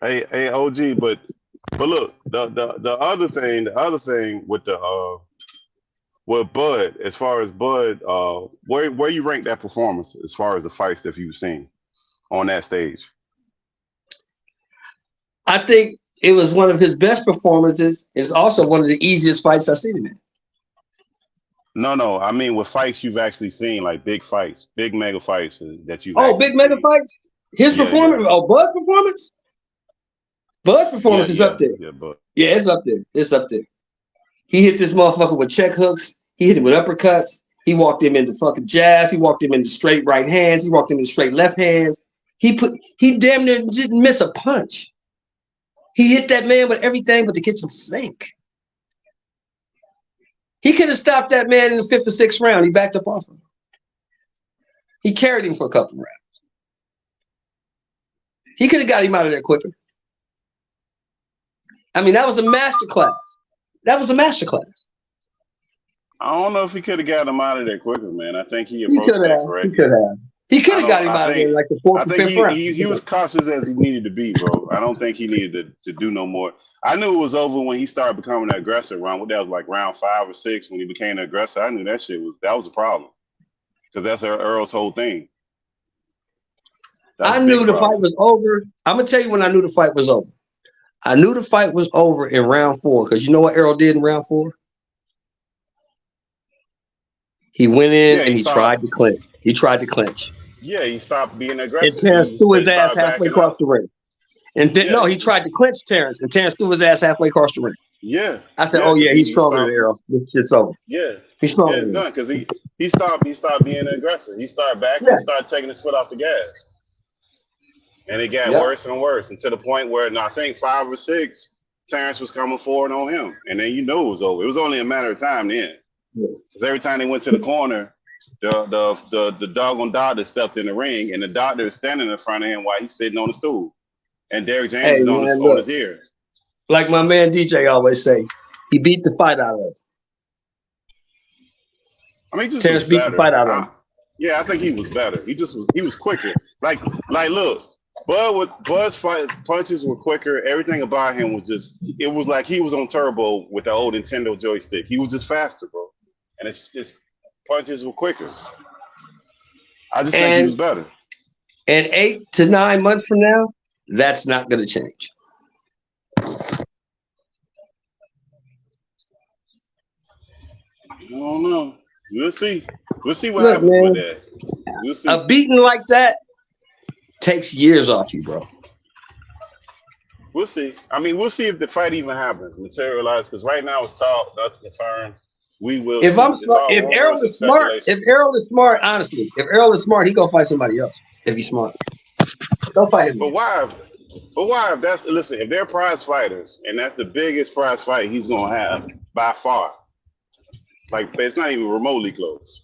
Hey, OG, but look, the other thing with the with Bud, as far as Bud, where you rank that performance as far as the fights that you've seen on that stage? I think it was one of his best performances. It's also one of the easiest fights I've seen him in. No, no, I mean with fights you've actually seen, like big fights, big mega fights that you've Oh, actually big mega seen. fights. His Yeah, yeah, performance. Oh, Bud's performance. Bud's yeah, performance is yeah, up there. yeah. But Yeah, it's up there. It's up there. He hit this motherfucker with check hooks. He hit him with uppercuts. He walked him into fucking jabs. He walked him into straight right hands. He walked him into straight left hands. He damn near didn't miss a punch. He hit that man with everything but the kitchen sink. He could have stopped that man in the fifth or sixth round. He backed up off him. He carried him for a couple rounds. He could have got him out of there quicker. I mean, that was a masterclass. That was a masterclass. I don't know if he could have got him out of there quicker, man. I think he He approached could that have. He correctly. could have. He could I have got don't. him out of there like the fourth I or think fifth round. he was cautious as he needed to be, bro. I don't think he needed to do no more. I knew it was over when he started becoming an aggressor. Round what that was like round 5 or 6 when he became an aggressor. I knew that was a problem because that's Earl's whole thing. That was I a knew big the fight problem. was over. I'm gonna tell you when I knew the fight was over. I knew the fight was over in round four because you know what Errol did in round four? He went in Yeah, and he he tried stopped. to clinch. He tried to clinch. Yeah, he stopped being And aggressive. Terrence threw They his ass started halfway backing across up. the ring. And then Yeah, no, he he tried just to clinch Terrence, and Terrence threw his ass halfway across the ring. yeah, I said, yeah, "Oh because yeah, he's he stronger than stopped. Errol. This shit's over. Yeah, He's yeah, stronger it's than Errol." done because he stopped being aggressive. He started backing. He Yeah. started taking his foot off the gas. And it got Yep. worse and worse and to the point where I think 5 or 6, Terrence was coming forward on him. And then you knew it was over. It was only a matter of time then. Because every time they went to the corner, the doggone doctor stepped in the ring and the doctor is standing in front of him while he's sitting on the stool. And Derrick Hey James is man, on look, his ear. like my man DJ always say, he beat the fight out of him. I mean, he just was Terrence beat the better. fight out of him. Yeah, I think he was better. He was quicker. Like look, Bud's fight punches were quicker. Everything about him was just it was like he was on turbo with the old Nintendo joystick. He was just faster, bro. And it's just punches were quicker. I just think he was And better. 8 to 9 months from now, that's not going to change. I don't know. We'll see. We'll see what Look, happens with man, that. We'll see. a beating like that takes years off you, bro. We'll see. I mean, we'll see if the fight even happens, materialize. Because right now it's talk, nothing confirmed. We will If I'm see. It's smart, all rumors and If speculations. Errol is smart, honestly, if Errol is smart, he gonna fight somebody else. If he's smart, don't fight him But again. why? But why? If that's listen, if they're prize fighters and that's the biggest prize fight he's gonna have by far, like it's not even remotely close.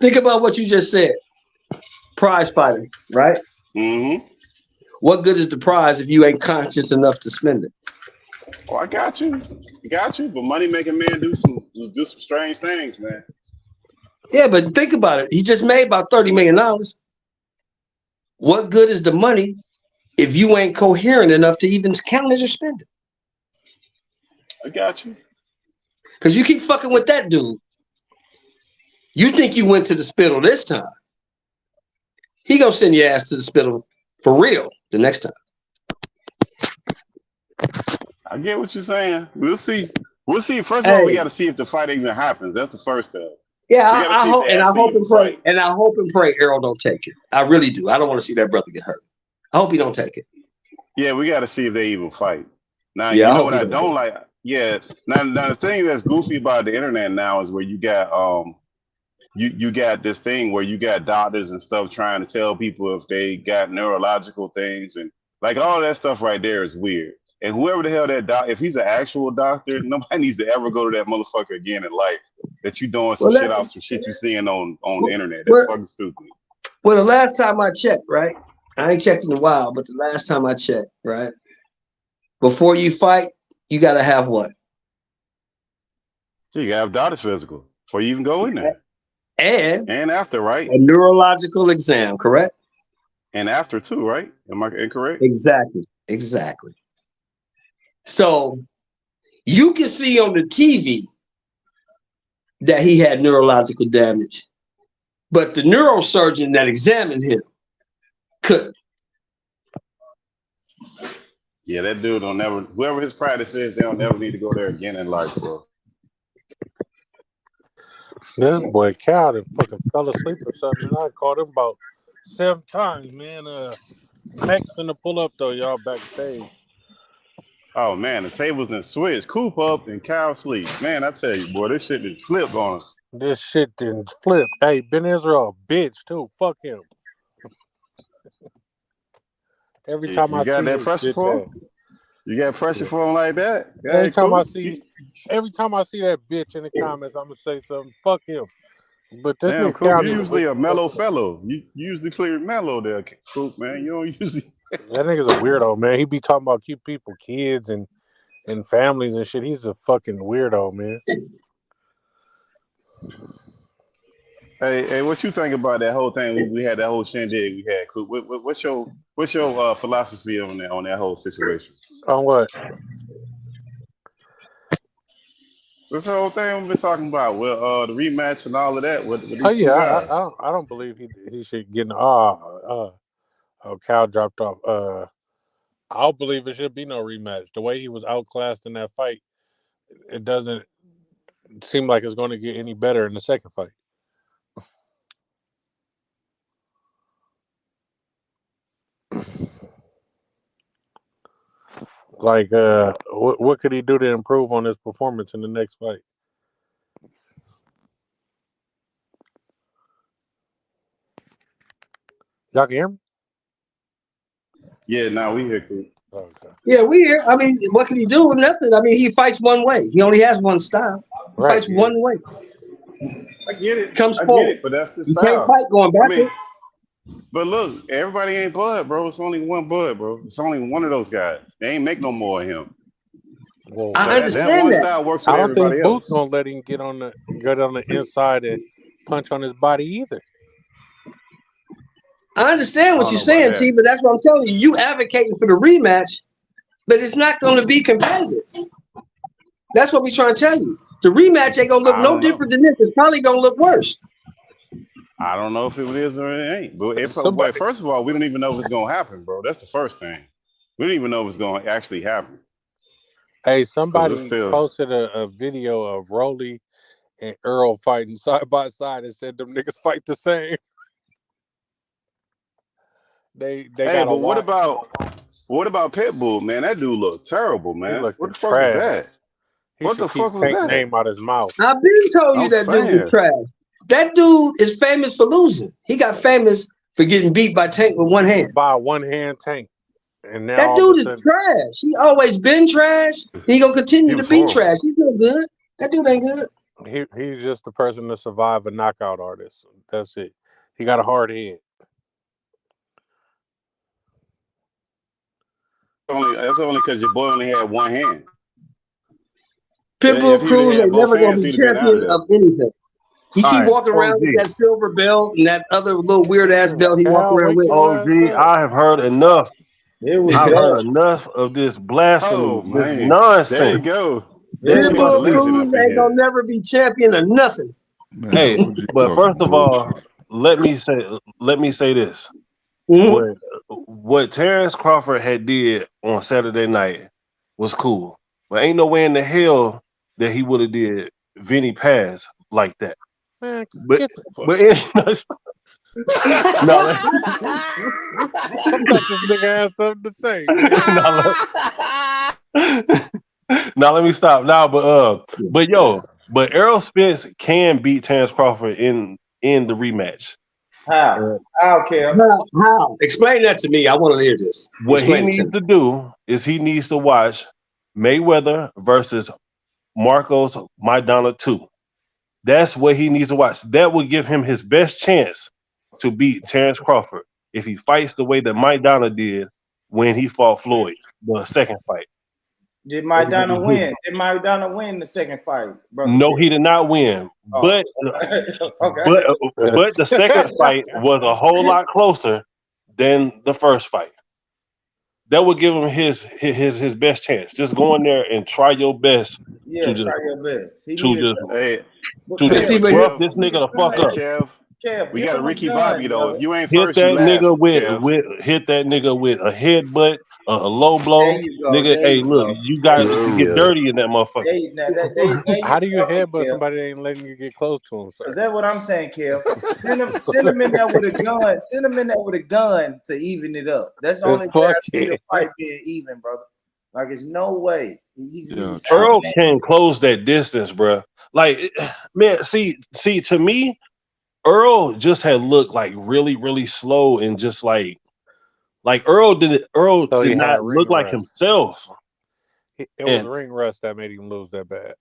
Think about what you just said. Prize fighting, right? Mm-hmm. What good is the prize if you ain't conscious enough to spend it? Oh, I got you. But money making men do some strange things, man. Yeah, but think about it. He just made about $30 million. What good is the money if you ain't coherent enough to even count it or spend it? I got you. Because you keep fucking with that dude. You think you went to the spittle this time. He gonna send your ass to the spittle for real the next time. I get what you're saying. We'll see. We'll see. First of all, we Hey, got to see if the fight even happens. That's the first step. yeah, We got to I see if hope they and I actually hope even and pray fight. and I hope and pray Errol don't take it. I really do. I don't want to see that brother get hurt. I hope he don't take it. Yeah, we got to see if they even fight. Now, Yeah, you I know hope what he I don't take don't it. like? Yeah. Now the thing that's goofy about the internet now is where you got you got this thing where you got doctors and stuff trying to tell people if they got neurological things and like all that stuff right there is weird. And whoever the hell that doc, if he's an actual doctor, nobody needs to ever go to that motherfucker again in life. That you doing some Well, shit let's, off some shit you seeing on the internet. That's well, fucking stupid. well, the last time I checked, right? I ain't checked in a while, but the last time I checked, right? Before you fight, you gotta have what? So you gotta have doctor's physical before you even go in there And and after, right? a neurological exam, correct? And after too, right? Am I incorrect? Exactly. So you can see on the TV that he had neurological damage, but the neurosurgeon that examined him couldn't. Yeah, that dude don't never. Whoever his practice is, they don't never need to go there again in life, bro. This boy Cal done fucking fell asleep or something, and I called him about 7 times, man. Max finna pull up though, y'all backstage. Oh man, the tables done switched. Coop up and Kyle sleep. Man, I tell you, boy, this shit just flipped on us. This shit didn't flip. Hey, Ben Israel, bitch too. Fuck him. Every time You I got see that this pressure bitch for ass. him? You got pressure for him like that? Every Hey, time I Coop. see that bitch in the comments, I'm gonna say something. Fuck him. But this Damn, nigga Coop, Cal you need to usually wake a the fuck mellow up. fellow. You usually clear mellow there, Coop, man. You don't usually. That nigga's a weirdo, man. He be talking about cute people, kids, and families and shit. He's a fucking weirdo, man. Hey, what you think about that whole thing? We had that whole shindig we had, Coop. What's your philosophy on that whole situation? On what? This whole thing we've been talking about, well, the rematch and all of that with these Oh two yeah, guys. I don't believe he should get. Cal dropped off. I don't believe it should be no rematch. The way he was outclassed in that fight, it doesn't seem like it's going to get any better in the second fight. Like, what could he do to improve on his performance in the next fight? Y'all can hear me? Yeah, now we here, Coop. Okay. Yeah, we here. I mean, what can he do? Nothing. I mean, he fights one way. He only has one style. He fights one way. I get it. Comes I forward. get it, but that's his You can't style. fight going I backward. mean, but look, everybody ain't Bud, bro. It's only one Bud, bro. It's only one of those guys. They ain't make no more of him. Well, I that understand one that. style works for I don't everybody think Boots else. gonna let him get on the inside and punch on his body either. I understand what I you're don't know saying, about T, that. but that's what I'm telling you. You advocating for the rematch, but it's not going to be competitive. That's what we trying to tell you. The rematch ain't going to look I no don't know. different than this. It's probably going to look worse. I don't know if it is or it ain't. But Somebody, first of all, we don't even know if it's gonna happen, bro. That's the first thing. We don't even know if it's gonna actually happen. hey, Because it's somebody still. posted a video of Rolly and Earl fighting side by side and said them niggas fight the same. They Hey, got a but watch. what about Pitbull, man? That dude looked terrible, He man. looked What the fuck was trash. that? He What should the keep fuck was Tank's that? name out his mouth. I've been told you I'm that dude saying. was trash. That dude is famous for losing. He got famous for getting beat by Tank with one hand. By one hand Tank. And now That all dude of a is sudden, trash. He always been trash. He gonna continue He to was be horrible. trash. He's no good. That dude ain't good. he's just the person to survive a knockout artist. That's it. He got a hard head. That's only because your boy only had one hand. Pitbull If he would Cruz have had ain't both never gonna hands, be he'd have been out of champion there. of anything. He All keep right, walking around with that silver belt and that other little weird ass belt he walk Cal, around wake with. your ass OG, up. I have heard enough. It was I've bad. heard enough of this blasphemy, Oh this man, there you nonsense. go. It was That's my Pitbull bad. legend Cruz up in ain't gonna here. never be champion of nothing. Man, Hey, OG but talking first of bullshit. all, let me say this: Mhm. what Terrence Crawford had did on Saturday night was cool, but ain't no way in the hell that he would have did Vinny Paz like that. Man, But get the fuck. no, I thought this nigga had something to say, man. now let me stop. Now, but Errol Spence can beat Terrence Crawford in the rematch. How? How, Kev? How? Explain that to me. I want to hear this. What he Explain it to needs me. to do is he needs to watch Mayweather versus Marcos Maidana 2. That's what he needs to watch. That will give him his best chance to beat Terrence Crawford if he fights the way that Maidana did when he fought Floyd, the second fight. Did Maidana win? Did Maidana win the second fight, brother? No, Kev? he did not win. Oh, But okay. but the second fight was a whole lot closer than the first fight. That would give him his best chance. Just go in there and try your best Yeah, to just try your best. He to needed just Hey, but to But just see, Kev, but rough Kev, this nigga the fuck hey, up. Kev, We give got a him a Ricky gun, Bobby though. If brother. you ain't Hit first, you that last, nigga Kev. hit that nigga with a headbutt, a low blow. There you go. Nigga, There hey, you look, go. you There got you to go. get Yeah. dirty in that motherfucker. There you, now that, there How do you go, headbutt Kev. somebody that ain't letting you get close to him, Because sir? that's what I'm saying, Kev. Send him in there with a gun. Send him in there with a gun to even it up. That's the only way I Fuck see the it. fight being even, brother. Like, it's no way. He Yeah, was true. Earl outmatched. can close that distance, bro. Like, man, see, to me, Earl just had looked like really, really slow and just like Earl So did he had not look ring like rust. himself. It was And ring rust that made him lose that bad.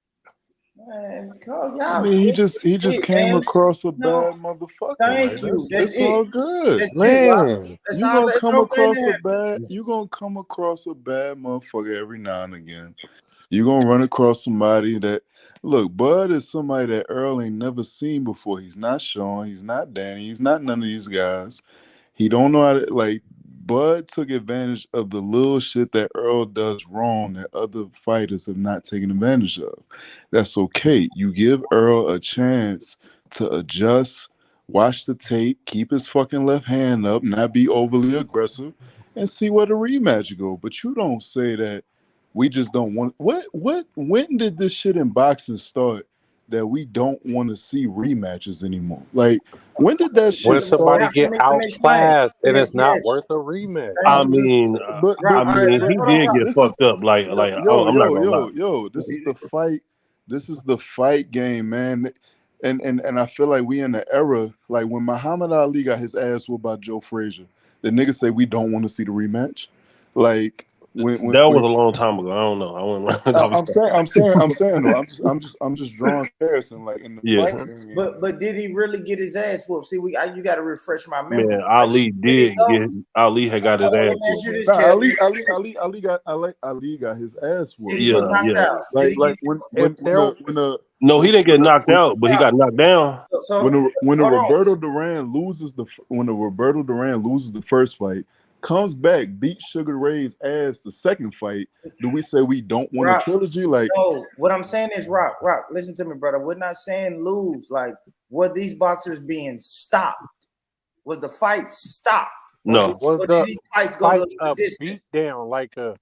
Man, cause I y'all mean, he get just it, came man. across a No, bad motherfucker. thank Like you. that's That's it's it. all good. That's it, Rock. Man, That's You all. gonna It's come okay across to a have. bad. You gonna come across a bad motherfucker every now and again. You gonna run across somebody that look. Bud is somebody that Earl ain't never seen before. He's not Sean. He's not Danny. He's not none of these guys. He don't know how to like. Bud took advantage of the little shit that Earl does wrong that other fighters have not taken advantage of. That's okay. You give Earl a chance to adjust, watch the tape, keep his fucking left hand up, not be overly aggressive, and see where the rematch go. But you don't say that we just don't want when did this shit in boxing start that we don't want to see rematches anymore? Like when did that when shit start? somebody Rock, get let me explain. outclassed and it's not Yes, worth a rematch. thank I you. mean, But Rock, all right, he hold on, did Rock. get this is fucked up. I'm not gonna lie. this is the fight. This is the fight game, man. And I feel like we in the era like when Muhammad Ali got his ass whooped by Joe Frazier. The niggas say we don't want to see the rematch. Like That was when a long time ago. I don't know. I was, I'm saying though. I'm just drawing comparison. Like in the yeah, fight game. But did he really get his ass whooped? See, you got to refresh my memory. man. Like, did he go? Ali had got his Let ass me ask whooped. you this, Nah, Kev. Ali got his ass Did whooped. he get Like knocked Yeah. out? Did like he like get If there, No, he didn't get knocked when out, but he got knocked down. when the hold on. Roberto Duran loses the first fight, comes back, beats Sugar Ray's ass the second fight, do we say we don't want a Rock, trilogy? Like no, what I'm saying is Rock, listen to me, brother. We're not saying lose. Like, were these boxers being stopped? Was the fight stopped? No, was Or the did these fights go fight to a the distance? beat down like a?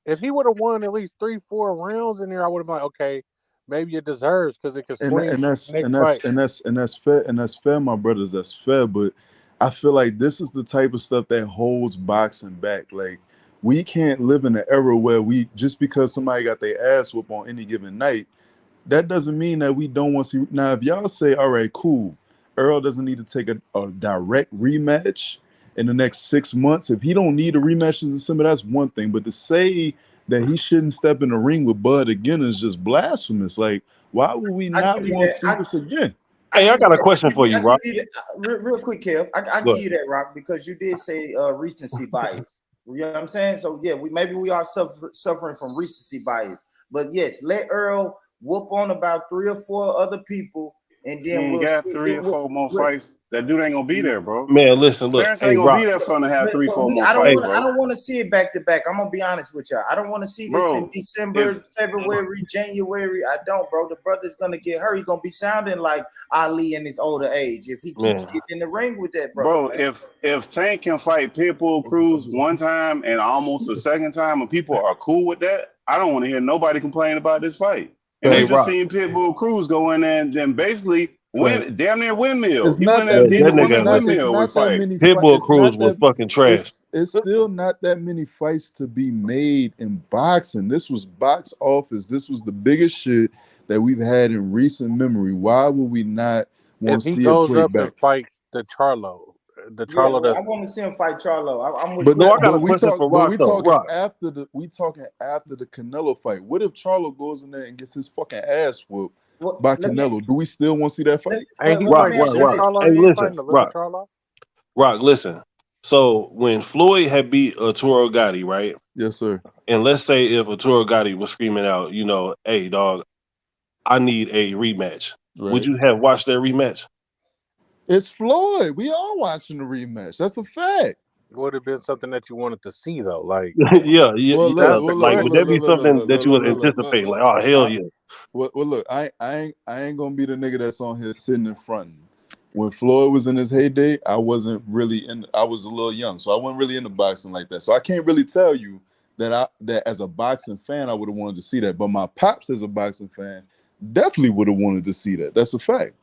If he would have won at least 3-4 rounds in there, I would have been like, okay, maybe it deserves because it could swing next fight. that's fair, my brothers. That's fair, but I feel like this is the type of stuff that holds boxing back. Like we can't live in an era where we just because somebody got their ass whooped on any given night, that doesn't mean that we don't want to see. Now, if y'all say, all right, cool, Earl doesn't need to take a direct rematch in the next 6 months. If he don't need a rematch in December, that's one thing. But to say that he shouldn't step in the ring with Bud again is just blasphemous. Like, why would we I not give you want to see that. this again? hey, I got a question for you, Rock. Real quick, Kev. I Go give you that, Rock, because you did say recency bias. You know what I'm saying? So yeah, we are suffering from recency bias. But yes, let Earl whoop on about 3 or 4 other people, and He then ain't we'll got see. 3 or 4 more fights. That dude ain't gonna be there, bro. Man, listen, look, Terrence hey, ain't gonna Rock, be there for him to have But 3, 4 more I fights, hey, bro. don't want to see it back to back. I'm gonna be honest with y'all. I don't want to see this in Bro, December, if February, January. I don't, bro. The brother's gonna get hurt. He's gonna be sounding like Ali in his older age if he keeps man, getting in the ring with that brother. bro, Man. if Tank can fight Pitbull Cruz one time and almost a second time, and people are cool with that, I don't want to hear nobody complain about this fight. And hey, we just Rock, seen Pitbull Cruz go in there and then basically win, Facts. damn near windmill. It's He not went that and did many. the that women's nigga, It's windmill with not that fight. many fights. Pitbull It's Cruz not was that. fucking trash. It's still not that many fights to be made in boxing. This was box office. This was the biggest shit that we've had in recent memory. Why would we not want If to he see it goes played up back? and fight the Yeah, Charlo I that's want to see him fight Charlo. I'm with But So you. I got a we question talk. for But Rock though. Rock, we talking after the Canelo fight. What if Charlo goes in there and gets his fucking ass whooped Well, by let me. Canelo? Do we still want to see that fight? ain't he Let Rock, me fighting the ask Rock, you little Rock. this. Charlo? Hey, He ain't listen, fighting the little Rock, Charlo. Rock, listen. So when Floyd had beat Arturo Gotti, right? Yes, sir. And let's say if Arturo Gotti was screaming out, hey, dog, I need a rematch. Would Right. you have watched that rematch? It's Floyd. We all watching the rematch. That's a fact. would have been something that you wanted to see though. Like yeah, Well, that's look, the well, look, like well, would look, that be look, look, look, something look, that look, you look, would look, look, look, anticipate? look. Like, oh hell I, yeah, well, look, I ain't gonna be the nigga that's on here sitting in front. When Floyd was in his heyday, I wasn't really in. I was a little young, so I wasn't really into boxing like that. So I can't really tell you that as a boxing fan, I would have wanted to see that. But my pops, as a boxing fan, definitely would have wanted to see that. That's a fact.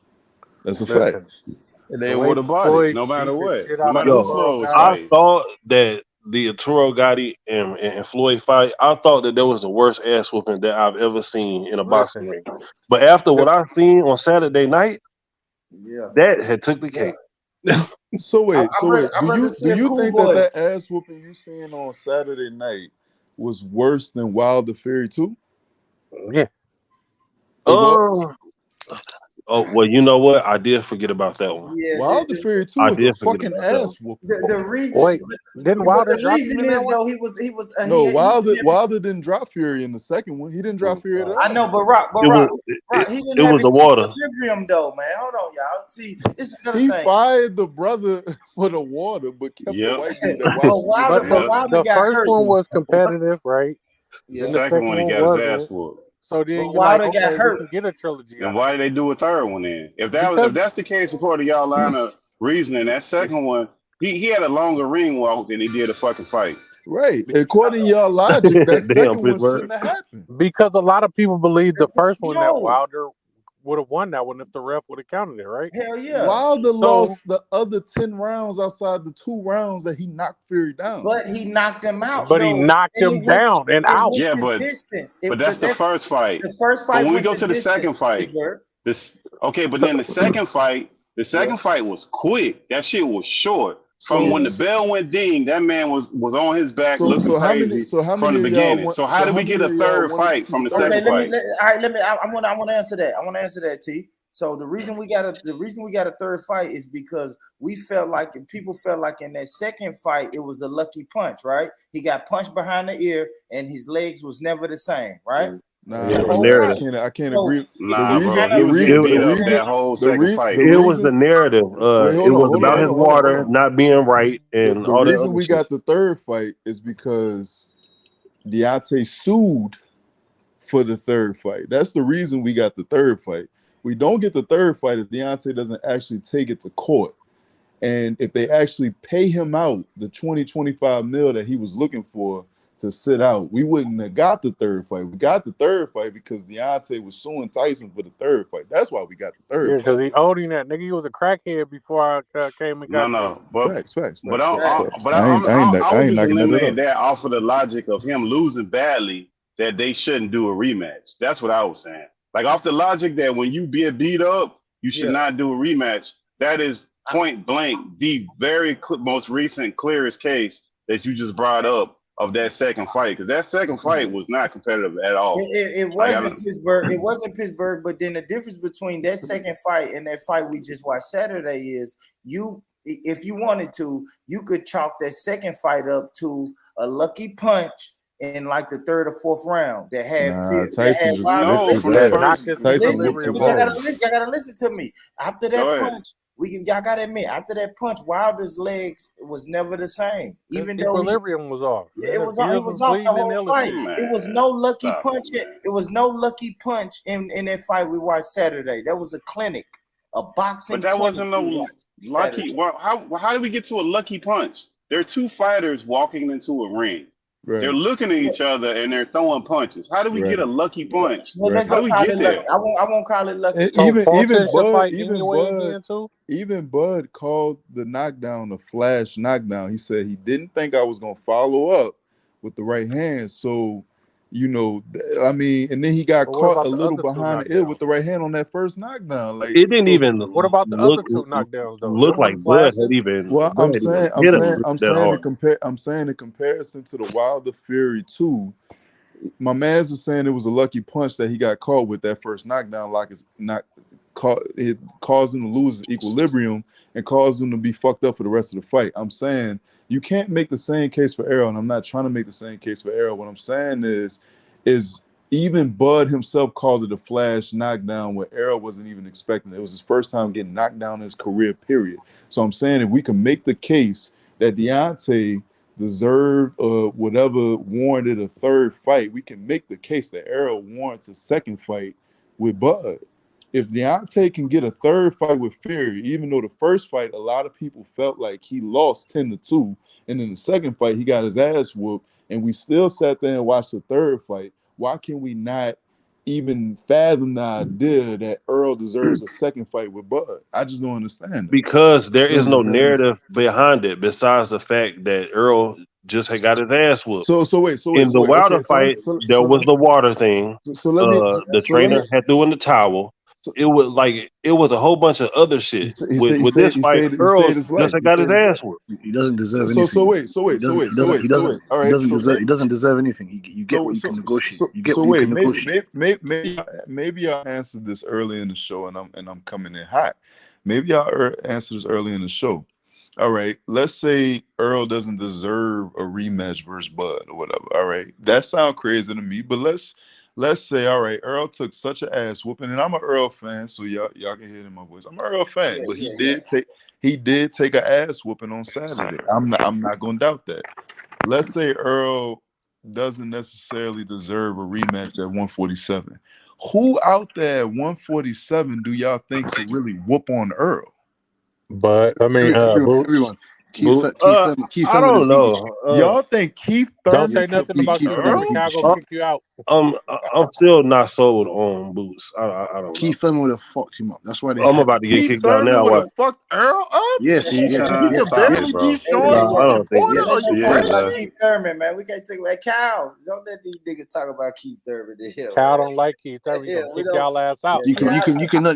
That's a fact. listen, And the they way would have bought it, Floyd no beat matter the what. shit No out of matter who yo, Arturo Floyd was Gatti. I fighting. thought that the Arturo Gotti and Floyd fight, I thought that was the worst ass whooping that I've ever seen in a boxing Listen, ring. But after what I seen on Saturday night, Yeah. that had took the Yeah. cake. So wait, I'd rather do see a you cool think boy. that ass whooping you seeing on Saturday night was worse than Wilder Fury 2? yeah. It was. Oh well, you know what? I did forget about that one. Yeah, Wilder Fury 2 I was a did forget fucking about that one. ass whooping. the reason, Wait, didn't but Wilder the drop him reason in that is one? though he was No, he Wilder didn't drop Fury in the second one. He didn't drop Fury at all. I know, in the but It was Rock, he didn't it have was his the water. equilibrium though, man. Hold on, y'all. See, this is another He thing. fired the brother for the water, but kept the Yep. white dude that But watched Wilder, him. but Yep. Wilder The got first hurt. one was competitive, right? The Yeah. Then the second one, he one got his ass wasn't. whooped. So then But you're like, Wilder got okay, we hurt. can get a trilogy And out. why did they do a third one then? If Because that's the case, according to y'all line of reasoning, that second one, he had a longer ring walk than he did a fucking fight. Right. According to y'all logic, that Damn, second one Pittsburgh. shouldn't have happened. because a lot of people believe the first one that No. Wilder would have won that one if the ref would have counted it, right? Hell yeah. Wilder So- lost the other 10 rounds outside the 2 rounds that he knocked Fury down. But he knocked him out. But he though. knocked And him it went- down and it out. went Yeah, the but- distance. But that's the first fight. The first fight. But when we went go to the distance, second fight, Pittsburgh. then the second fight was quick. That shit was short. From when the bell went ding, that man was on his back looking crazy how from the many of y'all beginning. want- So how did we many get a of y'all third wanted to fight see from the third? second Let me. fight? All right, let me. I want to answer that. I want to answer that, T. So the reason we got a third fight is because people felt like in that second fight it was a lucky punch, right? He got punched behind the ear and his legs was never the same, right? Nah, Yeah, I narrative. can't So- agree. Nah, The bro. reason- He was the getting reason- beat the up reason- that whole the second re- fight. the It was reason- the narrative. Wait, hold It on, was hold about on, his hold on, water hold on. not being right and The all that reason other we shit. got the third fight is because Deontay sued for the third fight. That's the reason we got the third fight. We don't get the third fight if Deontay doesn't actually take it to court. And if they actually pay him out the 25 mil that he was looking for to sit out, we wouldn't have got the third fight. We got the third fight because Deontay was suing Tyson for the third fight. That's why we got the Yeah, third because fight. he owed him that. Nigga, he was a crackhead before I came and got No, but Facts. I facts. was I ain't just knocking that eliminating up. that off of the logic of him losing badly that they shouldn't do a rematch. That's what I was saying. Like off the logic that when you get beat up, you should not do a rematch. That is point blank the very most recent clearest case that you just brought up of that second fight, because that second fight was not competitive at all. It wasn't Pittsburgh. It wasn't Pittsburgh. But then the difference between that second fight and that fight we just watched Saturday is if you wanted to, you could chalk that second fight up to a lucky punch in like the third or fourth round that had Tyson just No, ripped his from the ass. first- Tyson Listen, whooped his but y'all ass. gotta listen to me. After Go that ahead. punch, y'all gotta admit, after that punch, Wilder's legs was never the same. Even though equilibrium was off. it was off the whole fight. Man, It was no lucky stop punch. it, man. It was no lucky punch in that fight we watched Saturday. That was a clinic, a boxing. But that clinic wasn't no we watched lucky. Saturday. Well, how did we get to a lucky punch? There are two fighters walking into a ring. Right. They're looking at each other and they're throwing punches. How do we get a lucky punch? Well, let's How go do we call get it there? lucky. I won't call it lucky. And So even fight Bud, anyway again too? even Bud called the knockdown a flash knockdown. He said he didn't think I was gonna follow up with the right hand. So, I mean, and then he got But what caught about a the little other two behind the ear with the right hand on that first knockdown. Like It didn't even What about the look, other two knockdowns though? look Them like wasn't Bud flashes? had even. Well, Bud I'm had even saying, hit him that hard. I'm saying in comparison to the Wilder Fury 2, my man's is saying it was a lucky punch that he got caught with that first knockdown, like it's not it caused him to lose his equilibrium and caused him to be fucked up for the rest of the fight. I'm saying you can't make the same case for Errol, and I'm not trying to make the same case for Errol. What I'm saying is even Bud himself called it a flash knockdown where Errol wasn't even expecting it. It was his first time getting knocked down in his career, period. So I'm saying if we can make the case that Deontay deserved or whatever warranted a third fight, we can make the case that Errol warrants a second fight with Bud. If Deontay can get a third fight with Fury, even though the first fight, a lot of people felt like he lost 10-2, and in the second fight, he got his ass whooped, and we still sat there and watched the third fight, why can we not even fathom the idea that Earl deserves a second fight with Bud? I just don't understand it. Because there is no narrative behind it besides the fact that Earl just had got his ass whooped. So wait. In the Wilder fight, there was the water thing. Let me. The trainer had threw in the towel. It was a whole bunch of other shit. With this fight, Earl just got his ass whooped. He doesn't deserve anything. So wait. He doesn't deserve anything. You get what you can negotiate. You get what you can negotiate. Maybe y'all answered this early in the show, and I'm coming in hot. Maybe y'all answered this early in the show. All right, let's say Earl doesn't deserve a rematch versus Bud or whatever. All right, that sounds crazy to me, but let's say, all right, Earl took such an ass whooping, and I'm an Earl fan, so y'all can hear it in my voice. I'm an Earl fan, but he did take an ass whooping on Saturday. I'm not gonna doubt that. Let's say Earl doesn't necessarily deserve a rematch at 147. Who out there at 147 do y'all think should really whoop on Earl? But I mean, everyone. Keith I don't know. Y'all think Keith Thurman? Don't say nothing about you. Chicago kick you out. I'm still not sold on Boots. I don't. Keith Thurman would have fucked him up. That's why I'm about to get kicked out now. Would have fucked Earl up? Yes. I don't think. Keith Thurman, man. We can't take away Cal. Don't let these niggas talk about Keith Thurman. Cal don't like Keith Thurman. You gonna kick y'all ass out. You can.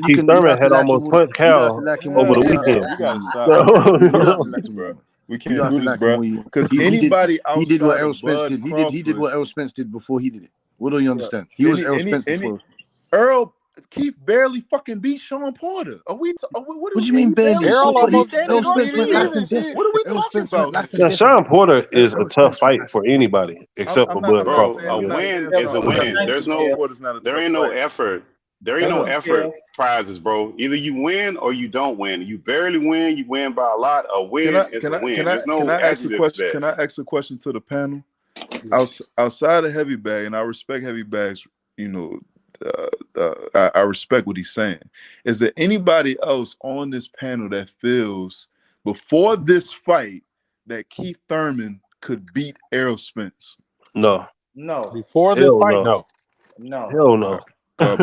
Keith Thurman had almost punched Cal over the weekend. You gotta stop. We can't do this, bro. Because anybody outside he did what Errol Spence Bud did. Crawford, He did what Errol Spence did before he did it. What don't you understand? He was Errol Spence before. Keith barely fucking beat Sean Porter. What do you mean barely? Errol Spence went life and death. What are we talking about? Sean Porter is a tough fight for anybody except for Bud Crawford. A win is a win. There ain't no effort. There ain't no effort prizes, bro. Either you win or you don't win. You barely win, you win by a lot. A win is a win. There's no adjective to that. Can I ask a question to the panel? Outside of heavy bag, and I respect heavy bags, you know, I respect what he's saying. Is there anybody else on this panel that feels before this fight that Keith Thurman could beat Errol Spence? No. Before this fight, no. Hell no. I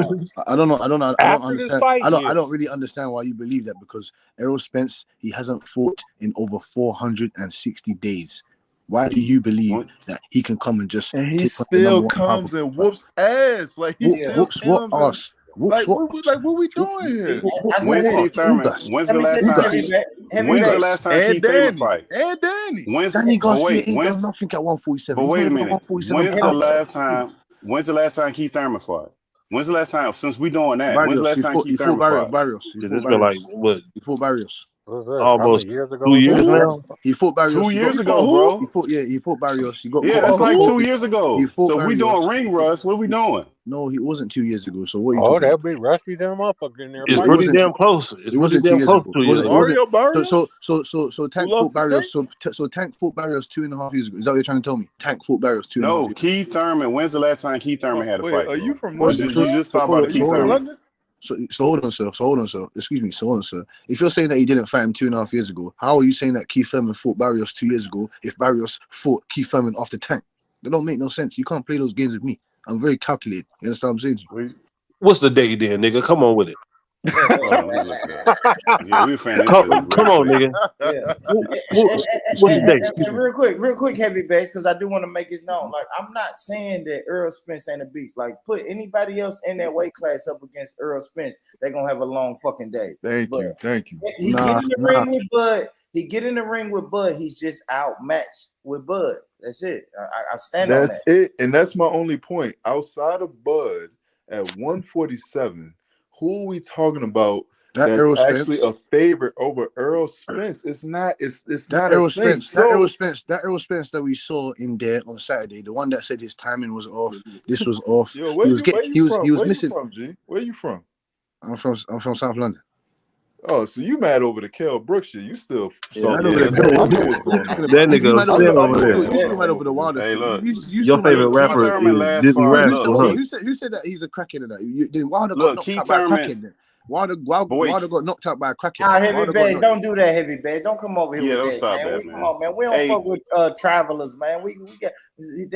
don't know. I don't understand. Fight, I don't really understand why you believe that, because Errol Spence, he hasn't fought in over 460 days. Why do you believe that he can come and just? And he still comes and whoops ass like he whoops what ass? Like what we doing here? When's the last time Keith Thurman fight? And Danny. Danny Garcia ain't done nothing at 147. But wait a minute. When's the last time Keith Thurman fought? When's the last time since we doing that? Barrios, when's the last time Keith Thurman fought? Barrios. It's been like what? Before Barrios. Almost 2 years now. He fought Barrios 2 years ago, bro. He fought Barrios. He got that's like 2 years ago. So Barrios. we doing ring rust. What are we doing? No, he wasn't 2 years ago. So what? That'll be rusty damn motherfucker in there. It's pretty damn close. It wasn't 2 years ago. So Tank fought Barrios. So Tank fought Barrios 2.5 years ago. Is that what you're trying to tell me? Tank fought Barrios 2.5 years ago. No, Keith Thurman. When's the last time Keith Thurman had a fight? Are you from London? You just talk about Keith Thurman. So hold on, sir. Excuse me. So hold on, sir. If you're saying that he didn't fight him 2.5 years ago, how are you saying that Keith Thurman fought Barrios 2 years ago if Barrios fought Keith Thurman after Tank? That don't make no sense. You can't play those games with me. I'm very calculated. You understand what I'm saying to you? What's the date then, nigga? Come on with it. Yeah, we come on, nigga. What's the date? Real quick, heavy bass, because I do want to make it known. Like, I'm not saying that Errol Spence ain't a beast. Like, put anybody else in that weight class up against Errol Spence, they're gonna have a long fucking day. Thank you. He get in the ring with Bud. He get in the ring with Bud. He's just outmatched with Bud. That's it. I stand on that. That's it, and that's my only point. Outside of Bud at 147. Who are we talking about that's actually a favorite over Errol Spence? It's not. It's not Errol Spence. That Errol Spence that we saw in there on Saturday, the one that said his timing was off, this was off. Yo, he was missing. Where you from, G? Where you from? I'm from South London. Oh, so you mad over the Kell Brooks shit? You still Yeah, salty? over Yeah. the I know what's What going you on. talking That about? You nigga mad over upset the over there. you still mad over the Wilder Hey, thing. look. You Your still mad favorite over the Keith rapper Wilder Thurman thing. is last Dizzy fought. Who Rascal, said Look, huh? okay? Keith. Who said that he's a crackhead? And that Wilder got Look, knocked Keith out by a Thurman. crackhead. Then Wilder But got knocked out by a crackhead. Nah, heavy Wilder got bags, knocked. don't do that, heavy bags. Don't come over here yeah, with don't that, stop man. that, Come man. on, man. We don't Hey, fuck with travelers, man. We got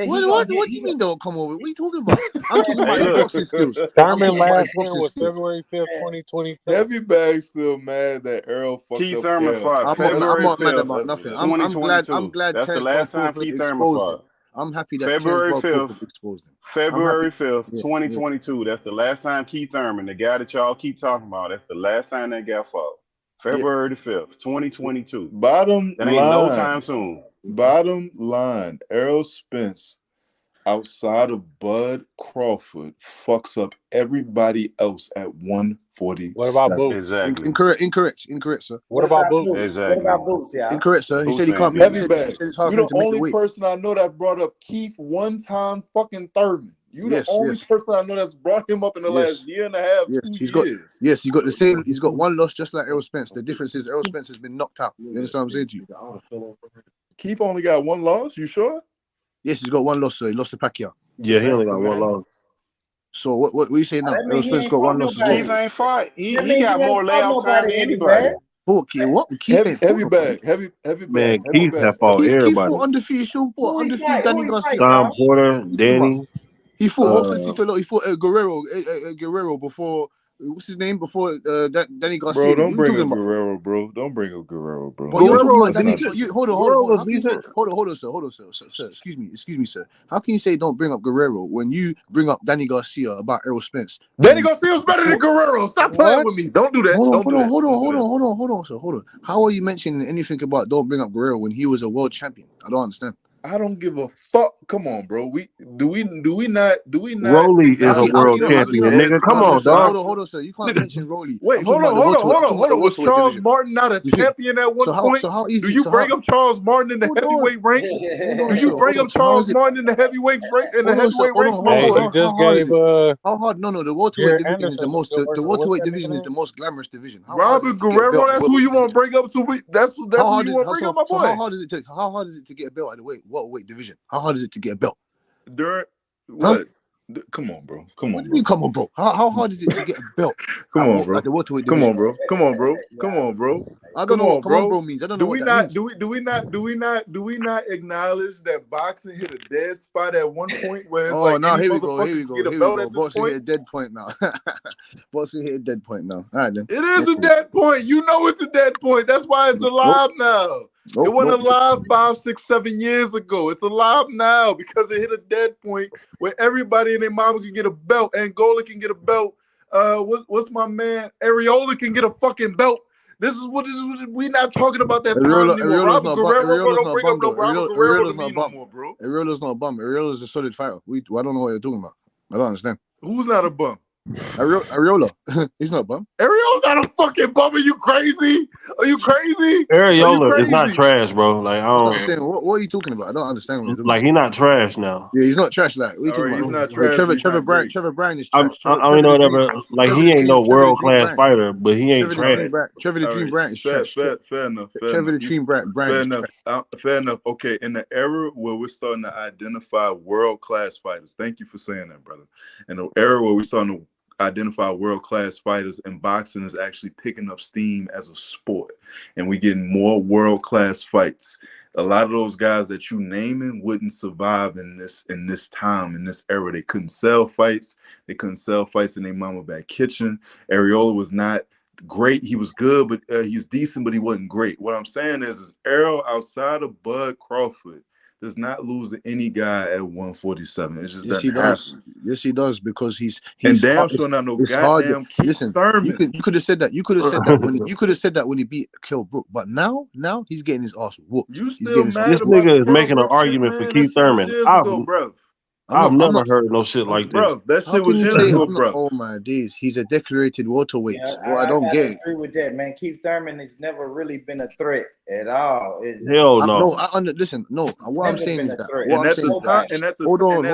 What do you mean don't come over? What are you talking about? I'm talking about Hey, his look. boxing skills. I'm Thurman talking about his last win boxing was skills. February 5th, 2022. Heavy Bag still mad that Errol fucked Keith up Thurman Kell. fought I'm February not mad 5th, about nothing. That's I'm glad 2022. That's the Terence last time Crawford Keith Thurman exposed him. fought. I'm happy that Terence February 5th, Crawford exposed him. I'm February happy. 5th, Yeah. 2022. That's the last time Keith Thurman, the guy that y'all keep talking about, that's the last time that guy fought. February the 5th, 2022. Bottom That ain't no line, time soon. Errol Spence outside of Bud Crawford fucks up everybody else at 147. What about Boots? Exactly. Incorrect, sir. What about Boots? What Exactly. about Boots, y'all? Incorrect, sir. He Boots said he ain't can't beat make. him. He Heavy said Bag, it's hard you for him the to make the only weight. person I know that brought up Keith one time fucking Thurman. You Yes, the only yes. person I know that's brought him up in the Yes. last year and a half, Yes, 2 he's got. years. Yes, he got the same. He's got one loss, just like Errol Spence. The difference is Errol Spence has been knocked out. You understand what I'm saying to you? Keith only got one loss. You sure? Yes, he's got one loss, sir. He lost to Pacquiao. Yeah, he only got one loss. So what are you saying now? That Errol means he Spence ain't got fought one loss as nobody. Keith well. ain't fought. He That means got he ain't more fought layoff time nobody, than heavy anybody. bag. What? Keith ain't fought Heavy nobody. Bag, heavy Man, bag, Keith have fought Keith everybody. fought undefeated Sean Paul, Who he undefeated fight? Danny Who he Garcia. fight, Tom y'all? Porter, Danny. He fought Guerrero. Guerrero before. What's his name? Before Danny Garcia. Bro, don't What are you bring talking up about? Guerrero, bro. Don't bring up Guerrero, bro. But you're talking Guerrero about is Danny. That's not But it. hold Guerrero on. was How can you say? decent. Hold on, sir. Excuse me, sir. How can you say don't bring up Guerrero when you bring up Danny Garcia about Errol Spence? Danny Garcia's better than Guerrero. Stop playing with me. Don't do that. Hold Don't do that. on, sir. Hold on. How are you mentioning anything about don't bring up Guerrero when he was a world champion? I don't understand. I don't give a fuck. Come on, bro. We not Rolly is a world champion, nigga. Come on, dog. Hold on, sir. You can't mention Rolly. Wait, hold on. Was Charles Martin not a champion at one point? So how easy? Do you bring up Charles Martin in the heavyweight ranks? Do you bring up Charles Martin in the heavyweight ranks? My Hey, boy? he just gave How hard? No, the welterweight division is the most. The welterweight division is the most glamorous division. Robert Guerrero. That's who you want to bring up to. That's who you want to bring up, my boy. So how hard is it to get a belt at the welterweight division? How hard is it to get a belt? During what? Come on, bro. What do you mean, come on, bro? How hard is it to get a belt? Come on, bro. At the welterweight Come division? on, bro. Come on, bro. Come on, bro. I don't know what come on, bro means. I don't know Do we what that not? means. Do we not acknowledge that boxing hit a dead spot at one point where it's Oh, like now any here we go. motherfucker get a belt at this Boxing point? hit a dead point now. Boxing hit a dead point now. All right then. It is a dead point. You know it's a dead point. That's why it's alive now. It wasn't alive 5, 6, 7 years ago. It's alive now because it hit a dead point where everybody and their mama can get a belt. Angola can get a belt. What's my man? Areola can get a fucking belt. This is what we not talking about that time anymore. Robert Guerrero, don't bring up no Robert Guerrero to me no more, bro. Areola's not a bum. Areola's a solid fighter. I don't know what you're talking about. I don't understand. Who's not a bum? Areola. He's not a bum. Areola's not a fucking bum. Are you crazy? Areola is not trash, bro. Like I don't. Saying, what are you talking about? I don't understand. What Like he's not trash now. Yeah, he's not trash. Like what are you talking about? He's not trash. Trevor Bryan is trash. I don't know whatever. Like he ain't no world class fighter, but he ain't trash. Trevor the Dream Bryan is trash. Fair enough. Trevor the Dream Bryan is trash. Fair enough. Okay, in the era where we're starting to identify world class fighters, thank you for saying that, brother. In the era where we're starting to identify world-class fighters and boxing is actually picking up steam as a sport and we getting more world-class fights. A lot of those guys that you naming wouldn't survive in this time, in this era. They couldn't sell fights. They couldn't sell fights in their mama back kitchen. Areola was not great. He was good, but he's decent, but he wasn't great. What I'm saying is Errol outside of Bud Crawford does not lose to any guy at 147. It just doesn't happen. Yes, he does because he's and damn sure not no goddamn Keith Thurman. You could have said that. You could have said that when he beat Kell Brook. But now he's getting his ass whooped. You still mad this nigga is making an argument for Keith Thurman. I've never heard no shit like this. Bro, that shit was years ago, bro. Oh my days, he's a decorated welterweight. Yeah, I don't agree with that, man. Keith Thurman has never really been a threat at all. Hell no. Listen, no. What I'm saying is that. At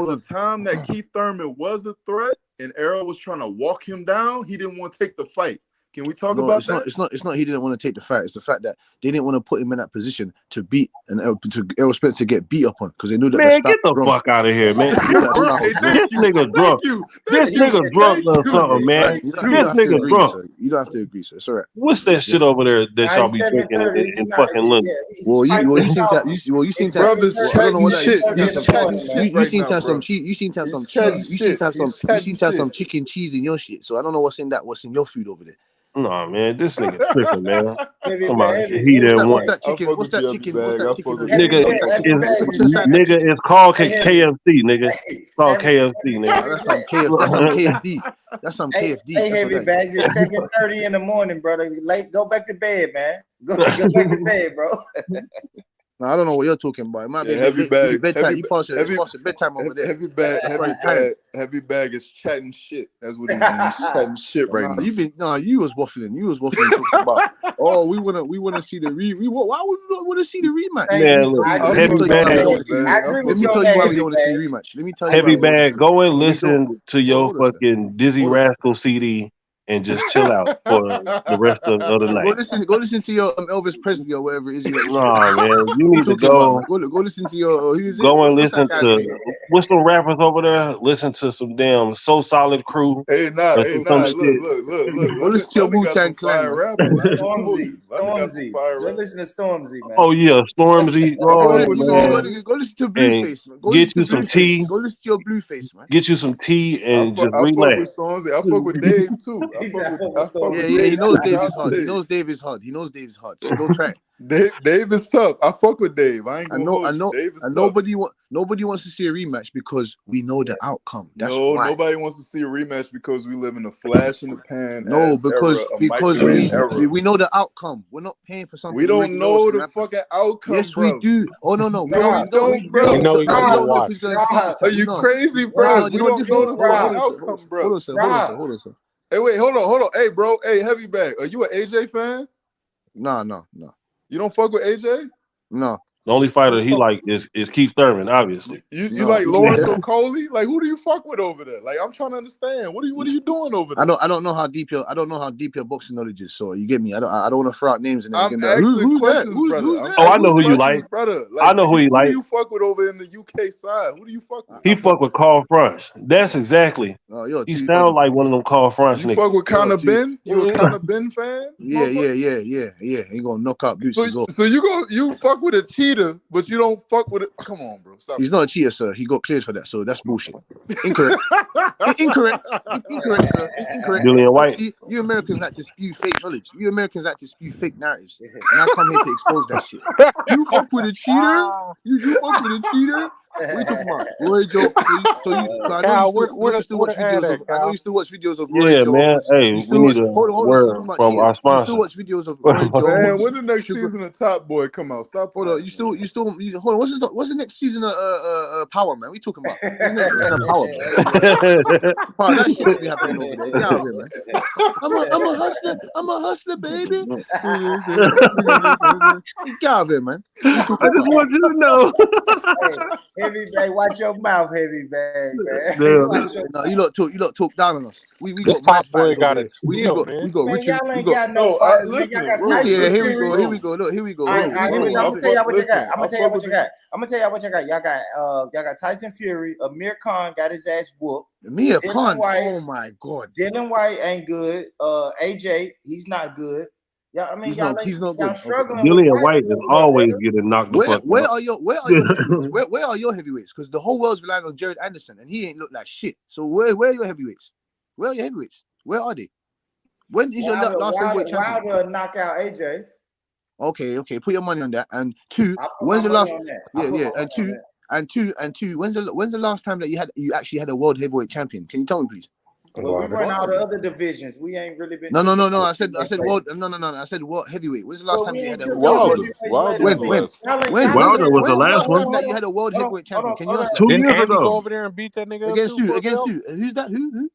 the time that Keith Thurman was a threat and Errol was trying to walk him down, he didn't want to take the fight Can we talk No, about it's that? not. It's not. He didn't want to take the fight. It's the fact that they didn't want to put him in that position to beat and to Errol Spence to get beat up on because they knew that Man, the get style the was wrong. fuck out of here, man. They knew that style Hey, was wrong. thank This you. nigga drunk. Thank you. This Thank you. nigga drunk or Thank something, you. man. Thank You don't This have to nigga agree, drunk. sir. You don't have to agree, sir. It's all right. What's that shit over there that y'all be drinking 7:30. in fucking London? Well, you seem to. You seem It's to. Brother's Well, I don't know chatting what that is. shit. You He's seem to have chatting some. shit You right seem now, to have bro. some cheese. You seem to have He's some chatting cheese. You seem shit. to have some. He's You chatting seem to have some shit. chicken cheese in your shit. So I don't know what's in that. What's in your food over there? Nah, man, this nigga tripping, man. Heavy Come on, bag, he heavy done What's won. that I chicken? fuck What's with you, that Heavy chicken? What's Bag. that I chicken? fuck with Heavy you. Nigga What's that bag, chicken? heavy bag What's is inside that nigga, chicken? it's called Hey, KFC, nigga. Hey, It's called heavy, KFC, nigga. Nah, that's some KF. That's some KFD. That's some hey, KFD. hey, That's what heavy that is. bags. It's 7:30 in the morning, brother. Late, go back to bed, man. Go back to bed, bro. No, I don't know what you're talking about. It might be Yeah, a bit Heavy late for you. Bag. Bedtime. Heavy You pass it. It's Heavy past bedtime over there. Heavy Bag. That's Heavy right time. Bag. Heavy Bag is chatting shit. That's what he's doing. He's chatting shit right now. You was waffling. You was waffling talking about. Oh, we wanna see the why would we not want to see the rematch? Thank Man, you. look, I I agree Heavy with fuck you with on Bag, Heavy that. Bag. I I agree fuck with Let me you on tell that, you why we heavy don't want to see bag. the rematch. Let me tell you why Heavy we don't want to see Bag, go and No, we don't. listen to your Hold on, sir. fucking Dizzy Hold on, sir. Rascal CD and just chill out for the rest of the Go night. listen to your Elvis Presley or whatever it is you listen to. Nah, man, you What you need to talking about, man? go Go listen to your who is it? go and What's that listen guy's name? to what's some rappers over there. Listen to some damn So Solid Crew Hey, or hey, some look. shit. Go listen to your London got Wu-Tang some Clan, fire man. rappers. I ain't gonna hold Stormzy, you. London got some Stormzy. fire Go rappers. listen to Stormzy, man. Oh yeah, Stormzy. I Go, fuck Oh with man, Stormzy. go listen to and Blueface, man. Go get listen to you some Blueface. tea. Go listen to your Blueface, man. Get you some tea and just I fuck with relax. Stormzy. I fuck with Dave too. He said, I fuck with I fuck Yeah, with Stormzy. he Dave knows too. Dave Shout is out to hard. He Dave. knows Dave is hard. He knows Dave is hard. So don't try it. Dave is tough. I fuck with Dave. I ain't gonna hold you. Dave is And tough. nobody wants to see a rematch because we know the outcome. That's No, why. nobody wants to see a rematch because we live in a flash in the pan No, ass era, a microwave era. we know the outcome. We're not paying for something We we already don't know what's know gonna the happen. fucking outcome, Yes, bro. we do. Oh no, we No, don't. we don't, bro. We know we No, got we to don't know if watch. he's gonna defeat this Are time. you No. crazy, No, bro? you We know what don't difference know is? the Hold on, fucking sir. outcome, Hold bro. on, sir. Hold on, sir. Hey, wait, hold on. Hey, bro. Hey, Heavy Bag. Are you an AJ fan? No. You don't fuck with AJ? No. The only fighter he like is Keith Thurman, obviously. You like Lawrence Okolie? Like, who do you fuck with over there? Like, I'm trying to understand. What are you doing over there? I don't know how deep your boxing knowledge is. So you get me. I don't want to throw out names and I'm then asking who's that? questions, Who's brother. that? Oh, I know who you like. Brother. I know who you Who like. do you fuck with over in the UK side? Who do you fuck with? He fuck with Carl French. That's exactly. He sounds like one of them Carl French You niggas. fuck with Conor Ben? You a Conor Ben fan? Yeah. He gonna knock out Boots off. So you fuck with a cheater, but you don't fuck with it. Come on, bro. Stop. He's not a cheater, sir. He got cleared for that, so that's bullshit. Incorrect. Incorrect, sir. Incorrect. Julian White. See, you Americans like to spew fake knowledge. You Americans like to spew fake narratives. And I come here to expose that shit. You fuck with a cheater? You fuck with a cheater? What are you talking about? Roy Joe. I know you still watch videos of Roy Yeah, Jones. man. Hey, You we still need watch, a hold on, word talking about from cheaters. our You sponsor. still watch videos of Roy Man, Jones. when the next season of Top Boy come out? Stop. Hold on, hold on. What's the next season of Power, man? We talking about? What's the next season of Power, man? Wow, that shit don't be happening over there. Get out of here, man. I'm a hustler. I'm a hustler, baby. Get out of here, man. I just want you to know. Heavy bag, watch your mouth, heavy bag, man. No, you lot talk down on us. We This got Top mad Boy fighters got over a here. We chill, got man. Richard. Y'all We ain't got got no fighters. listen, Y'all got bro, Tyson yeah. Here we Fury. go. Here we go. Look, here we go. I'm gonna tell y'all what you got. I'm gonna tell y'all what you got. Y'all got Tyson Fury. Amir Khan got his ass whooped. Amir Khan. Oh my god. Dylan White ain't good. AJ, he's not good. Yeah, I mean, He's y'all not good. struggling. Dillian with White is always getting knocked the fuck Where out. are your heavyweights? Where are your heavyweights? Because the whole world's relying on Jared Anderson, and he ain't look like shit. So where are your heavyweights? Where are your heavyweights? Where are they? When is your last heavyweight champion? Wilder knock out AJ. Okay. Put your money on that. And two, when's the last? And two. When's the last time that you actually had a world heavyweight champion? Can you tell me, please? Well, we run all the other divisions. We ain't really been. No. I said world. No. I said what heavyweight? When's the last time you had a Wilder? When? Wilder was the last one. That you had a world heavyweight champion? Can you answer? 2 Didn't years Andy ago. go over there and beat that nigga Against too? who? Who's that? Who?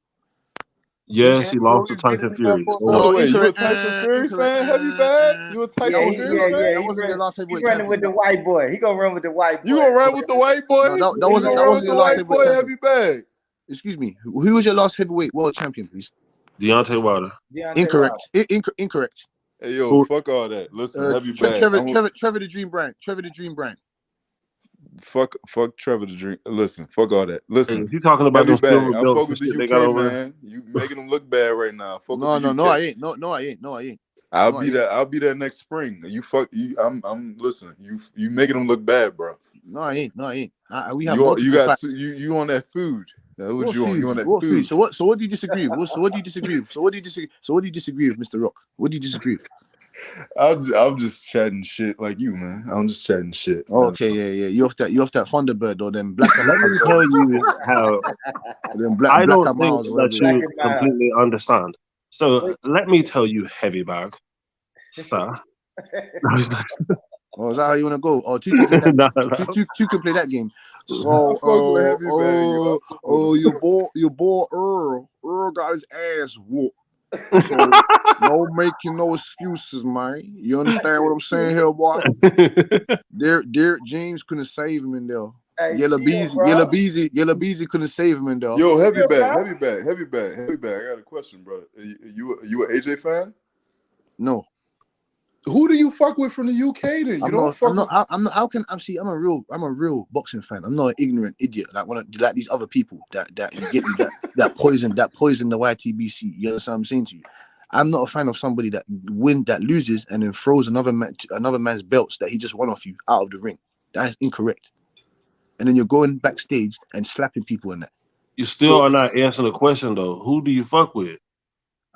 Yes, he lost to Tyson Fury. No, Wait, you a incorrect. Tyson Fury fan? Heavy bag? You a Tyson Fury fan? That wasn't your last heavyweight He running champion. with the white boy. He gonna run with the white boy. You gonna run with the white boy? No, that wasn't your last the white heavyweight boy. champion. Heavy bag. Excuse me. Who was your last heavyweight world champion, please? Deontay Wilder. Deontay Incorrect. Incorrect. Hey, yo, Who- fuck all that. Listen, heavy bag. Trevor the Dream Bryant. Trevor the Dream Bryant. Fuck Trevor the Dream. Listen, fuck all that. Hey, Listen, if you talking about heavy those silver bag. I belts fuck and with the shit they got UK, over there, man. You making them look bad right now. Fuck No, with the UK. I ain't. No, I ain't. I'll No, I be ain't. there. I'll be there next spring. I'm listen. You making them look bad, bro. No, I ain't. We have You multiple got facts. you on that food. That was What you on. food? You on that What food. food? So what do you disagree with? So what do you disagree with? So what do you disagree with, Mr. Rock? What do you disagree with? I'm just chatting shit like you, man. I'm just chatting shit. Okay, yeah. You off that Thunderbird or them Black and let me tell you how them I Black don't and think Miles, that whatever. Black you and Miles. completely understand. So let me tell you, heavy bag, sir. Oh, is that how you want to go? Oh, two can play that. No. Two can play that game. I So, fuck with heavy bag. your boy Earl. Earl got his ass whooped. So, no making no excuses, man. You understand what I'm saying here, boy? Derek James couldn't save him in there. Hey, Yellow chill, Beezy couldn't save him in there. Yo, heavy Yeah, bag. bro. I got a question, brother. You an AJ fan? No, Who do you fuck with from the UK then? You I'm not. How can I'm see? I'm a real boxing fan. I'm not an ignorant idiot like these other people that you get me that poison the YTBC. You understand what I'm saying to you? I'm not a fan of somebody that loses and then throws another man's belts that he just won off you out of the ring. That is incorrect. And then you're going backstage and slapping people in that. You still are not answering the question though. Who do you fuck with?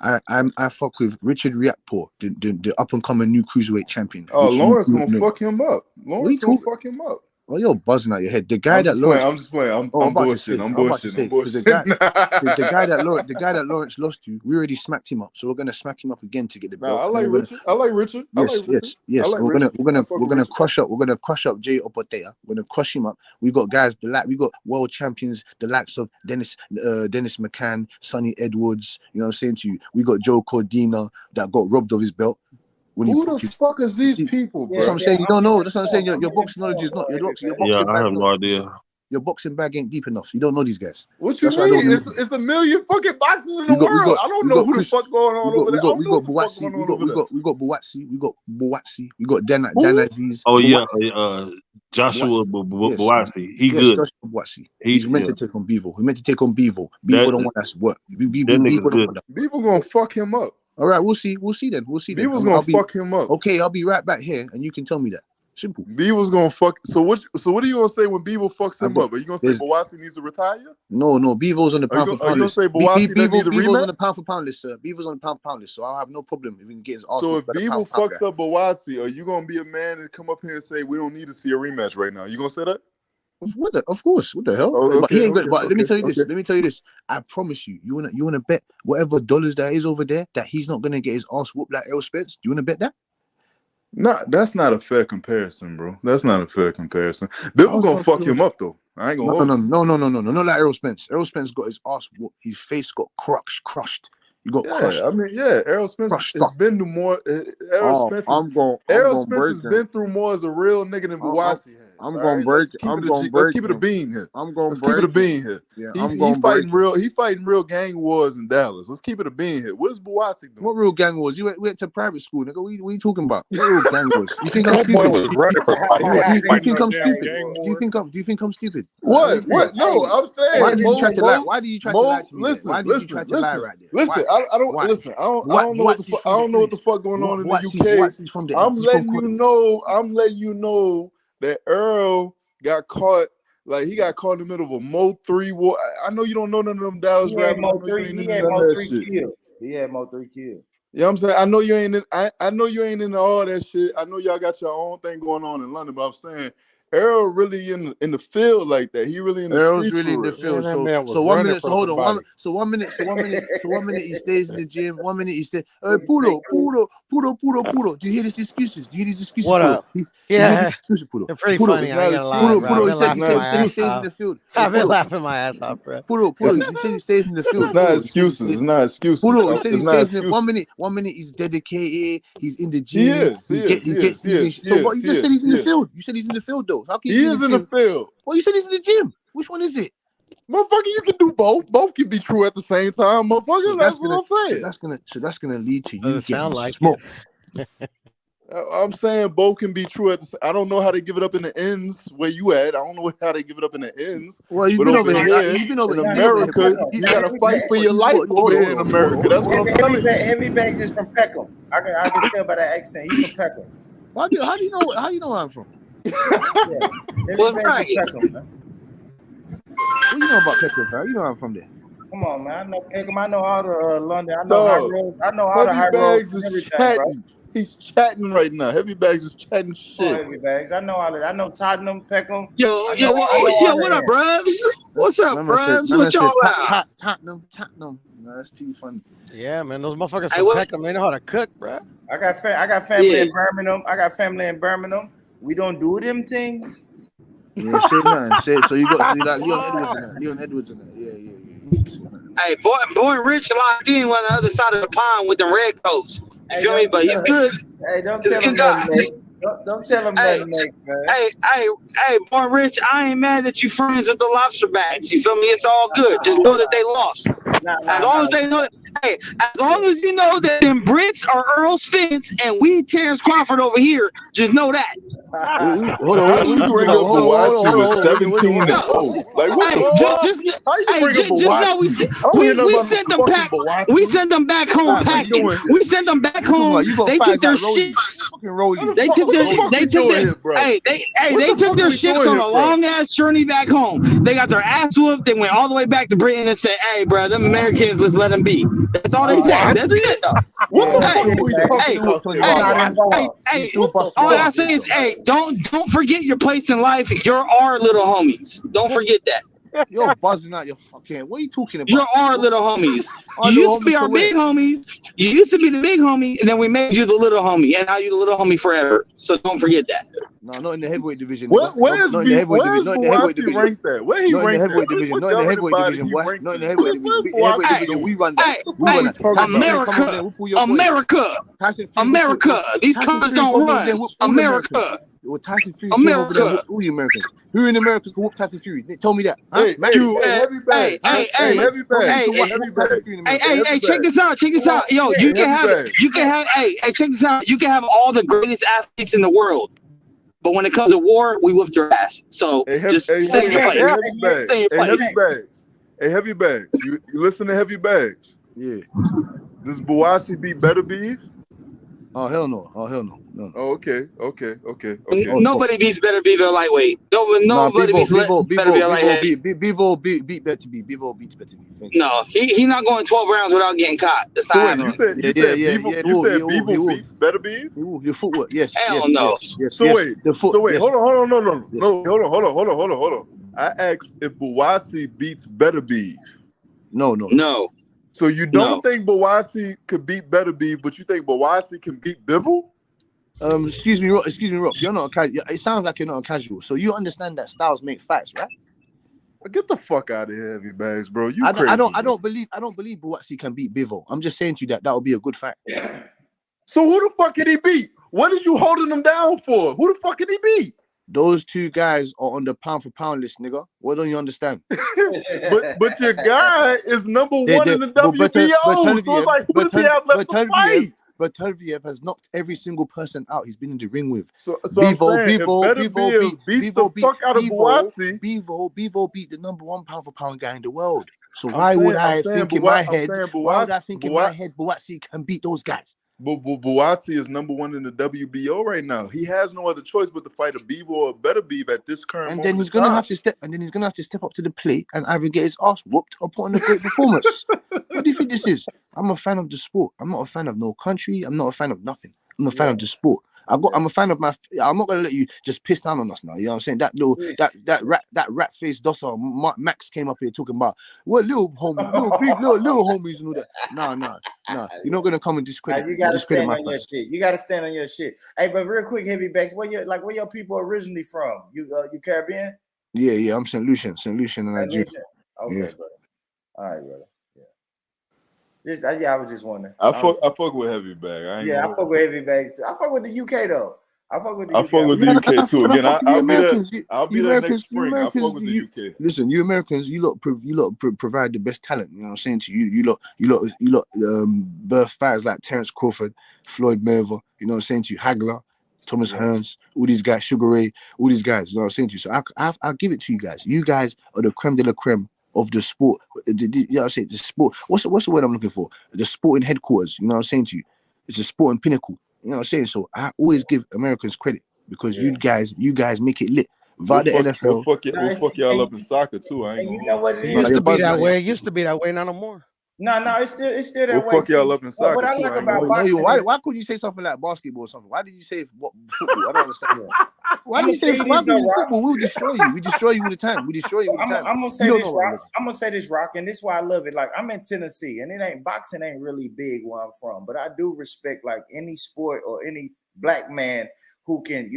I fuck with Richard Riakporhe, the up and coming new cruiserweight champion. Oh, Lawrence gonna fuck him up. Lawrence gonna fuck him up. Oh, you're buzzing out your head. The guy I'm that Lawrence. I'm just playing. I'm bullshitting. I'm bullshitting. The guy that Lawrence lost to, we already smacked him up. So we're gonna smack him up again to get the belt. I like Richard. Yes. We're gonna crush up. We're gonna crush up Jay Opotea. We're gonna crush him up. We got guys we got world champions, the likes of Dennis McCann, Sonny Edwards. You know what I'm saying to you. We got Joe Cordina that got robbed of his belt. Who the fuck is these people, bro? That's what I'm saying. You don't know. That's what I'm saying. Your boxing knowledge is not your boxing. Yeah, I have no idea. Your boxing bag ain't deep enough. You don't know these guys. What you mean? It's a million fucking boxes in the world. I don't know who the fuck going on over there. We got Buatsi. We got Buatsi. We got Dan Aziz. Oh yeah, Joshua Buatsi. He good. Joshua Buatsi. He's meant to take on Bevo. He meant to take on Bevo. Bevo don't want us work. Bevo gonna fuck him up. All right, we'll see. We'll see then. Bevo's gonna fuck him up. Okay, I'll be right back here, and you can tell me that. Simple. Bevo's gonna fuck. So what are you gonna say when Bevo fucks him up? Are you gonna say Buatsi needs to retire? No. Bevo's on the pound for pound list. Are you gonna say Bevo's on the pound for pound list, sir. Bevo's on the pound for pound list, so I'll have no problem if we can get his arse. So if Bevo fucks up Buatsi, are you gonna be a man and come up here and say we don't need to see a rematch right now? You gonna say that? Of course. What the hell? But he ain't good. But let me tell you this. I promise you. You wanna bet whatever dollars that is over there that he's not gonna get his ass whooped like Errol Spence? Do you wanna bet that? No, that's not a fair comparison, bro. That's not a fair comparison. Bevo gonna fuck him up though. I ain't gonna. No. Not like Errol Spence. Errol Spence got his ass whooped. His face got crushed. You got crushed. I mean, Errol Spence has been through more. Errol Spence has been through more as a real nigga than Buatsi has. I'm gonna break. Let's keep it a bean here. Let's keep it a bean here. Yeah, he fighting real gang wars in Dallas. Let's keep it a bean here. What is Buatsi doing? What real gang wars? You went to private school, nigga. What are you talking about? What real gang wars? You think I'm stupid? Do you think I'm stupid? What? No, I'm saying. Why do you try to lie? Why do you try to lie to me? Listen, did you try to lie right there? Listen, I don't know what the fuck going on in the UK. I'm letting you know that Earl got caught. Like he got caught in the middle of a Mo 3 war. I know you don't know none of them Dallas rappers. He had Mo 3 kills. You know what I'm saying? I know you ain't into all that shit. I know y'all got your own thing going on in London, but I'm saying Earl really in the field like that. He really in the Earl's really in the field. So 1 minute. So hold on. So 1 minute he stays in the gym. 1 minute he stays. Puro. Do you hear these excuses? What up? Yeah. They're pretty funny. I ain't gonna lie, bro. He stays in the field. I've been laughing my ass off, bro. Puro. He said he stays in the field. It's not excuses. Puro. He said he stays in. 1 minute he's dedicated. He's in the gym. He gets. So what? You just said he's in the field. You said he's in the field though. He is in the field. Well, you said he's in the gym. Which one is it? Motherfucker, you can do both. Both can be true at the same time, motherfucker. So That's what I'm saying. That's gonna lead to you Doesn't getting sound like smoked. I'm saying both can be true at the. I don't know how they give it up in the ends where you at. I don't know how they give it up in the ends. Well, you've But been over over here. here You've been over in you've been over America, here. you gotta fight for your life over here in America. That's what I'm telling you. Heavy Bags is from Peckham. I can tell by that accent. He's from Peckham. How do you know? How do you know where I'm from? Yeah. Heavy Bags from Peckham, man. What you know about Peckham, fam? You know I'm from there. Come on, man. I know Peckham. I know all the London. I know high roads. I know all the high Heavy roads. Bags and is everything, bro. chatting. He's chatting right now. Heavy Bags is chatting Oh, shit. Heavy Bags. I know all of that. I know Tottenham, Peckham. Yo, what up, bruv? What's up, bruv? What y'all at? Tottenham. No, that's too funny. Yeah, man, those motherfuckers from Peckham, they know how to cook, bro. I got family in Birmingham. We don't do them things. Yeah, say nothing. So you got Leon Edwards in that. Yeah. Hey, boy, Rich locked in on the other side of the pond with the red coats. You feel me? But he's good. Hey, don't He's tell a him good guy. nothing, mate. Don't tell him nothing, mate, man. Hey, boy, Rich, I ain't mad that you friends with the lobster bags. You feel me? It's all good. Just know that they lost. As long as they know, hey, as long as you know that them Brits are Earl Spence and we Terrence Crawford over here, just know that. Hold on. How you bring up Bawatsi with 17 and 0? Like what the fuck? How you bring up Bawatsi? We sent them back home packing. We sent them back home. They took their ships. They took their ships on a long ass journey back home. They got their ass whooped. They went all the way back to Britain and said, "Hey, bro, them Americans, let's let them be." That's all they said. That's it, though. What the fuck are we talking about? Hey, all I say is, hey, don't forget your place in life. You're our little homies. Don't forget that. You're buzzing out your fucking. What are you talking about? You're our little homies. You used to be our big homies. You used to be the big homie, and then we made you the little homie, and now you're the little homie forever. So don't forget that. No, not in the heavyweight division. Where's Bawatsi ranked at? Where he ranked at? Not in the heavyweight division. Not in the heavyweight division. We run that. America. These colors don't run. America. Well, Tyson Fury came over there and whooped all you Americans. Who in America can whoop Tyson Fury? Tell me that. Hey, check this out. Yo, you can have all the greatest athletes in the world. But when it comes to war, we whoop their ass. So just stay in your place. Stay in your place. Hey, Heavy Bags. You listen to Heavy Bags? Yeah. Does Bawatsi beat Better Beef? Oh hell no. No. Oh, okay. Nobody beats Better Beef at lightweight. Nobody beats Better Beef at lightweight. Bevo beat Better Beef. Bevo beats Better Beef. No, he's not going 12 rounds without getting caught. That's not happening. You said Bevo beats Better Beef? Your footwork, yes. Hell no. So wait, hold on. I asked if Bawatsi beats Better Beef. No. So you don't think Bawatsi could beat Better Beef, but you think Bawatsi can beat Bivol? Excuse me, Rock. You're not a casual. It sounds like you're not a casual. So you understand that styles make fights, right? Get the fuck out of here, Heavy Bags, bro. I don't believe Bawatsi can beat Bivol. I'm just saying to you that would be a good fight. So who the fuck can he beat? What is you holding them down for? Who the fuck can he beat? Those two guys are on the pound for pound list, nigga. What don't you understand? but your guy is number one in the WBO. So it's like, who does he have left to fight? But Turviev has knocked every single person out he's been in the ring with. So Bevo beats the fuck out of Bawatsi. Bevo beat the number one pound for pound guy in the world. So why would I think in my head Bawatsi can beat those guys? Bawatsi is number one in the WBO right now. He has no other choice but to fight a Bevo or a Better Beef at this current moment. And then he's gonna have to step up to the plate and either get his ass whooped or put on a great performance. What do you think this is? I'm a fan of the sport. I'm not a fan of no country. I'm not a fan of nothing. I'm a fan of the sport. I'm a fan of my. I'm not gonna let you just piss down on us now. You know what I'm saying? That rat faced docile Max came up here talking about what little homies, little homies and all that. No. You're not gonna come and discredit. You gotta stand on your shit. You gotta stand on your shit. Hey, but real quick, Heavy Bags, where your people originally from? You Caribbean? Yeah. I'm St. Lucian, and Nigeria. Okay, brother. All right, brother. I was just wondering. I fuck with Heavy Bag. I fuck with Heavy Bag too. I fuck with the UK though. I fuck with the I UK. fuck with the UK too. And I Again, fuck with you I'll be there. Americans. I'll be You there next Americans, you spring. I fuck Americans, with the UK. listen, you Americans, you lot provide the best talent. You know what I'm saying to you? You lot birth fighters like Terence Crawford, Floyd Mayweather. You know what I'm saying to you? Hagler, Thomas Hearns, all these guys, Sugar Ray, all these guys. You know what I'm saying to you? So I'll give it to you guys. You guys are the creme de la creme of the sport. You know what I'm saying? The sport. What's the word I'm looking for? The sporting headquarters. You know what I'm saying to you? It's a sporting pinnacle. You know what I'm saying? So I always give Americans credit because you guys make it lit. Via the NFL. We'll fuck y'all up in soccer too. I ain't And you gonna know hold what it It is? used to be buzzing, that yeah. way. It used to be that way. Not no more. No, it's still that We'll way. fuck y'all up in soccer What I too. like I ain't about gonna- boxing, Why couldn't you say something like basketball or something? Why did you say football? I don't understand. Why did you say football? We'll destroy you. We destroy you all the time. I'm gonna say You don't this, know what Rock. I'm gonna say this, Rock, and this is why I love it. Like I'm in Tennessee, and boxing ain't really big where I'm from, but I do respect like any sport or any black man who can,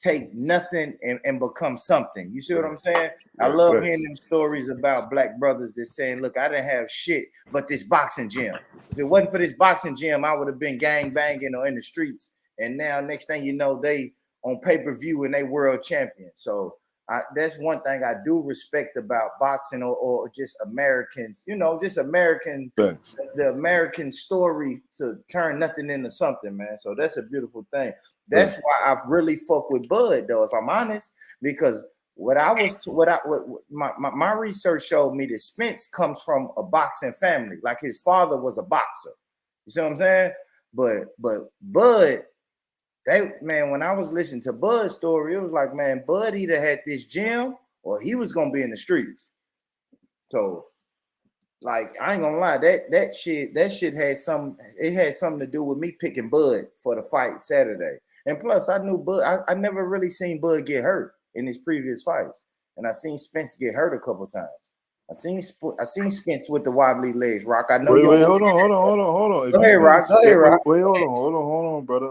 take nothing and become something. You see what I'm saying? I love hearing them stories about black brothers that saying, look, I didn't have shit but this boxing gym. If it wasn't for this boxing gym, I would have been gang banging or in the streets. And now next thing you know, they on pay-per-view and they world champion. So that's one thing I do respect about boxing or just Americans, just American, Thanks. the American story to turn nothing into something, man. So that's a beautiful thing. That's why I've really fucked with Bud, though, if I'm honest, because my research showed me that Spence comes from a boxing family. Like his father was a boxer. You see what I'm saying? But Bud, when I was listening to Bud's story, it was like, man, Bud either had this gym or he was gonna be in the streets. So, like, I ain't gonna lie, that shit had something to do with me picking Bud for the fight Saturday. And plus, I knew Bud. I never really seen Bud get hurt in his previous fights, and I seen Spence get hurt a couple times. I seen Spence with the wobbly legs, Rock. I know. Wait, hold on. Go ahead, Rock. Wait, hold on, brother.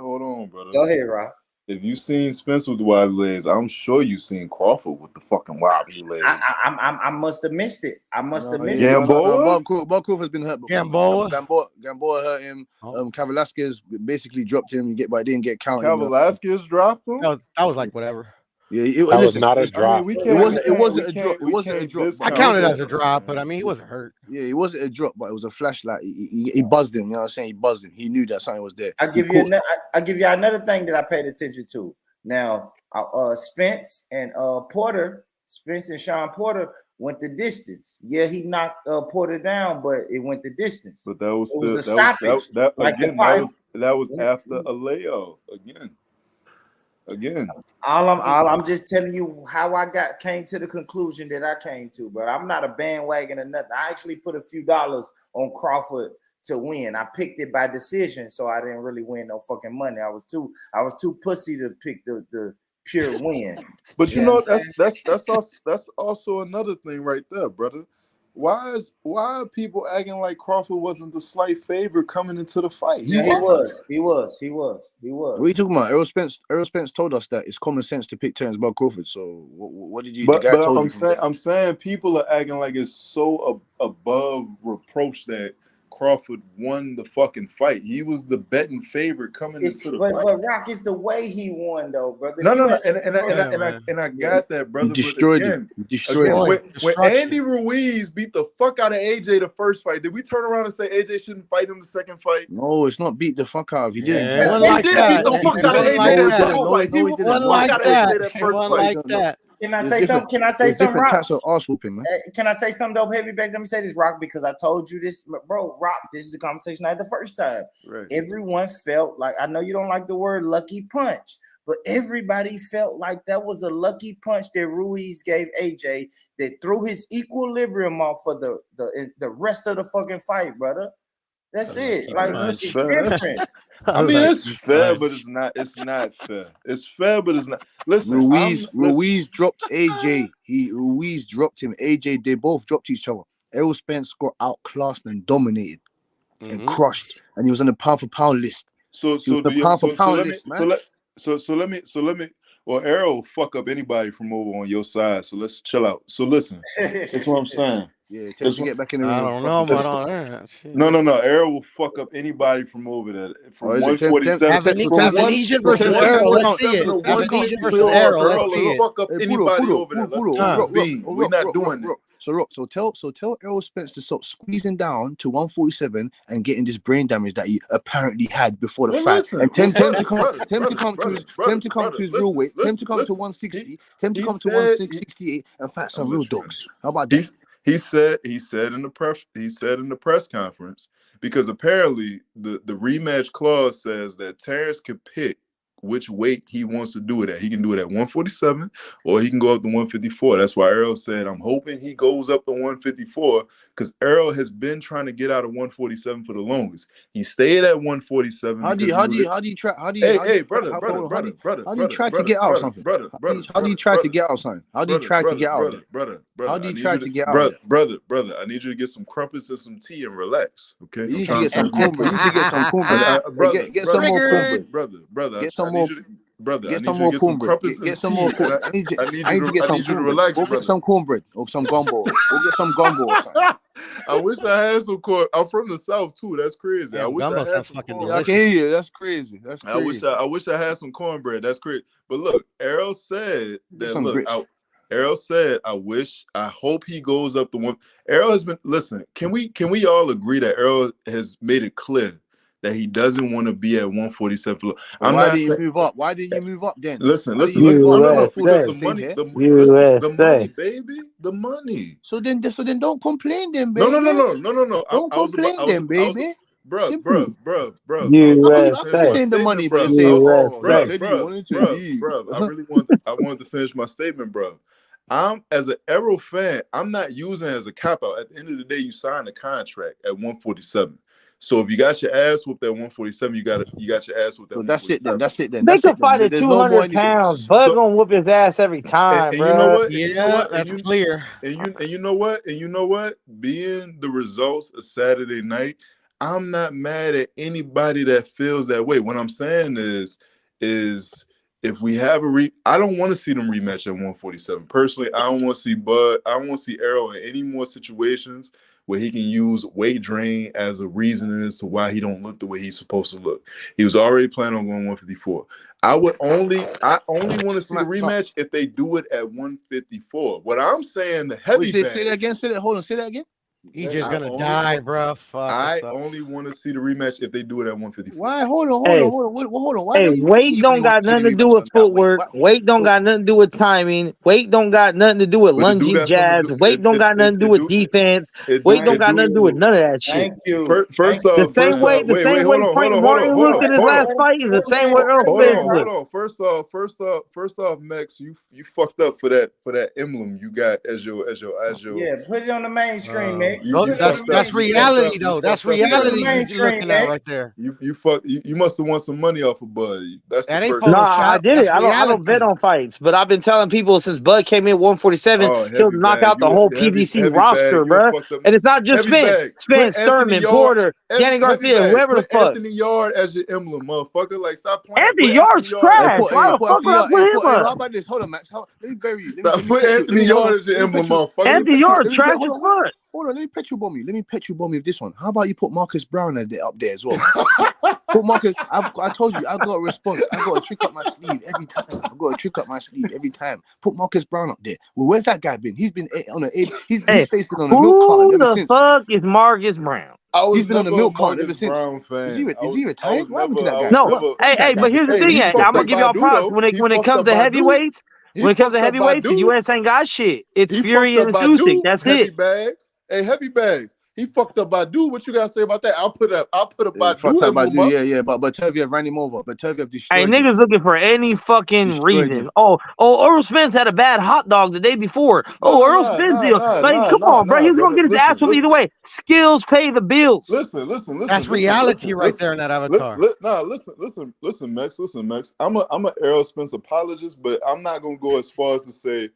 Go ahead, Rock. If you seen Spence with the wobbly legs, I'm sure you seen Crawford with the fucking wobbly legs. I must have missed it. Gamboa? Bob Crawford's been hurt before. Gamboa hurt him. Cav Velasquez basically dropped him. But didn't get counted. Cav Velasquez dropped him? That was like whatever. Yeah, that was not a drop. It wasn't a drop. I counted it as a drop, but I mean, he wasn't hurt. Yeah, it wasn't a drop, but it was a flashlight. He buzzed him. You know what I'm saying? He buzzed him. He knew that something was there. I'll give you another thing that I paid attention to. Now, Spence and Sean Porter went the distance. Yeah, he knocked Porter down, but it went the distance. But that was a stoppage. That was after a layoff again. All I'm just telling you how I came to the conclusion that I came to, but I'm not a bandwagon or nothing. I actually put a few dollars on Crawford to win. I picked it by decision, so I didn't really win no fucking money. I was too pussy to pick the pure win. But that's also another thing right there, brother. Why are people acting like Crawford wasn't the slight favorite coming into the fight? He was. What are you talking about? Errol Spence told us that it's common sense to pick Terence Bud Crawford. So what did you? But the guy told you I'm saying people are acting like it's so above reproach that Crawford won the fucking fight. He was the betting favorite coming into the fight. But Rock, it's the way he won, though, brother. No, and I got that, brother. You destroyed him. When Andy Ruiz beat the fuck out of AJ the first fight, did we turn around and say AJ shouldn't fight him the second fight? No, it's not beat the fuck out of. He didn't. He did beat the fuck out of AJ that first fight. He wasn't like that. Can I say something? Different types of arse whooping, man. Can I say something, dope heavy back? Let me say this, Rock, because I told you this, bro. Rock, this is the conversation I had the first time. Right. Everyone felt like, I know you don't like the word lucky punch, but everybody felt like that was a lucky punch that Ruiz gave AJ that threw his equilibrium off for the rest of the fucking fight, brother. That's it. Like, it's different. I mean, it's fair, but it's not fair. It's fair, but it's not. Listen, Ruiz dropped AJ. Ruiz dropped him. AJ, they both dropped each other. Errol Spence got outclassed and dominated and crushed, and he was on the pound for pound list. So let me. Well, Errol will fuck up anybody from over on your side. So let's chill out. So listen, that's what I'm saying. Yeah, tell him to get back in the ring. I and don't know fucking about all that. Shit. No. Errol will fuck up anybody from over there. From Oh, is it? 147. Avenesian So versus tell Errol. him Let's count. see it. So full count. Avenesian So versus yo, Errol. Let's Errol see will it. fuck up anybody over there. Let's keep it being. We're not doing that. So tell Errol Spence to stop squeezing down to 147 and getting this brain damage that he apparently had before the fight. And tell him to come to his real weight. Tell him to come to 160. Tell him to come to 168 and fight some real dogs. How about that? He said in the press conference, because apparently the rematch clause says that Terrence can pick which weight he wants to do it at. He can do it at 147 or he can go up to 154. That's why Errol said, I'm hoping he goes up to 154, because Errol has been trying to get out of 147 for the longest. He stayed at 147. How do you try to get out of something? How do you try to get out of something? How do you try to get out? How do you try to get out? Brother, I need you to get some crumpets and some tea and relax. Okay. You need to get some cornbread. Get some more cornbread. Brother. Get some more. Brother, get some more cornbread. Get some more cornbread. I need to get some cornbread. Go get some cornbread or some gumbo. Go get some gumbo or something. I wish I had some corn. I'm from the South too. That's crazy. Yeah, I wish I had some cornbread. I can hear you. That's crazy. I wish I had some cornbread. That's crazy. But look, Errol said that. Errol said, I hope he goes up the one. Errol has been. Listen, can we all agree that Errol has made it clear that he doesn't want to be at 147? Why didn't you move up? Why didn't you move up then? Listen. The money, baby, the money. So then don't complain, then, baby. No. Don't complain, then, baby. Bro. I'm saying the money, but saying, I wanted to finish my statement, bro. I'm, as an Errol fan, I'm not using it as a cop out. At the end of the day, you signed a contract at 147. So if you got your ass whooped at 147, you got your ass whooped at 147. That's it then. They can fight at 200 pounds. Bud gonna whoop his ass every time, and bro. you know what? That's clear. And you know what? Being the results of Saturday night, I'm not mad at anybody that feels that way. What I'm saying is if we have I don't want to see them rematch at 147. Personally, I don't want to see Bud. I don't want to see Errol in any more situations where he can use weight drain as a reason as to why he don't look the way he's supposed to look. He was already planning on going 154. I only want to see the rematch if they do it at 154. What I'm saying, the heavy bag. Say that again. Say that again. He's just gonna die, bro. Fuck. I only want to see the rematch if they do it at 154. Why? Hold on. Why weight don't got nothing to do with footwork. Weight don't got nothing to do with timing. Weight don't got nothing to do with lunging jabs. Weight don't got nothing to do with defense. Weight don't got nothing to do with none of that shit. Thank you. First off, the same way Frank Martin looked in his last fight is the same way Errol Spence looked. Hold on. First off, Max, you fucked up for that emblem you got as your. Yeah, put it on the main screen, man. That's reality, though. That's reality you're looking at right there. You must have won some money off of Bud. That ain't no, I did it. I don't bet on fights, but I've been telling people since Bud came in 147, he'll knock out the whole PBC roster, bro. And it's not just Spence, Thurman, Porter, Danny Garcia, whoever the fuck. Anthony Yard as your emblem, motherfucker. Like, stop playing. Anthony Yard's trash. Why the fuck would I put him up? How about this? Hold on, Max. Let me bury you. Stop putting Anthony Yard as your emblem, motherfucker. Anthony Yard trash as fuck. Hold on, let me petrol bomb you with this one. How about you put Marcus Brown up there as well? Put Marcus. I told you, I got a response. I got a trick up my sleeve every time. Put Marcus Brown up there. Well, where's that guy been? He's been on a his face been on a milk carton ever since. Who the fuck is Marcus Brown? He's been on the milk carton ever since. Is he retired? What happened to that guy? No, hey, but here's the thing. I'm gonna give y'all props when it comes to heavyweights. When it comes to heavyweights, the U.S. ain't got shit. It's Fury and Usyk. That's it. Heavy bags. He fucked up Badu. What you gotta say about that? I'll put a Badu. Fucked up Badu. Yeah. But Turviev ran him over. But Turviev destroyed him. Hey, niggas looking for any fucking reason. Oh, Earl Spence had a bad hot dog the day before. Earl Spence. Come on, bro. He's gonna get his ass whooped either way. Skills pay the bills. Listen. That's reality right there in that avatar. Listen, Max. I'm a Errol Spence apologist, but I'm not gonna go as far as to say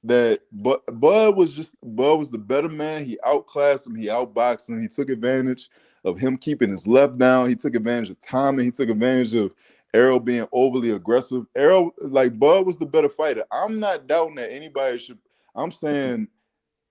that Bud was the better man. He outclassed him, he outboxed him, he took advantage of him keeping his left down, he took advantage of timing, he took advantage of Errol being overly aggressive. Bud was the better fighter. I'm not doubting that anybody should. I'm saying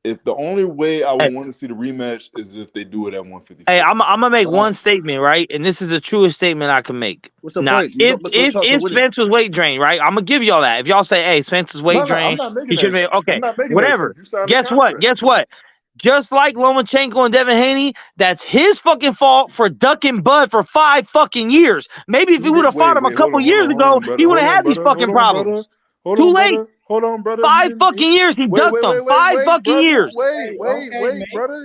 if the only way I would want to see the rematch is if they do it at 155. Hey, I'm gonna make one statement, right? And this is the truest statement I can make. What's the Now, point? if Spence was weight drained, right? I'm gonna give y'all that. If y'all say, "Hey, Spence is weight drained," he should be okay. Whatever. Guess what? Guess what? Just like Lomachenko and Devin Haney, that's his fucking fault for ducking Bud for 5 fucking years. Maybe if he would have fought him a couple years ago, he would have had these fucking problems. Too late. Hold on, brother. 5 fucking years he ducked them. 5 fucking years. Wait, brother.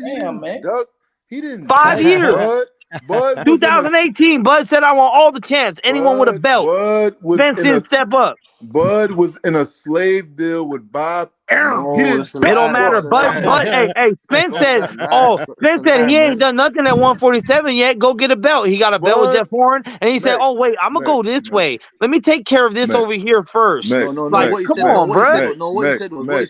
He didn't 5 years. Bud 2018, Bud said, "I want all the chance. Anyone with a belt." Spence didn't step up. Bud was in a slave deal with Bob Arum. It don't matter. Bud, hey, Spence said, Spence said he ain't done nothing at 147 yet. Go get a belt. He got a belt with Jeff Horn, and he said, "Oh wait, I'm gonna go this way. Let me take care of this over here first." No. Like, come on, bro. What he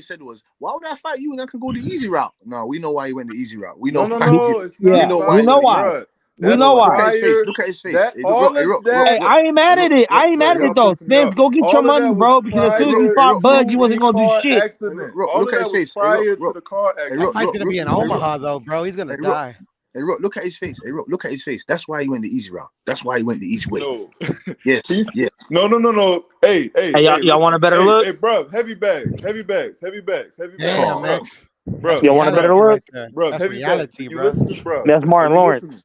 said was, why would I fight you and I could go the easy route? No, we know why he went the easy route. We know. We know why. We know why. Look at his face. Hey, I ain't mad at it. I ain't mad at it though. Spence, go get your money, bro. Because as soon as you fought Bud, you wasn't gonna do shit. Look at his face. That fight's gonna be in Omaha though, bro. He's gonna die. Hey, look at his face. Hey, look at his face. That's why he went the easy route. That's why he went the easy way. No. Yes. Yeah. No. Hey, y'all want a better look? Hey, bro, heavy bags. Damn, man. Bro, y'all want a better look? Bro, that's heavy reality, bags. bro. Listen, bro. That's Martin Lawrence.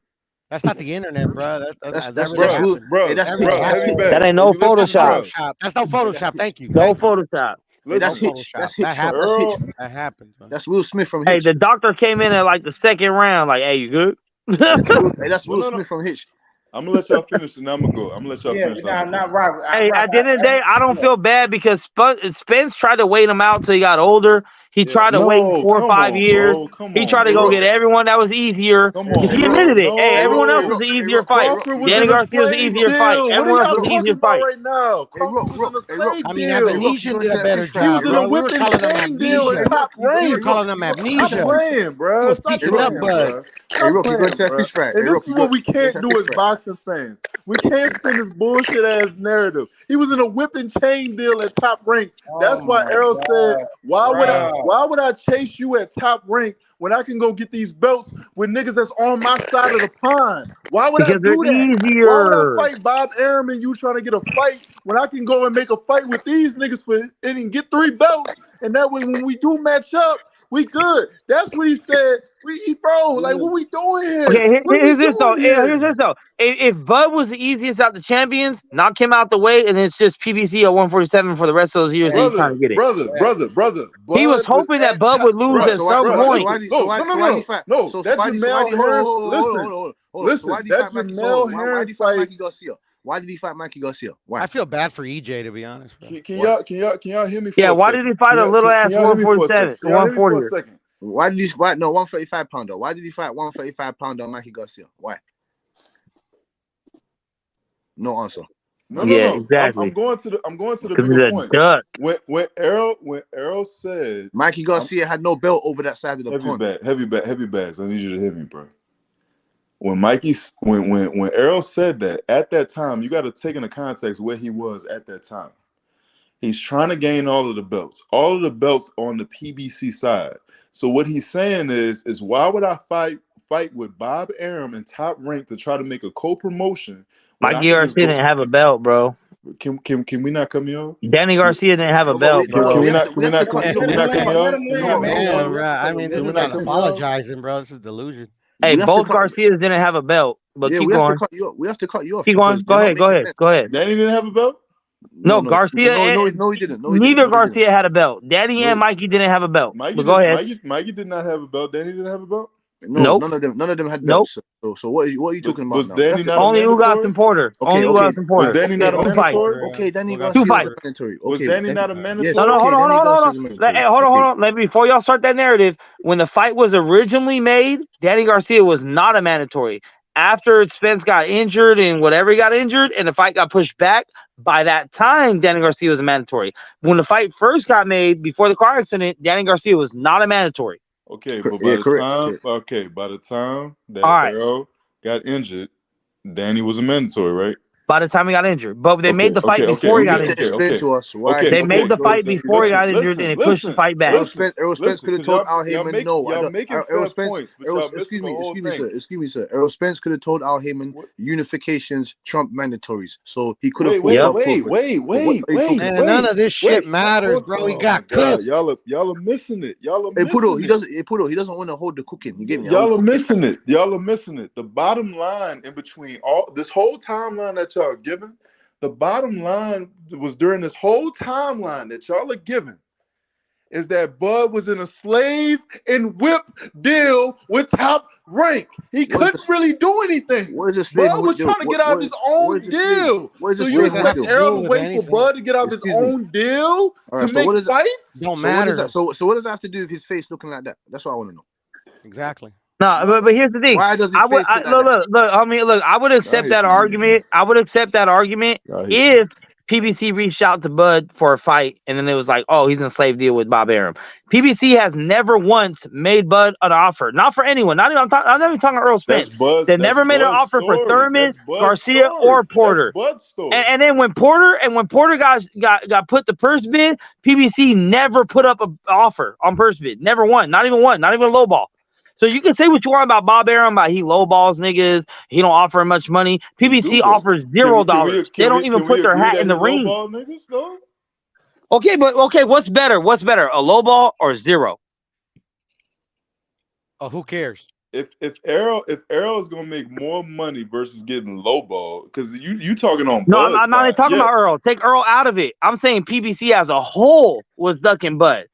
That's not the internet, bro. That ain't no Photoshop. That's no Photoshop. Thank you. No Photoshop. Hey, that's Hitch. That's Hitch. That happened. That's Will Smith from Hitch. Hey, the doctor came in at like the second round. Like, hey, you good? That's Will Smith from Hitch. I'm gonna let y'all finish, and I'm gonna go. I'm gonna let y'all finish. Not right. Hey, at the end of the day, I don't feel bad because Spence tried to wait him out till he got older. He tried to wait 4 or 5 years. He tried to go get everyone that was easier. He admitted it. Hey, everyone else was the easier fight. Danny Garcia was the easier fight. Everyone else was the easier fight. Right now, I mean, Amnesia did a better job. He was in a whipping chain deal at top rank. You were calling him Amnesia. Stop playing, bro. Stop playing, bro. Hey, Rook, you go to that fish fry. And this is what we can't do as boxing fans. We can't spin this bullshit ass narrative. He was in a whipping chain deal at top rank. That's why Errol said, why would I chase you at top rank when I can go get these belts with niggas that's on my side of the pond? Why would I do that? Easier. Why would I fight Bob Arum and you trying to get a fight when I can go and make a fight with these niggas and get 3 belts? And that way when we do match up, we good. That's what he said. Bro, like, what we doing here? Okay, here's this though. If Bud was the easiest out the champions, knock him out the way, and it's just PBC at 147 for the rest of those years he's trying to get it. Brother. He was hoping that Bud would lose at some point. No, that's Jamel Harris. Listen, that's Jamel Harris fight. Why did he fight Mikey Garcia? Why? I feel bad for EJ, to be honest. Bro. Can y'all hear me? For why did he fight a little ass 147, 140? Why did he fight 135 pounder? Why did he fight 135 pounder Mikey Garcia? Why? No answer. No. Exactly. I'm going to the bigger point. When Errol said Mikey Garcia had no belt over that side of the pond. Heavy bags. I need you to hear me, bro. When Errol said that, at that time, you got to take into context where he was at that time. He's trying to gain all of the belts on the PBC side. So what he's saying is why would I fight with Bob Arum in top rank to try to make a co-promotion? Mikey Garcia didn't have a belt, bro. Can we not come here? Danny Garcia didn't have a belt, bro. Can we not come here? Man, I mean, this is not apologizing, bro. This is delusion. Hey, both Garcias didn't have a belt, but keep going. We have to cut you off. Keep going. Go ahead. Danny didn't have a belt? No, Garcia. No, he didn't. Neither Garcia had a belt. Danny and Mikey didn't have a belt. But go ahead. Mikey did not have a belt. Danny didn't have a belt? No, none of them had belts. So what are you talking about now? Danny not only Ugas and Porter. Only Ugas and Porter. Was Danny not a mandatory? Okay, Danny Garcia was mandatory. Was Danny not a mandatory? No, hold on. Hey, hold on. Before y'all start that narrative, when the fight was originally made, Danny Garcia was not a mandatory. After Spence got injured and whatever he got injured, and the fight got pushed back, by that time, Danny Garcia was a mandatory. When the fight first got made, before the car accident, Danny Garcia was not a mandatory. Okay, but by the time that Errol got injured, Danny was a mandatory, right? by the time he got injured. But they made the fight okay, before he got You need to injured. explain to us why They his made face the fight looks like before he that. got injured, and they pushed the fight back. Errol Spence could have told Al Heyman, no, I y'all don't. making Errol fair Spence, points, but y'all missing the whole thing. Excuse me, sir. Errol Spence could have told Al Heyman unifications trump mandatories, so he could have Wait, fought. Man, none of this shit matters, bro. He got clipped. Y'all are missing it. Y'all are Hey, missing Pudo, it. he doesn't want to hold the cooking. You get me? Y'all are missing it. Y'all are missing it. The bottom line in between all this whole timeline that y'all are giving, the bottom line was during this whole timeline that y'all are giving is that Bud was in a slave and whip deal with Top Rank. He couldn't really do anything. What is a slave Bud was trying to get out of his own deal. So you expect Errol to wait for Bud to get out of his own deal to make fights? Don't matter. So what does that have to do with his face looking like that? That's what I want to know. Exactly. No, but here's the thing. Why does his face look? I mean, look. I would accept that argument. I would accept that argument if PBC reached out to Bud for a fight, and then it was like, oh, he's in a slave deal with Bob Arum. PBC has never once made Bud an offer, not for anyone. Not even I'm not even talking Earl Spence. They never made an offer for Thurman, Garcia, or Porter. And then when Porter got put the purse bid, PBC never put up an offer on purse bid. Never one, not even a low ball. So you can say what you want about Bob Arum, about he lowballs niggas, he don't offer much money. PBC offers $0. They don't even put their hat in the ring. Niggas, though? Okay, but what's better? What's better, a lowball or zero? Oh, who cares? If Errol is gonna make more money versus getting lowball, because you talking on no, Bud's I'm not even talking about Earl. Take Earl out of it. I'm saying PBC as a whole was ducking Bud.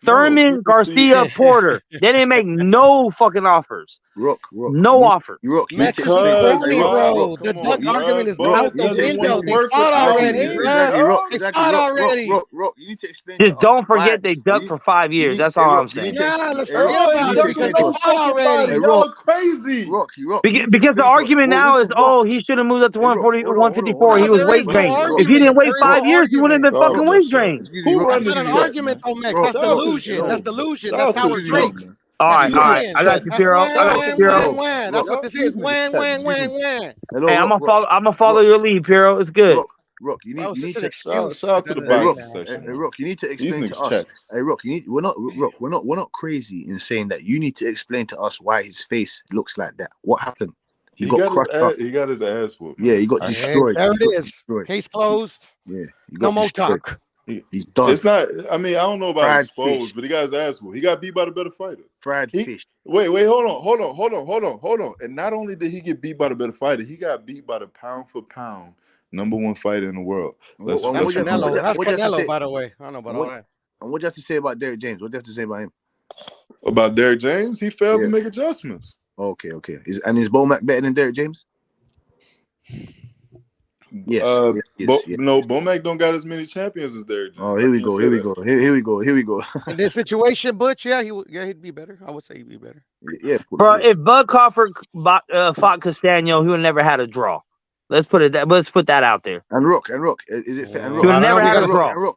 Thurman, Garcia, Porter. They didn't make no fucking offers. Rook. No offer. Because bro, the duck argument is out the window. They fought already, bro. They fought already. Rook, you need to explain. Just don't forget they ducked for 5 years. That's all I'm saying. Nah, let's forget about it because they fought already. Y'all crazy. Rook. Because the argument now is, oh, he should have moved up to 154. He was weight drained. If he didn't wait 5 years, he wouldn't have been fucking weight drained. That's not an argument, though, Max. That's delusion. That's delusion. That's how it drinks. All right. I got you, Piero. That's what this is. When. Hey, I'm gonna follow your lead, Piero. It's good. Rook, you need to shout out to the boxing section. Hey, Rook, you need to explain to us. Hey, Rook, we're not crazy in saying that. You need to explain to us why his face looks like that. What happened? He got crushed up. He got his ass whooped. Yeah, he got destroyed. There it is. Case closed. Yeah, no more talk. He's done. It's not. I mean, I don't know about exposed, but he got his ass whooped. He got beat by the better fighter. Fried fish. Wait, hold on. And not only did he get beat by the better fighter, he got beat by the pound for pound #1 fighter in the world. That's Canelo, by the way. I don't know about all that. And what do you have to say about Derrick James? What do you have to say about him? About Derrick James, he failed to make adjustments. Okay. Is Bomac better than Derrick James? Yes. No, Bomac don't got as many champions as Derrick James. Oh, here we go. In this situation, Butch, he'd be better. I would say he'd be better. Yeah. Bro, if Bud Crawford fought Castano, he would never had a draw. Let's put that out there. And Rook, is it fair? He would never had a draw.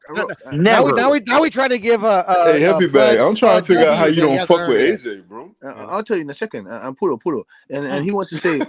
Never. Now we try to give hey, Heavy Bag. I'm trying to figure out how you don't fuck with AJ, bro. I'll tell you in a second. And Pudo, and he wants to say,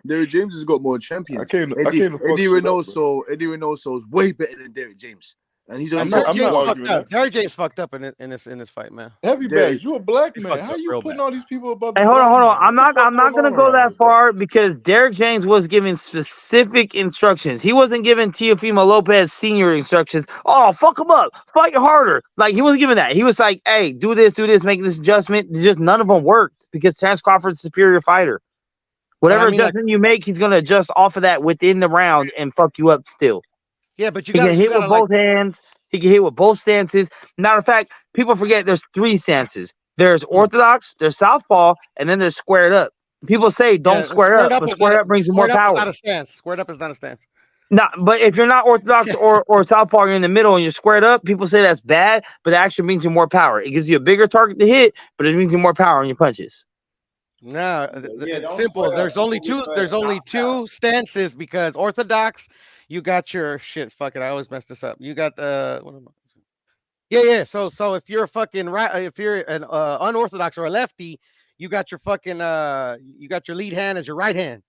Derrick James has got more champions. Eddie Reynoso is way better than Derrick James. And he's I'm not arguing that. Derrick James fucked up in this fight, man. Heavy Bag, you a black man. How you putting all these people above? Hey, hold on. I'm not gonna go that far because Derrick James was giving specific instructions. He wasn't giving Teofimo Lopez senior instructions. Oh, fuck him up, fight harder. Like he wasn't giving that. He was like, hey, do this, make this adjustment. Just none of them worked because Terence Crawford's a superior fighter. Whatever adjustment you make, he's gonna adjust off of that within the round and fuck you up still. Yeah, but he can hit with both hands. He can hit with both stances. Matter of fact, people forget there's 3 stances. There's orthodox, there's southpaw, and then there's squared up. People say don't square up, but squared up brings you more power. Not a stance. Squared up is not a stance. No, but if you're not orthodox or southpaw, you're in the middle and you're squared up, people say that's bad, but it actually brings you more power. It gives you a bigger target to hit, but it brings you more power on your punches. No, it's simple. There's only two stances because orthodox. You got your shit. Fuck it. I always mess this up. You got the. Yeah. So if you're a fucking if you're an unorthodox or a lefty, you got your fucking you got your lead hand as your right hand.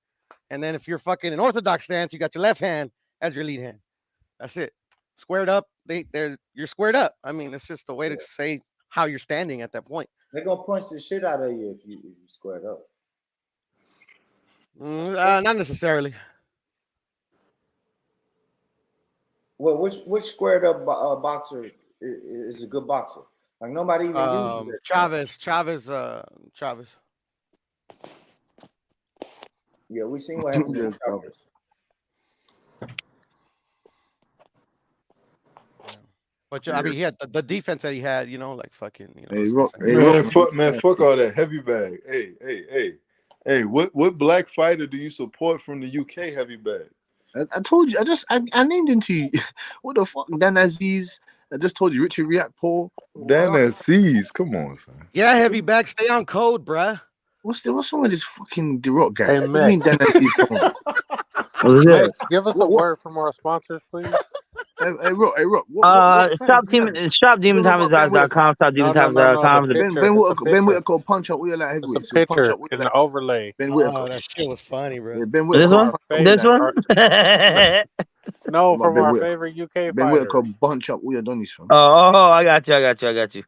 And then if you're fucking an orthodox stance, you got your left hand as your lead hand. That's it. Squared up. You're squared up. I mean, it's just a way to say how you're standing at that point. They're gonna punch the shit out of you if you squared up. Not necessarily. Well, which squared up boxer is a good boxer? Like nobody even uses it. Chavez. Yeah, we seen what happened to Chavez. But I mean, he had the defense that he had, like fucking. Fuck all that heavy bag. Hey, what black fighter do you support from the UK heavy bag? I told you. I named him to you. What the fuck, Dan Aziz? I just told you, Richard Riakpo. Dan Aziz, come on, son. Yeah, heavy bag, stay on code, bruh. What's wrong with this fucking The Rock guy? Hey, What do you mean Dan Aziz? Come on. Max, give us a word from our sponsors, please. Hey, Rock. ShopDemonTimes.com. ShopDemonTimes.com. Ben Whitaker punch up. We like heavyweight. It's a picture in the overlay. Ben Whitaker. Oh, that shit was funny, bro. Yeah, Ben Whitaker. This one. No, from our favorite UK fighter. Ben Whitaker bunch up. We are done this from. Oh, I got you.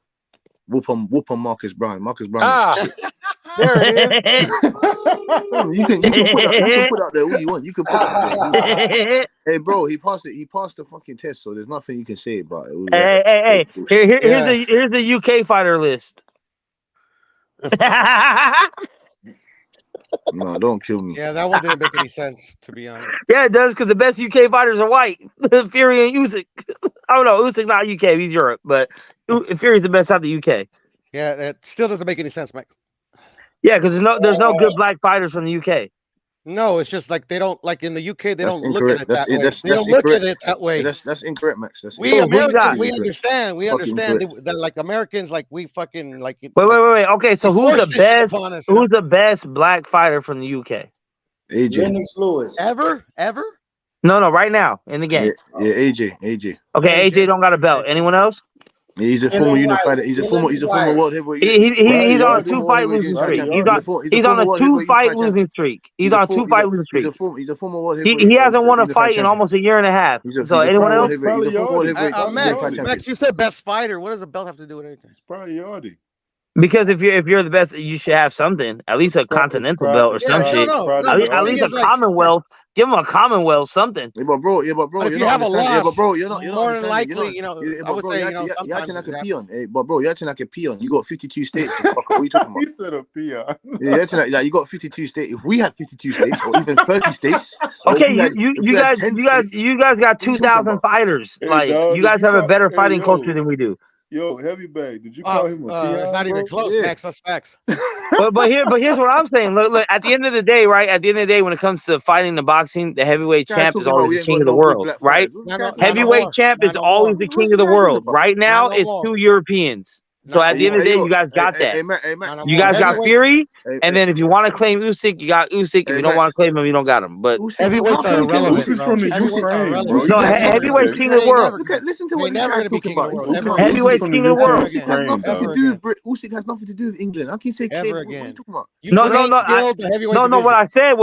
Whoop on Marcus Brown. Marcus Brown. There it is. You can put out there what you want. You can put out there. Hey, bro, he passed it. He passed the fucking test, so there's nothing you can say about it. Hey. Here's the UK fighter list. No, don't kill me. Yeah, that one didn't make any sense, to be honest. Yeah, it does, because the best UK fighters are white. Fury and Usyk. I don't know. Usyk's not UK. He's Europe, but Fury's the best out of the UK. Yeah, that still doesn't make any sense, Mike. Yeah, because there's no good black fighters from the UK. No, it's just like they don't like in the UK. They That's don't incorrect. look at it that way. They don't look at it that way. That's incorrect, Max. We Americans, we understand. We understand that like Americans, like we fucking like. Wait. Okay, so who's the best? Who's the best black fighter from the UK? AJ. Lennox Lewis. Ever? No, right now in the game. Yeah, AJ. Okay, AJ don't got a belt. Anyone else? He's a former unified. He's a former world heavyweight. He's on a 2-fight losing streak. He's on a 2-fight losing streak. He's on a 2-fight losing streak. He's a former world heavyweight. He hasn't won a fight in almost a year and a half. So anyone else? Max, you said best fighter. What does a belt have to do with anything? It's priority. Because if you're the best, you should have something. At least a continental belt or some shit. At least a Commonwealth. Give him a Commonwealth, something. Yeah, but bro, if you you're have a loss, you're not more than likely, I would say, you're acting like a peon. Hey, but bro, you're acting like a peon. You got 52 states. What are you talking about? He said a peon. Yeah, you're acting like you got 52 states. If we had 52 states or even 30 states, okay, you guys got 2,000 fighters. Like you guys have a better fighting culture than we do. Yo, heavy bag. Did you call him a peon? It's not even close, Max. That's facts. but here's what I'm saying. Look. At the end of the day, right? At the end of the day, when it comes to fighting the boxing, the heavyweight champ is always the king of the world, right? Heavyweight champ is always the king of the world. Right now, it's 2 Europeans. So at the end of the day, you guys got that. You guys got Fury, and then if you want to claim Usyk, you got Usyk. If you don't want to claim him, you don't got him. But heavyweights are irrelevant. No, heavyweight's king of the world. Listen to what this guy's talking about. Heavyweight's king of the world. Usyk has nothing to do with Usyk has nothing to do with England. I can say what are you talking about? No. What I said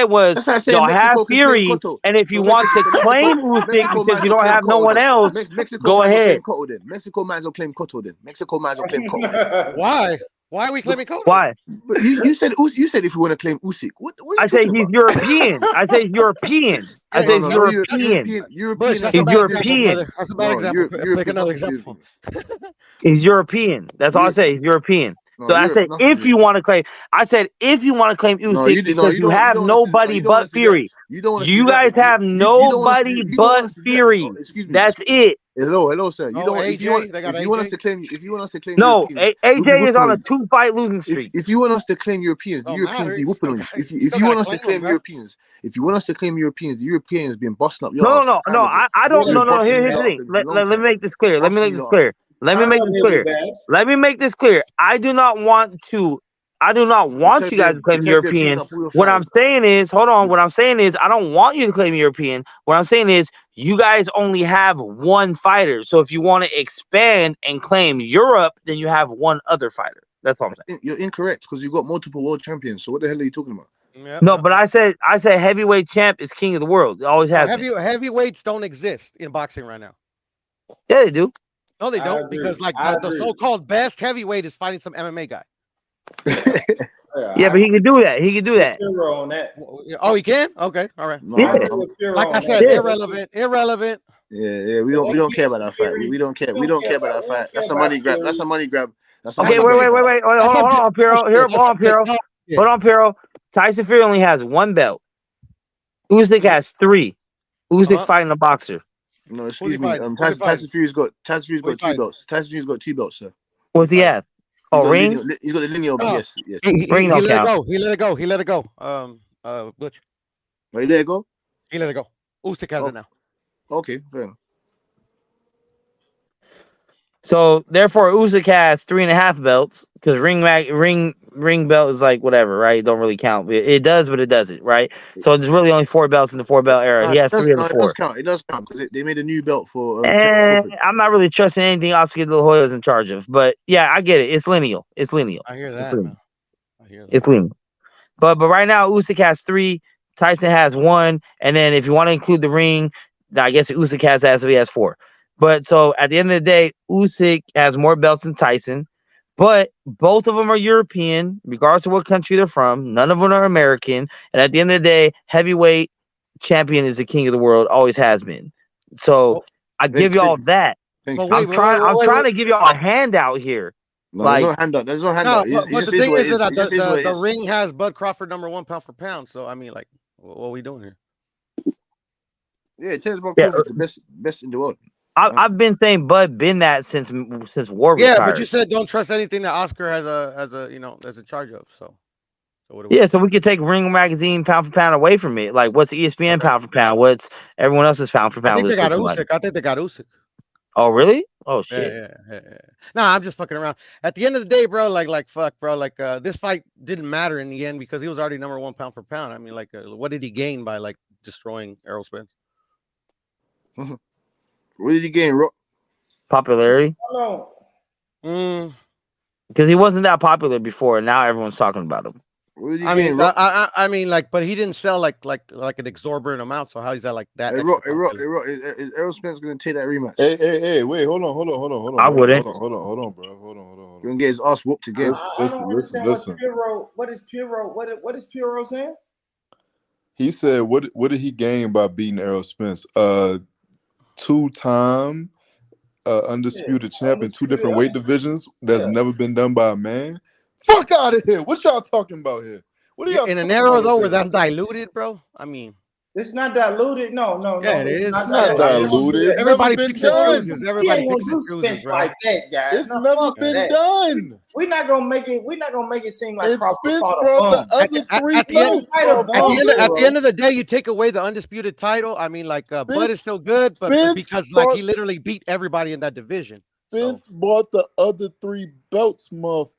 was y'all have Fury, and if you want to claim Usyk because you don't have no one else, go ahead. Mexico might as well claim Cotto then. Mexico might as well claim Cotto. Why? Why are we claiming Cotto? Why? You said if you want to claim Usyk. What I say he's European. I say he's European. He's European. He's European. That's a bad example. Pick another example. He's European. That's all I say. He's European. So I said if you want to claim, Usyk because you have nobody but Fury. You guys have nobody but Fury. That's it. Hello, sir. If you want us to claim, no, AJ is on a 2-fight losing streak. If you want us to claim Europeans, the Europeans be whooping on you. If you want us to claim Europeans, the Europeans been busting up your No. I don't. No. Here's the thing. Let me make this clear. Let me make this clear. I do not want you guys to claim European. What I'm saying is, hold on. What I'm saying is, I don't want you to claim European. What I'm saying is, you guys only have one fighter. So if you want to expand and claim Europe, then you have one other fighter. That's all I'm saying. You're incorrect because you've got multiple world champions. So what the hell are you talking about? Yep, No, yep. but I said heavyweight champ is king of the world. It always has been. Heavyweights don't exist in boxing right now. Yeah, they do. No, they I don't, agree. because like I the agree. so-called best heavyweight is fighting some MMA guy. Yeah, but he can do that. He can do that. Hero on that. Oh, he can? Okay, all right. No, Yeah. Like I said, irrelevant. Yeah, we don't care about that fight. We don't care. We don't care about that fight. That's a money grab. That's a money grab. That's a Okay, money wait. grab. Hold on, Piero. Hold on, Piero. Tyson Fury only has one belt. Usyk has 3. Usyk's fighting a boxer. No, excuse me. Tyson Fury's got 2 belts. Tyson Fury's got 2 belts, sir. What's he have? Oh, ring. He's got the lineal. Yes. Ring don't count. He let it go. Butch. Oh, he let it go. He let it go. Usyk has it now. Okay, fair enough. So therefore, Usyk has 3.5 belts because ring belt is like whatever, right? It don't really count. It does, but it doesn't, right? So there's really only 4 belts in the 4-belt era. He has 3 of the 4. It does count because they made a new belt for. I'm not really trusting anything Oscar De La Hoya is in charge of, but yeah, I get it. It's lineal. I hear that. It's lineal. But right now, Usyk has 3. Tyson has 1, and then if you want to include the ring, I guess Usyk has that, so he has 4. But so at the end of the day, Usyk has more belts than Tyson, but both of them are European, regardless of what country they're from. None of them are American. And at the end of the day, heavyweight champion is the king of the world, always has been. So I give y'all that. I'm trying to give y'all a handout here. No, there's no handout. But the thing is that the ring has Bud Crawford #1 pound for pound. So I mean, like, what are we doing here? Yeah, Terence Bud Crawford is the best in the world. I've been saying Bud been that since War retired. Yeah, but you said don't trust anything that Oscar has a charge of. So what yeah, so we could take Ring Magazine pound for pound away from it. Like, what's ESPN pound for pound? What's everyone else's pound for pound? I think they got Usyk. Oh, really? Oh, shit. Yeah. No, I'm just fucking around. At the end of the day, bro, like fuck, bro, like this fight didn't matter in the end because he was already #1 pound for pound. I mean, like, what did he gain by like destroying Errol Spence? What did he gain, Rock? Popularity. Because he wasn't that popular before, and now everyone's talking about him. I mean, like, but he didn't sell like an exorbitant amount. So how is that like that? Hey, Rock, is Errol Spence gonna take that rematch? Hey, wait, hold on. I wouldn't. Hold on, bro. Hold on. You're gonna get his ass whooped again. Listen. What is Piero saying? He said, what did he gain by beating Errol Spence? 2-time undisputed champ in 2 different weight divisions. That's never been done by a man. Fuck out of here! What y'all talking about here? What are y'all in an era though where that's diluted, bro? I mean, it's not diluted. No. Yeah, it is. It's not diluted. Everybody picks and chooses. Everybody picks and chooses, like that, guys. It's never been done. We're not gonna make it seem like Crawford fought at the end of the day, you take away the undisputed title. I mean, like, Bud is still good, but because like he literally beat everybody in that division. Spence bought the other 3 belts, motherfucker.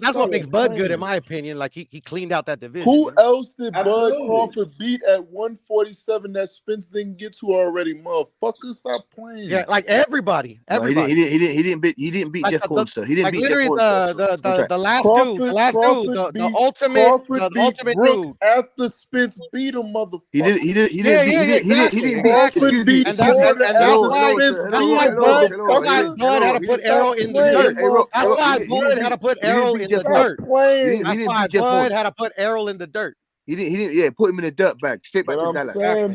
That's what makes Bud good, in my opinion. Like he cleaned out that division. Who else did Bud Crawford beat at 147 that Spence didn't get to already, motherfucker? Stop playing. Yeah, like everybody. No, he didn't beat Jeff Hornster. He didn't beat Jeff Hornster. The last two, the ultimate dude. After Spence beat him, motherfucker. He didn't beat Crawford beat Ford after Spence beat him. That's why Bud had to put Errol in the dirt. That's why Bud had to put Errol in the dirt. That's why Bud had to put Errol in the dirt. He didn't. Yeah, put him in the dirt bag, straight back to Dallas. Now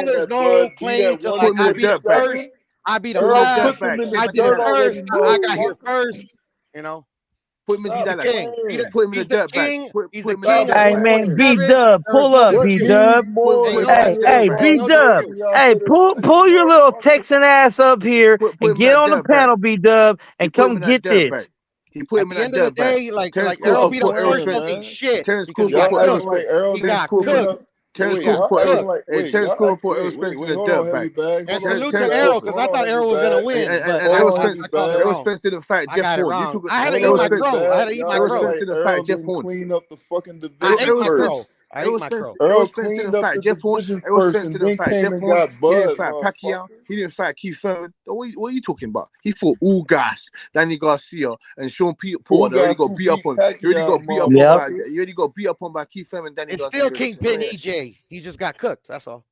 there's no claim to like I beat him first. I beat him last. I did it first. I got here first. You know. Put him in the king. Put him in the dirt bag. He's the king. Hey man, B-Dub, pull up, B-Dub. Hey, B-Dub. Hey, pull your little Texan ass up here and get on the panel, B-Dub, and come get this. He put him in at the end of the day, like Errol beat him first, don't shit. Terrence Cooper put Errol Spence in the dirt bag. And salute to Errol, because I thought Errol was gonna win. Errol Spence didn't fight Jeff Horn. I had to eat my crow. Errol Spence didn't fight Jeff Horn. Clean up the fucking division. I ate my crow. I ate my crow. Earl cleaned up the division first and then came and got Bud. He didn't fight Pacquiao. He didn't fight Keith Thurman. What are you talking about? He fought Ugas, Danny Garcia, and Sean Porter. He already got beat up on. He already got beat up on by Keith Thurman. Danny It's Garcia. still Kingpin EJ. He just got cooked. That's all.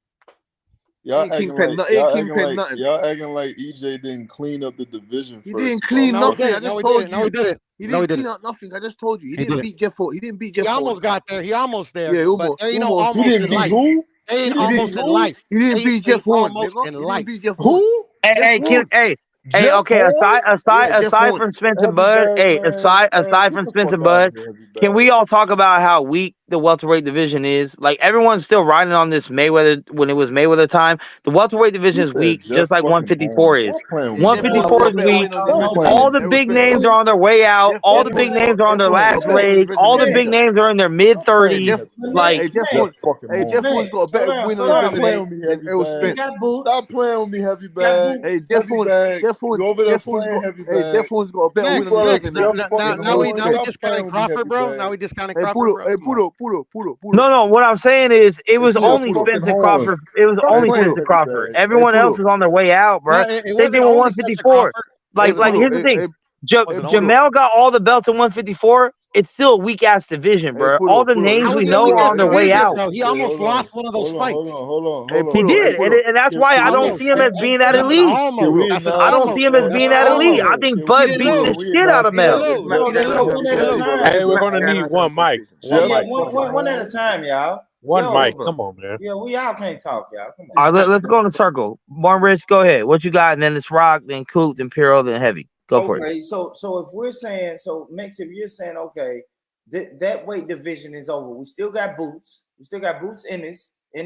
Y'all acting like EJ didn't clean up the division. He didn't clean nothing. I just told you. No, he didn't. He didn't clean up nothing. I just told you. He didn't beat Jeff Ford. He didn't beat Jeff Ford. He almost got there. He almost there. Yeah, almost. But almost in life. Who? They ain't almost in life. He didn't beat Jeff Ford. Almost in life. Who? Hey, okay. Aside from Spencer Bud, aside from Spencer Bud, can we all talk about how weak the welterweight division is? Like everyone's still riding on this Mayweather when it was Mayweather time. The welterweight division is weak, just like 154 is. 154 is weak. All the big names are on their way out. All the big names are on their last leg. All the big names are in their mid-30s. Like Jeff Ford's got a better win on the division than Errol Spence. Stop playing with me, heavy bag. Hey, Jeff Ford's got a better win on the division. Now we discounting Crawford, bro. Now we discounting Crawford, bro. Hey, Pudo. No. What I'm saying is, it was only Spencer Crawford. It was only Spencer Crawford. Everyone else is on their way out, bro. They did 154. Like here's the thing. Jamel got all the belts in 154. It's still a weak ass division, bro. All the names we know are on their way out. He almost lost one of those fights. Hold on. He did, and that's why I don't see him as being that elite. I don't see him as being that elite. I think Bud beat the shit out of Mel. Hey, we're gonna need one mic. One at a time, y'all. One mic. Come on, man. Yeah, we all can't talk, y'all. Come on. All right, let's go in a circle. Martin Rich, go ahead. What you got? And then it's Rock, then Coop, then Piro, then Heavy. Go for it. Okay, so if we're saying, Max, if you're saying, okay, that weight division is over, we still got Boots. We still got Boots in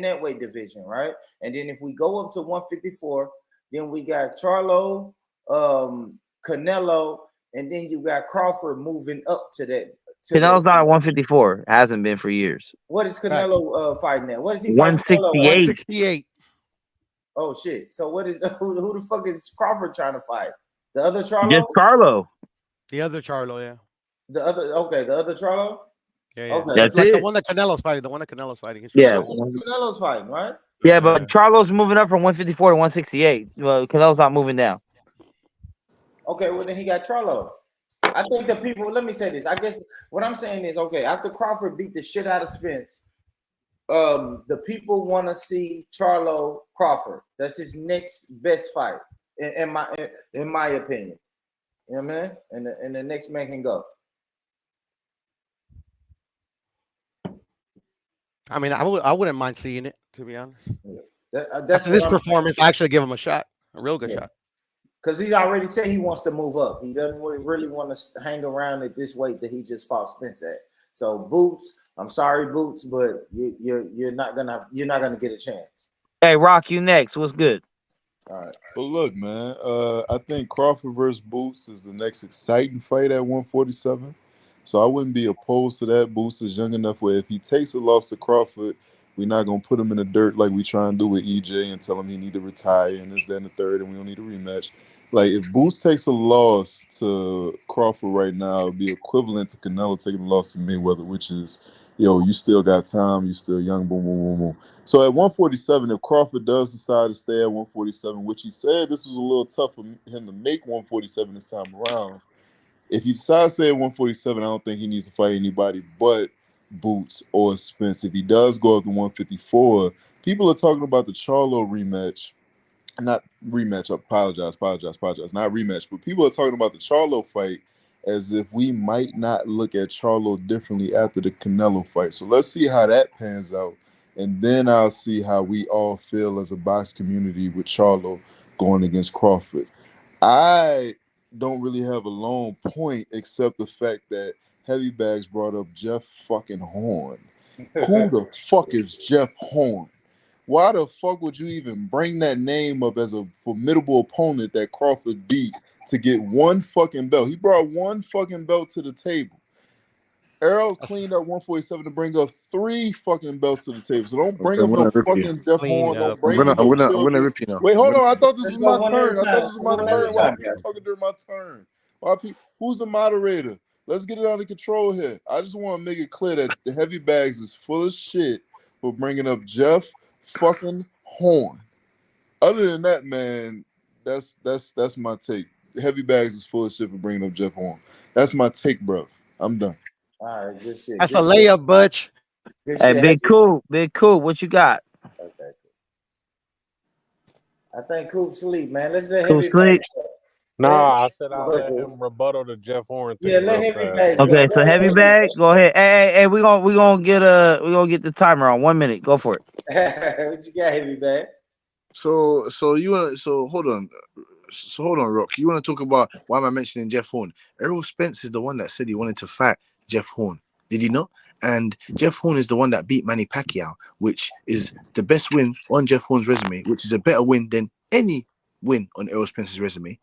that weight division, right? And then if we go up to 154, then we got Charlo, Canelo, and then you got Crawford moving up to that. Canelo's not at 154. Hasn't been for years. What is Canelo fighting at? What is he fighting? 168. Oh shit! So what is who the fuck is Crawford trying to fight? The other Charlo? Just Charlo. The other Charlo, yeah. The other Charlo? Yeah. Okay. That's like it. The one that Canelo's fighting. Yeah. Canelo's fighting, right? Yeah, but Charlo's moving up from 154 to 168. Well, Canelo's not moving down. Okay, well then he got Charlo. I think the people, let me say this. I guess what I'm saying is, okay, after Crawford beat the shit out of Spence, the people want to see Charlo Crawford. That's his next best fight. In my opinion, you know what I mean, and the next man can go. I mean, I wouldn't mind seeing it, to be honest. That's after this performance, I actually give him a shot, a real good shot. Because he's already said he wants to move up. He doesn't really want to hang around at this weight that he just fought Spence at. So Boots, I'm sorry, Boots, but you're not gonna get a chance. Hey, Rock, you next. What's good? All right. But look, man, I think Crawford versus Boots is the next exciting fight at 147. So I wouldn't be opposed to that. Boots is young enough where if he takes a loss to Crawford, we're not going to put him in the dirt like we try and do with EJ and tell him he need to retire and this, that, and the third, and we don't need a rematch. Like, if Boots takes a loss to Crawford right now, it would be equivalent to Canelo taking a loss to Mayweather, which is, you still got time, you still young, boom, boom, boom, boom. So at 147, if Crawford does decide to stay at 147, which he said this was a little tough for him to make 147 this time around, if he decides to stay at 147, I don't think he needs to fight anybody but Boots or Spence. If he does go up to 154, people are talking about the Charlo rematch. Not rematch, apologize, not rematch, but people are talking about the Charlo fight as if we might not look at Charlo differently after the Canelo fight. So let's see how that pans out, and then I'll see how we all feel as a box community with Charlo going against Crawford. I don't really have a long point except the fact that Heavy Bags brought up Jeff fucking Horn. Who the fuck is Jeff Horn? Why the fuck would you even bring that name up as a formidable opponent that Crawford beat to get one fucking belt? He brought one fucking belt to the table. Errol cleaned up 147 to bring up 3 fucking belts to the table. So don't bring up no fucking Jeff Horn. Don't bring I'm gonna rip you now. Wait, hold on. I thought this was my turn. Why are you talking during my turn? Who's the moderator? Let's get it under control here. I just want to make it clear that the Heavy Bags is full of shit for bringing up Jeff fucking Horn. Other than that, man, that's my take. Heavy Bags is full of shit for bringing up Jeff Horn. That's my take, bro. I'm done. All right, good shit. That's a layup, Butch. Hey, Big Cool, what you got? Okay. I think Coop sleep, man. Let's let Coop Heavy sleep. Bags. Nah, I said I'll let him rebuttal to Jeff Horn. Yeah, let Heavy Bags. Okay, so Heavy Bag, go ahead. Hey, we gonna get the timer on 1 minute. Go for it. What you got, Heavy Bag? So hold on. So hold on, Rock. You want to talk about why am I mentioning Jeff Horn? Errol Spence is the one that said he wanted to fight Jeff Horn. Did he not? And Jeff Horn is the one that beat Manny Pacquiao, which is the best win on Jeff Horn's resume, which is a better win than any win on Errol Spence's resume.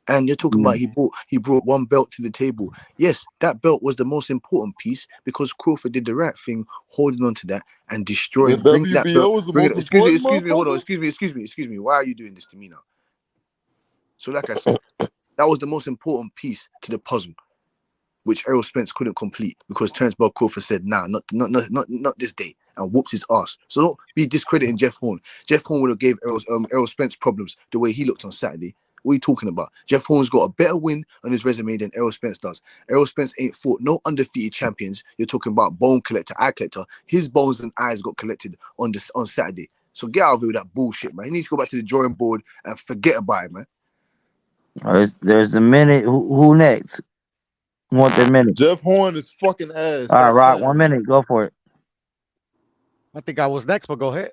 And you're talking about he brought one belt to the table. Yes, that belt was the most important piece because Crawford did the right thing, holding on to that and destroying. Bring that belt. Excuse me. Hold on. Excuse me. Why are you doing this to me now? So, like I said, that was the most important piece to the puzzle, which Errol Spence couldn't complete because Terence Bud Crawford said, "Nah, not this day," and whooped his ass. So don't be discrediting Jeff Horn. Jeff Horn would have gave Errol Spence problems the way he looked on Saturday. What are you talking about? Jeff Horn's got a better win on his resume than Errol Spence does. Errol Spence ain't fought no undefeated champions. You're talking about bone collector, eye collector. His bones and eyes got collected on Saturday. So get out of here with that bullshit, man. He needs to go back to the drawing board and forget about it, man. There's a minute. Who next? Who want their minute? Jeff Horn is fucking ass. All right, Rock, 1 minute. Go for it. I think I was next, but go ahead.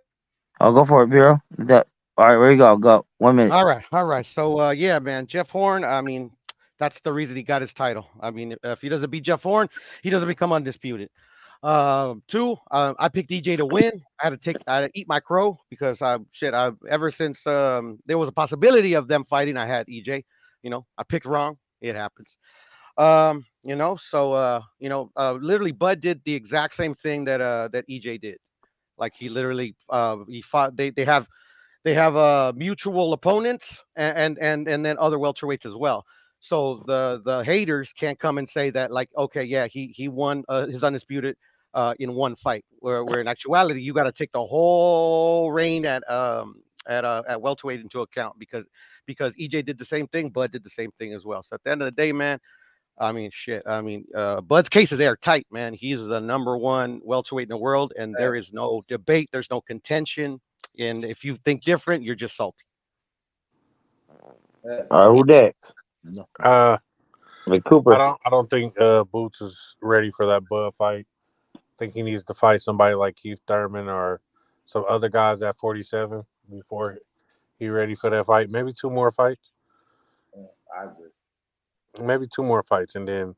Oh, go for it, Bureau. All right, where you go? Go 1 minute. All right. So yeah, man, Jeff Horn. I mean, that's the reason he got his title. I mean, if he doesn't beat Jeff Horn, he doesn't become undisputed. Two, I picked EJ to win. I had to eat my crow because ever since there was a possibility of them fighting, I had EJ. You know, I picked wrong. It happens. Literally Bud did the exact same thing that EJ did. Like he literally he fought. They have mutual opponents and then other welterweights as well. So the haters can't come and say that like, okay, yeah, he won his undisputed in one fight, where in actuality you got to take the whole reign at welterweight into account because EJ did the same thing, Bud did the same thing as well. So at the end of the day, man, I mean, Bud's case is airtight, man. He's the #1 welterweight in the world, and there is no debate, there's no contention. And if you think different, you're just salty. All right, who next? Cooper. I don't think Boots is ready for that Bud fight. I think he needs to fight somebody like Keith Thurman or some other guys at 47 before he's ready for that fight. Maybe 2 more fights. I agree. Maybe 2 more fights, and then,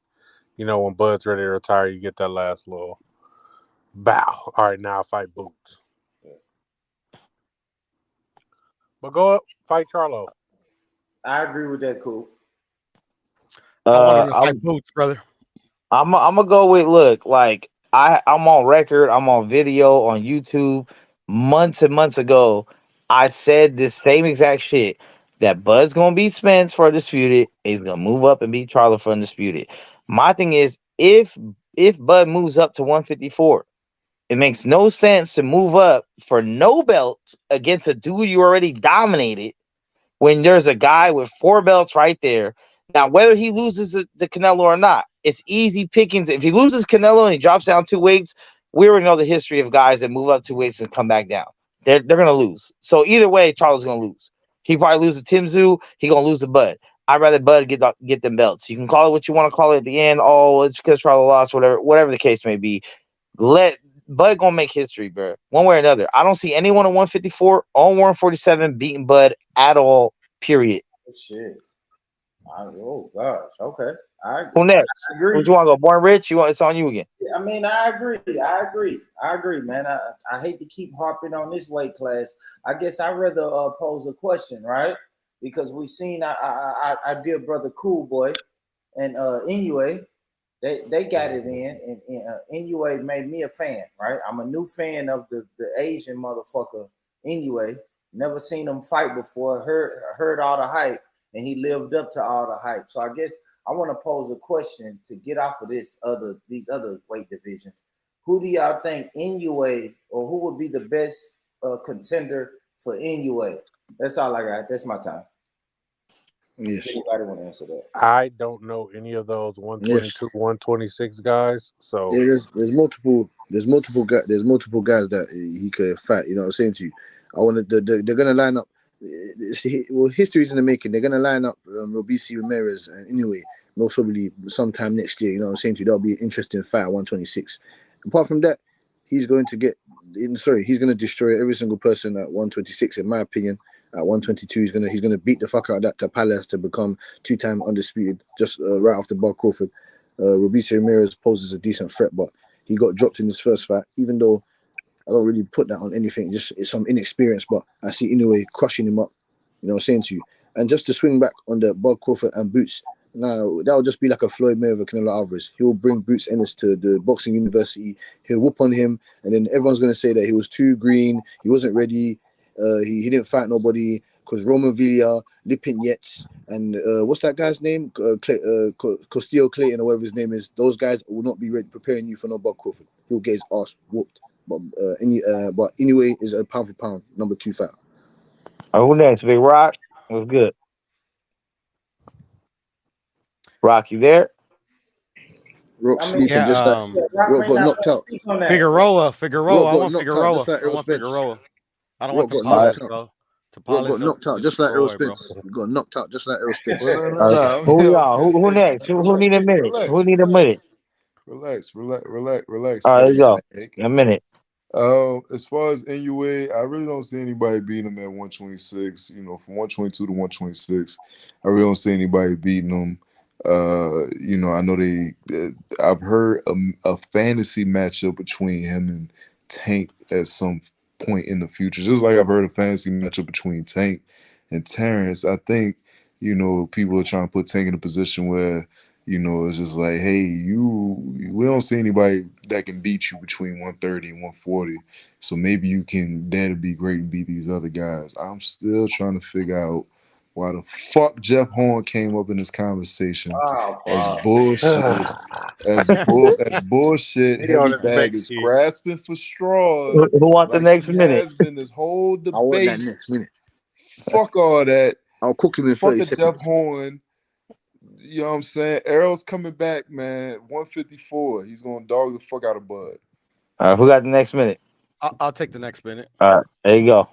when Bud's ready to retire, you get that last little bow. All right, now I fight Boots. But go up, fight Charlo. I agree with that, Cool. I want to fight Boots, brother. I'm gonna go with I'm on record, I'm on video on YouTube. Months and months ago, I said this same exact shit. That Bud's gonna beat Spence for undisputed. He's gonna move up and beat Charlo for undisputed. My thing is, if Bud moves up to 154, it makes no sense to move up for no belts against a dude you already dominated when there's a guy with 4 belts right there. Now, whether he loses to Canelo or not, it's easy pickings. If he loses Canelo and he drops down 2 weights, we already know the history of guys that move up 2 weights and come back down. They're gonna lose. So either way, Charlo's gonna lose. He probably lose to Tim Tszyu. He gonna lose to Bud. I'd rather Bud get them belts. You can call it what you want to call it at the end. Oh, it's because Charlo lost. Whatever the case may be. Let Bud gonna make history, bro. One way or another. I don't see anyone at 154 on 147 beating Bud at all. Period. Shit. Oh gosh. Okay. I agree. Who next? Would you want to go? Born Rich? It's on you again. I mean, I agree, man. I hate to keep harping on this weight class. I guess I'd rather pose a question, right? Because we've seen our dear brother Cool Boy and Inoue, they got it in, and Inoue made me a fan, right? I'm a new fan of the Asian motherfucker Inoue. Never seen him fight before. Heard all the hype, and he lived up to all the hype. So I guess I want to pose a question to get off of these other weight divisions. Who do y'all think Inoue, or who would be the best contender for Inoue? That's all I got. That's my time. Yes. Anybody want to answer that? I don't know any of those 122, 126 guys. So there's multiple guys that he could fight. You know what I'm saying to you? They're gonna line up. Well, history's in the making. They're gonna line up Robeisy Ramirez and Inoue most probably sometime next year. You know what I'm saying to you? That'll be an interesting fight at 126. Apart from that, he's going to destroy every single person at 126, in my opinion. At 122, he's gonna beat the fuck out of that Tapales to become 2-time undisputed, just right after Bud Crawford. Robeisy Ramirez poses a decent threat, but he got dropped in his first fight. Even though I don't really put that on anything, just it's some inexperience, but I see Inoue crushing him up. You know what I'm saying to you? And just to swing back on the Bud Crawford and Boots, now that'll just be like a Floyd Mayweather, Canelo Alvarez. He'll bring Boots Ennis to the boxing university. He'll whoop on him, and then everyone's gonna say that he was too green, he wasn't ready. He didn't fight nobody because Roman Villa, Lipin Yates, and what's that guy's name? Castillo Clayton or whatever his name is. Those guys will not be ready preparing you for no Bud Crawford. He'll get his ass whooped. But Inoue is a pound for pound number 2 fighter. Who next? Big Rock? What's good? Rock, you there? Rock sleeping just Rock got knocked out. Figueroa. I want Figueroa. I want Figueroa. I don't want Tapales, bro. Rock got knocked out just like Errol Spence. He got knocked out just like Errol Spence. Who y'all? Who next? Who need a minute? Who need a minute? Relax. All right, there you go. A minute. As far as Inoue, I really don't see anybody beating him at 126. You know, from 122 to 126, I really don't see anybody beating him. You know, I know I've heard a fantasy matchup between him and Tank at some point in the future, just like I've heard a fantasy matchup between Tank and Terrence. I think, you know, people are trying to put Tank in a position where, you know, it's just like, hey, we don't see anybody that can beat you between 130 and 140. So maybe you can dare to be great and beat these other guys. I'm still trying to figure out why the fuck Jeff Horn came up in this conversation as bullshit. as bullshit. Heavy Bag is grasping for straws. Who want the next minute? Has been this whole debate. I want that next minute. Fuck all that. I'll cook him in 30 seconds. Jeff Horn. You know what I'm saying? Errol's coming back, man. 154. He's gonna dog the fuck out of Bud. All right, who got the next minute? I'll take the next minute. All right, there you go.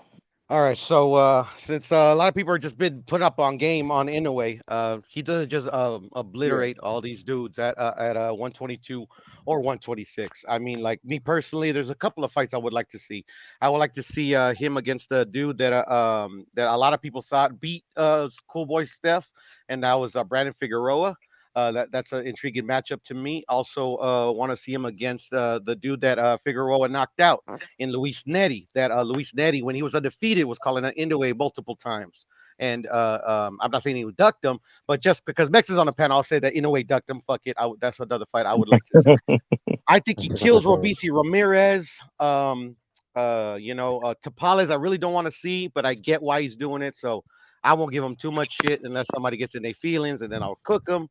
All right, so since a lot of people are just been put up on game on Inoue, he doesn't just obliterate all these dudes at 122 or 126. I mean, like me personally, there's a couple of fights I would like to see. I would like to see him against the dude that a lot of people thought beat Cool Boy Steph, and that was Brandon Figueroa. That's an intriguing matchup to me. Also, want to see him against the dude that Figueroa knocked out in Luis Neri. That Luis Neri, when he was undefeated, was calling an Inoue multiple times. And I'm not saying he would duck them, but just because Mex is on the panel, I'll say that Inoue ducked him. Fuck it. That's another fight I would like to see. I think he kills Robeisy Ramirez. Tapales, I really don't want to see, but I get why he's doing it. So I won't give him too much shit unless somebody gets in their feelings, and then I'll cook him.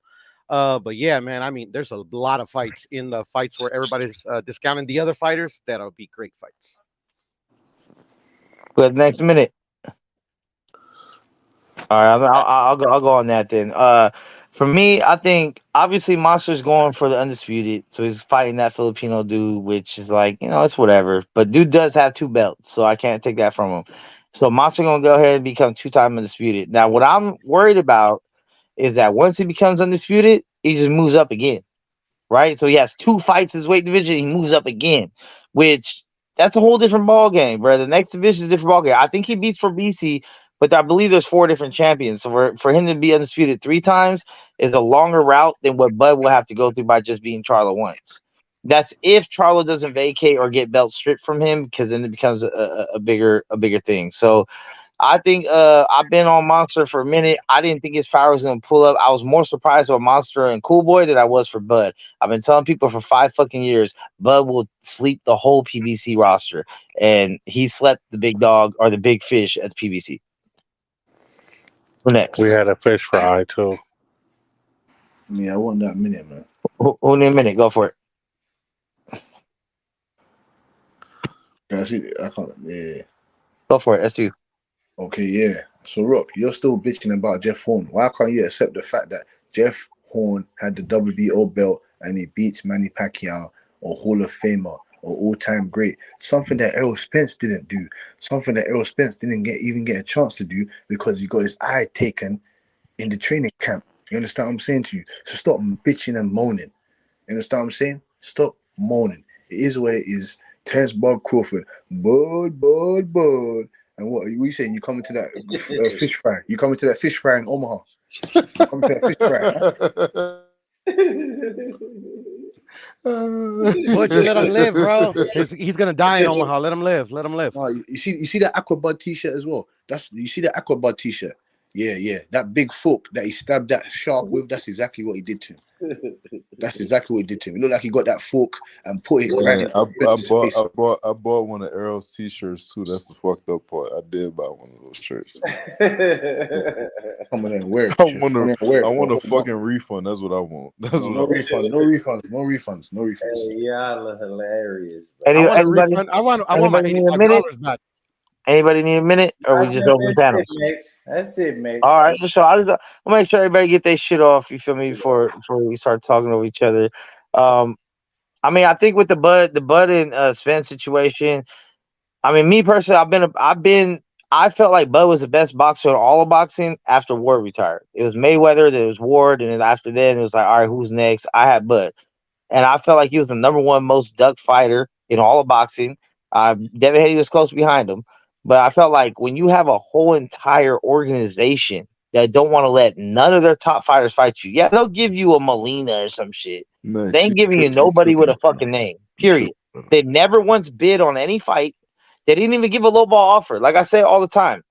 But yeah, man, I mean, there's a lot of fights in the fights where everybody's discounting the other fighters. That'll be great fights. Good, next minute. All right, I'll go on that then. For me, I think obviously Monster's going for the undisputed, so he's fighting that Filipino dude, which is like, you know, it's whatever. But dude does have 2 belts, so I can't take that from him. So Monster gonna go ahead and become 2-time undisputed. Now, what I'm worried about is that once he becomes undisputed, he just moves up again, right? So he has 2 fights in his weight division, he moves up again, which that's a whole different ball game, bro. The next division is a different ball game. I think he beats Robeisy, but I believe there's 4 different champions. So for him to be undisputed 3 times is a longer route than what Bud will have to go through by just beating Charlo once. That's if Charlo doesn't vacate or get belts stripped from him, because then it becomes a bigger thing. So I think I've been on Monster for a minute. I didn't think his power was going to pull up. I was more surprised about Monster and Cool Boy than I was for Bud. I've been telling people for 5 fucking years, Bud will sleep the whole PBC roster. And he slept the big dog or the big fish at the PBC. Who next? We had a fish fry too. Yeah, I want that minute, man. Who need a minute? Go for it. I see. I can't. Yeah. Go for it. That's you. Okay, yeah. So, Rock, you're still bitching about Jeff Horn. Why can't you accept the fact that Jeff Horn had the WBO belt and he beats Manny Pacquiao, or Hall of Famer, or all-time great? Something that Errol Spence didn't do. Something that Errol Spence didn't even get a chance to do because he got his eye taken in the training camp. You understand what I'm saying to you? So stop bitching and moaning. You understand what I'm saying? Stop moaning. It is what it is. Terence Bud Crawford. Bud. And what are you saying? You coming to that fish fry? You coming to that fish fry in Omaha? You coming to that fish fry? Would you let him live, bro? He's gonna die in Omaha. Let him live. Let him live. No, you see that Aquabud t-shirt as well. You see that Aquabud t-shirt. Yeah. That big fork that he stabbed that shark with. That's exactly what he did to him. That's exactly what he did to him. It looked like he got that fork and put it right in I bought one of Errol's t-shirts too. That's the fucked up part. I did buy one of those shirts. Come on and wear it. I want a fucking refund. That's what I want. No refunds. Hey, y'all are hilarious. I want a refund. I want my $85 back. Anybody need a minute, or we just open the panels? That's it, mate. All right, so I'll make sure everybody get their shit off. You feel me? Before we start talking over each other. I mean, I think with the Bud and Spence situation. I mean, me personally, I felt like Bud was the best boxer in all of boxing after Ward retired. It was Mayweather, there was Ward, and then after that, it was like, all right, who's next? I had Bud, and I felt like he was the number one most duck fighter in all of boxing. Devin Haney was close behind him. But I felt like when you have a whole entire organization that don't want to let none of their top fighters fight you, yeah, they'll give you a Molina or some shit. Man, they ain't giving you nobody with a fucking name, period. They never once bid on any fight. They didn't even give a lowball offer. Like I say all the time,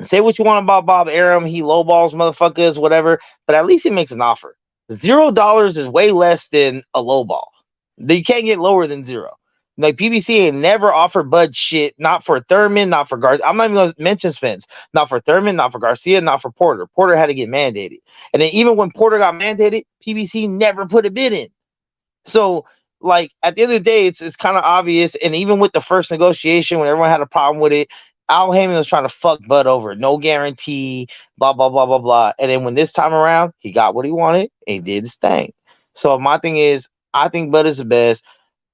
say what you want about Bob Arum. He lowballs motherfuckers, whatever, but at least he makes an offer. $0 is way less than a lowball. You can't get lower than zero. Like PBC ain't never offered Bud shit, not for Thurman, not for Garcia. I'm not even gonna mention Spence, not for Thurman, not for Garcia, not for Porter. Porter had to get mandated, and then even when Porter got mandated, PBC never put a bid in. So, like at the end of the day, it's kind of obvious. And even with the first negotiation, when everyone had a problem with it, Al Heyman was trying to fuck Bud over, no guarantee, blah blah blah blah blah. And then when this time around, he got what he wanted and he did his thing. So my thing is, I think Bud is the best.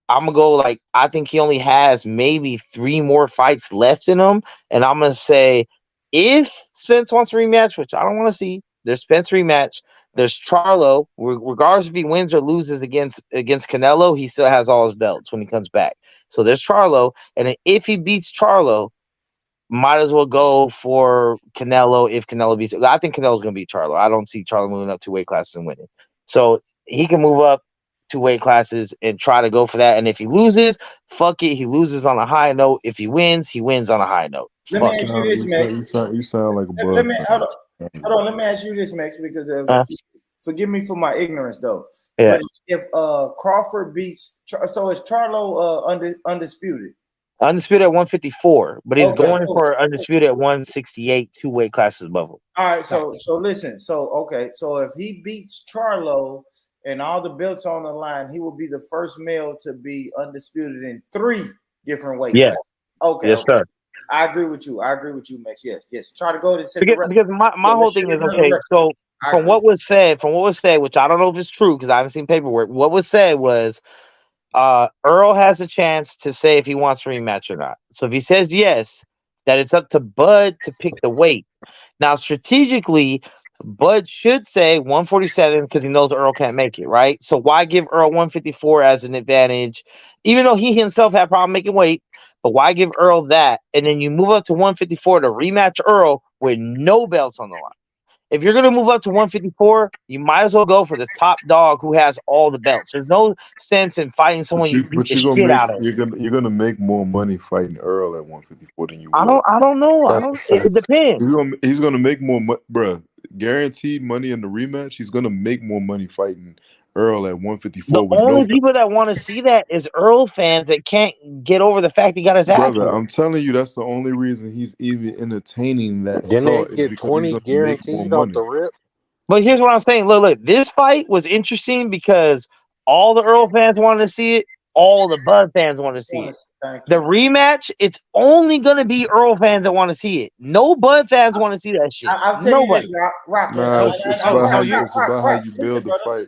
I'm gonna go like I think he only has maybe 3 more fights left in him, and I'm gonna say if Spence wants a rematch, which I don't want to see, there's Spence rematch. There's Charlo. Regardless if he wins or loses against Canelo, he still has all his belts when he comes back. So there's Charlo, and then if he beats Charlo, might as well go for Canelo. If Canelo beats, I think Canelo's gonna beat Charlo. I don't see Charlo moving up 2 weight classes and winning. So he can move up 2 weight classes and try to go for that. And if he loses, fuck it. He loses on a high note. If he wins on a high note. Let me ask you this, Max. You sound like a bug. Hold on. Let me ask you this, Max, because forgive me for my ignorance, though. Yeah. But if Crawford beats, so is Charlo undisputed? Undisputed at 154, but he's going for undisputed at 168, 2 weight classes above him. All right. So listen. So if he beats Charlo and all the belts on the line, he will be the first male to be undisputed in 3 different weight classes. Okay. Yes, sir. I agree with you, Max. Yes. Try to go to because my whole thing is okay. So from what was said, which I don't know if it's true because I haven't seen paperwork. What was said was Earl has a chance to say if he wants a rematch or not. So if he says yes, that it's up to Bud to pick the weight. Now strategically, Bud should say 147 because he knows Earl can't make it, right? So why give Earl 154 as an advantage, even though he himself had a problem making weight? But why give Earl that? And then you move up to 154 to rematch Earl with no belts on the line. If you're going to move up to 154, you might as well go for the top dog who has all the belts. There's no sense in fighting someone you beat the shit out of. You're gonna make more money fighting Earl at 154 than you will. I don't know. It depends. He's gonna make more money, bro. Guaranteed money in the rematch. He's gonna make more money fighting Earl at 154. The only people that want to see that is Earl fans that can't get over the fact he got his ass. Brother, I'm telling you, that's the only reason he's even entertaining that. Didn't they get 20 guaranteed off the rip? But here's what I'm saying. Look, this fight was interesting because all the Earl fans wanted to see it. All the Bud fans want to see it. The rematch, it's only gonna be Earl fans that want to see it. No Bud fans want to see that shit. I'll tell Nobody. you this, Rock. Nah, it's about how you build the fight.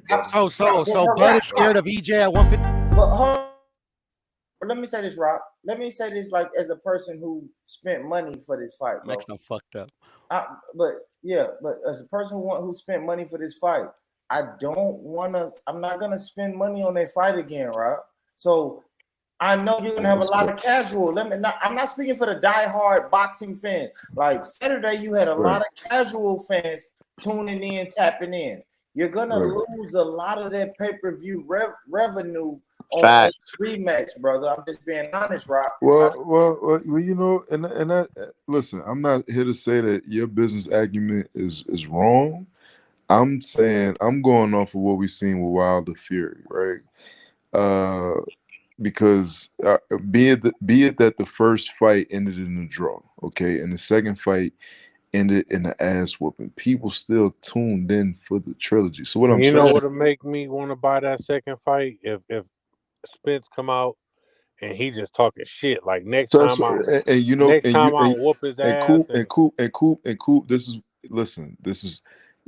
So Bud is scared of EJ at 150. But hold on. Let me say this, Rock. Let me say this, like, as a person who spent money for this fight, bro. Next, I'm fucked up. But as a person who spent money for this fight, I'm not gonna spend money on that fight again, Rock. So I know you're gonna have a lot of casual. I'm not speaking for the diehard boxing fans. Like Saturday, you had a lot of casual fans tuning in, tapping in. You're gonna lose a lot of that pay-per-view revenue on the rematch, brother. I'm just being honest, Rock. Well, you know, and that, listen, I'm not here to say that your business acumen is wrong. I'm saying I'm going off of what we've seen with Wilder Fury, right? Because be it that the first fight ended in a draw, okay, and the second fight ended in an ass whooping, people still tuned in for the trilogy. So what I'm saying, you know what'll make me want to buy that second fight if Spence come out and he just talking shit like next time I whoop his ass. And Coop. This is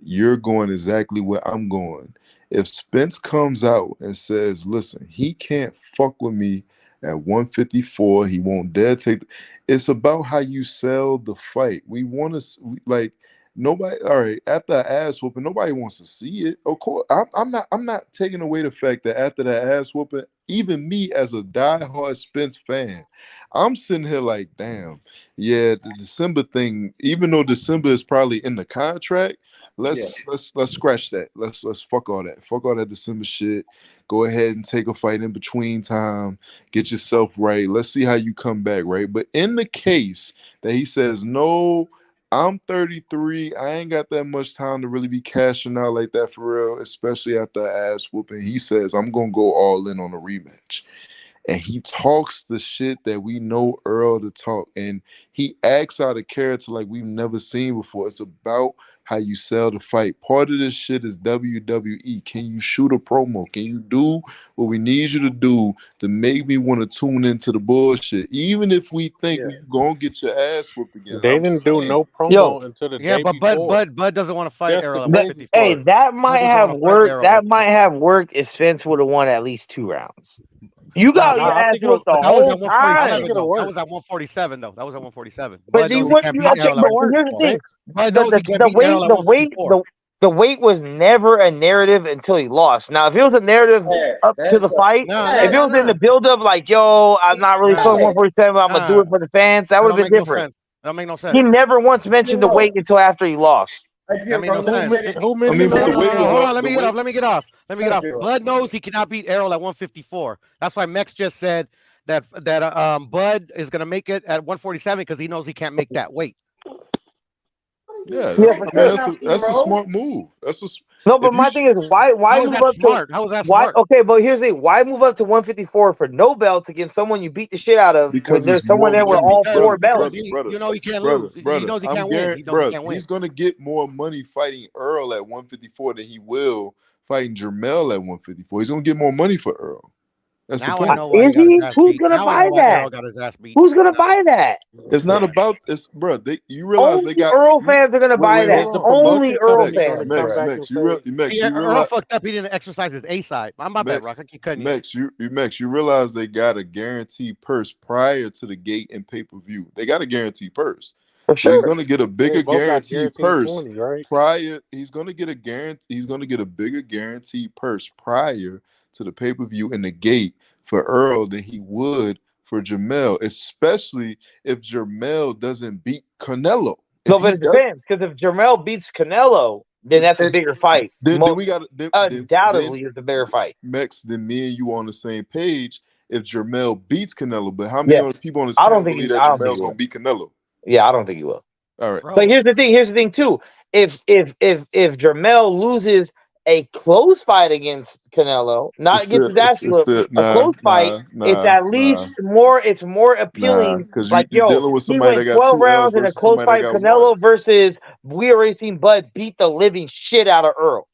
you're going exactly where I'm going. If Spence comes out and says, listen, he can't fuck with me at 154, he won't dare take. It's about how you sell the fight. We want to like nobody. All right, after the ass whooping, nobody wants to see it. Of course, I'm not taking away the fact that after the ass whooping, even me as a diehard Spence fan, I'm sitting here like, damn, yeah, the December thing. Even though December is probably in the contract. Let's scratch that. Let's fuck all that. Fuck all that December shit. Go ahead and take a fight in between time. Get yourself right. Let's see how you come back, right? But in the case that he says, no, I'm 33. I ain't got that much time to really be cashing out like that for real, especially after ass whooping. He says, I'm gonna go all in on a rematch. And he talks the shit that we know Earl to talk. And he acts out a character like we've never seen before. It's about how you sell the fight. Part of this shit is WWE. Can you shoot a promo? Can you do what we need you to do to make me want to tune into the bullshit? Even if we think we're going to get your ass whooped again. They didn't do no promo until the day before. Bud doesn't want to fight Errol. Hey, that might have worked. That might have worked if Spence would have won at least 2 rounds. You got your ass whooped the whole time. That was at 147, though. That was at 147. But here's the thing. The weight was never a narrative until he lost. Now, if it was a narrative up to the fight, if it was in the build-up, like, yo, I'm not really feeling 147, I'm gonna do it for the fans, that would have been different. That don't make no sense. He never once mentioned the weight until after he lost. That made no sense. Hold on, let me get off. Bud knows he cannot beat Errol at 154. That's why Mex just said that Bud is gonna make it at 147 because he knows he can't make that weight. Yeah, that's a smart move. But my thing is, why move up smart? How was that smart? Okay, but here's the thing: why move up to 154 for no belts against someone you beat the shit out of? Because there's someone there with all 4 belts. You know he can't lose. He knows he can't win. He can't win. He's gonna get more money fighting Earl at 154 than he will fighting Jermell at 154. He's gonna get more money for Earl. That's now the point. I know why Who's gonna buy that? Who's gonna buy that? It's not about this, bro. You realize only Earl fans are gonna buy that. Only Earl fans. Max, Earl fucked up. He didn't exercise his A side. I'm not bad, Rock. I keep cutting you. Max, you realize they got a guaranteed purse prior to the gate and pay-per-view. They got a guaranteed purse. For sure. So he's gonna get a bigger guaranteed purse 20, right? prior. He's gonna get a bigger guaranteed purse prior to the pay-per-view and the gate for Earl than he would for Jermell, especially if Jermell doesn't beat Canelo. No, but it depends, because if Jermell beats Canelo, then that's a bigger fight. Then we got undoubtedly it's a bigger fight. Max, then me and you on the same page if Jermell beats Canelo. But how many people on this panel believe that Jermell's gonna beat Canelo? Yeah, I don't think he will. All right. But here's the thing too. If Jermell loses a close fight against Canelo, not against the dash flip, a close fight, it's at least more. It's more appealing. Because Like, you're yo, dealing with he somebody went that got 12 2 L's rounds in a versus close somebody that fight. got 1. Canelo versus we already seen Bud beat the living shit out of Earl.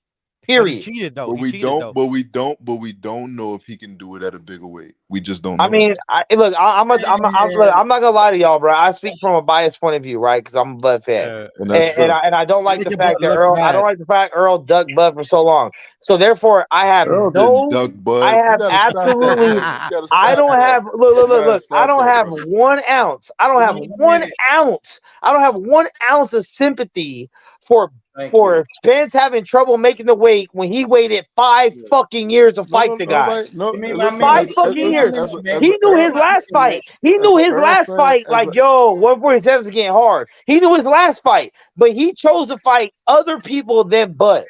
But he Period. cheated though. But He we cheated don't. though. But we don't know if he can do it at a bigger weight. We just don't know. I mean, look, I'm not gonna lie to y'all, bro. I speak from a biased point of view, right? Because I'm a Bud fan, and that's fair. and I don't like Make the it fact that look Earl. I bad. don't like the fact Earl ducked Bud for so long. So therefore, I have Earl no. didn't duck Bud. I You have gotta stop that, absolutely. man. You gotta I stop don't that. have. You Look. gotta I stop don't that, have brother. 1 ounce. I don't have Give me a 1 minute. ounce. I don't have 1 ounce of sympathy for Thank for you. Spence having trouble making the weight when he waited 5 fucking years to fight the guy. Right. No, Give me my listen, minute. 5 fucking Give me my years. minute, man. He knew his last fight. He knew his last fight. Like, yo, 147 is getting hard. He knew his last fight, but he chose to fight other people than Bud.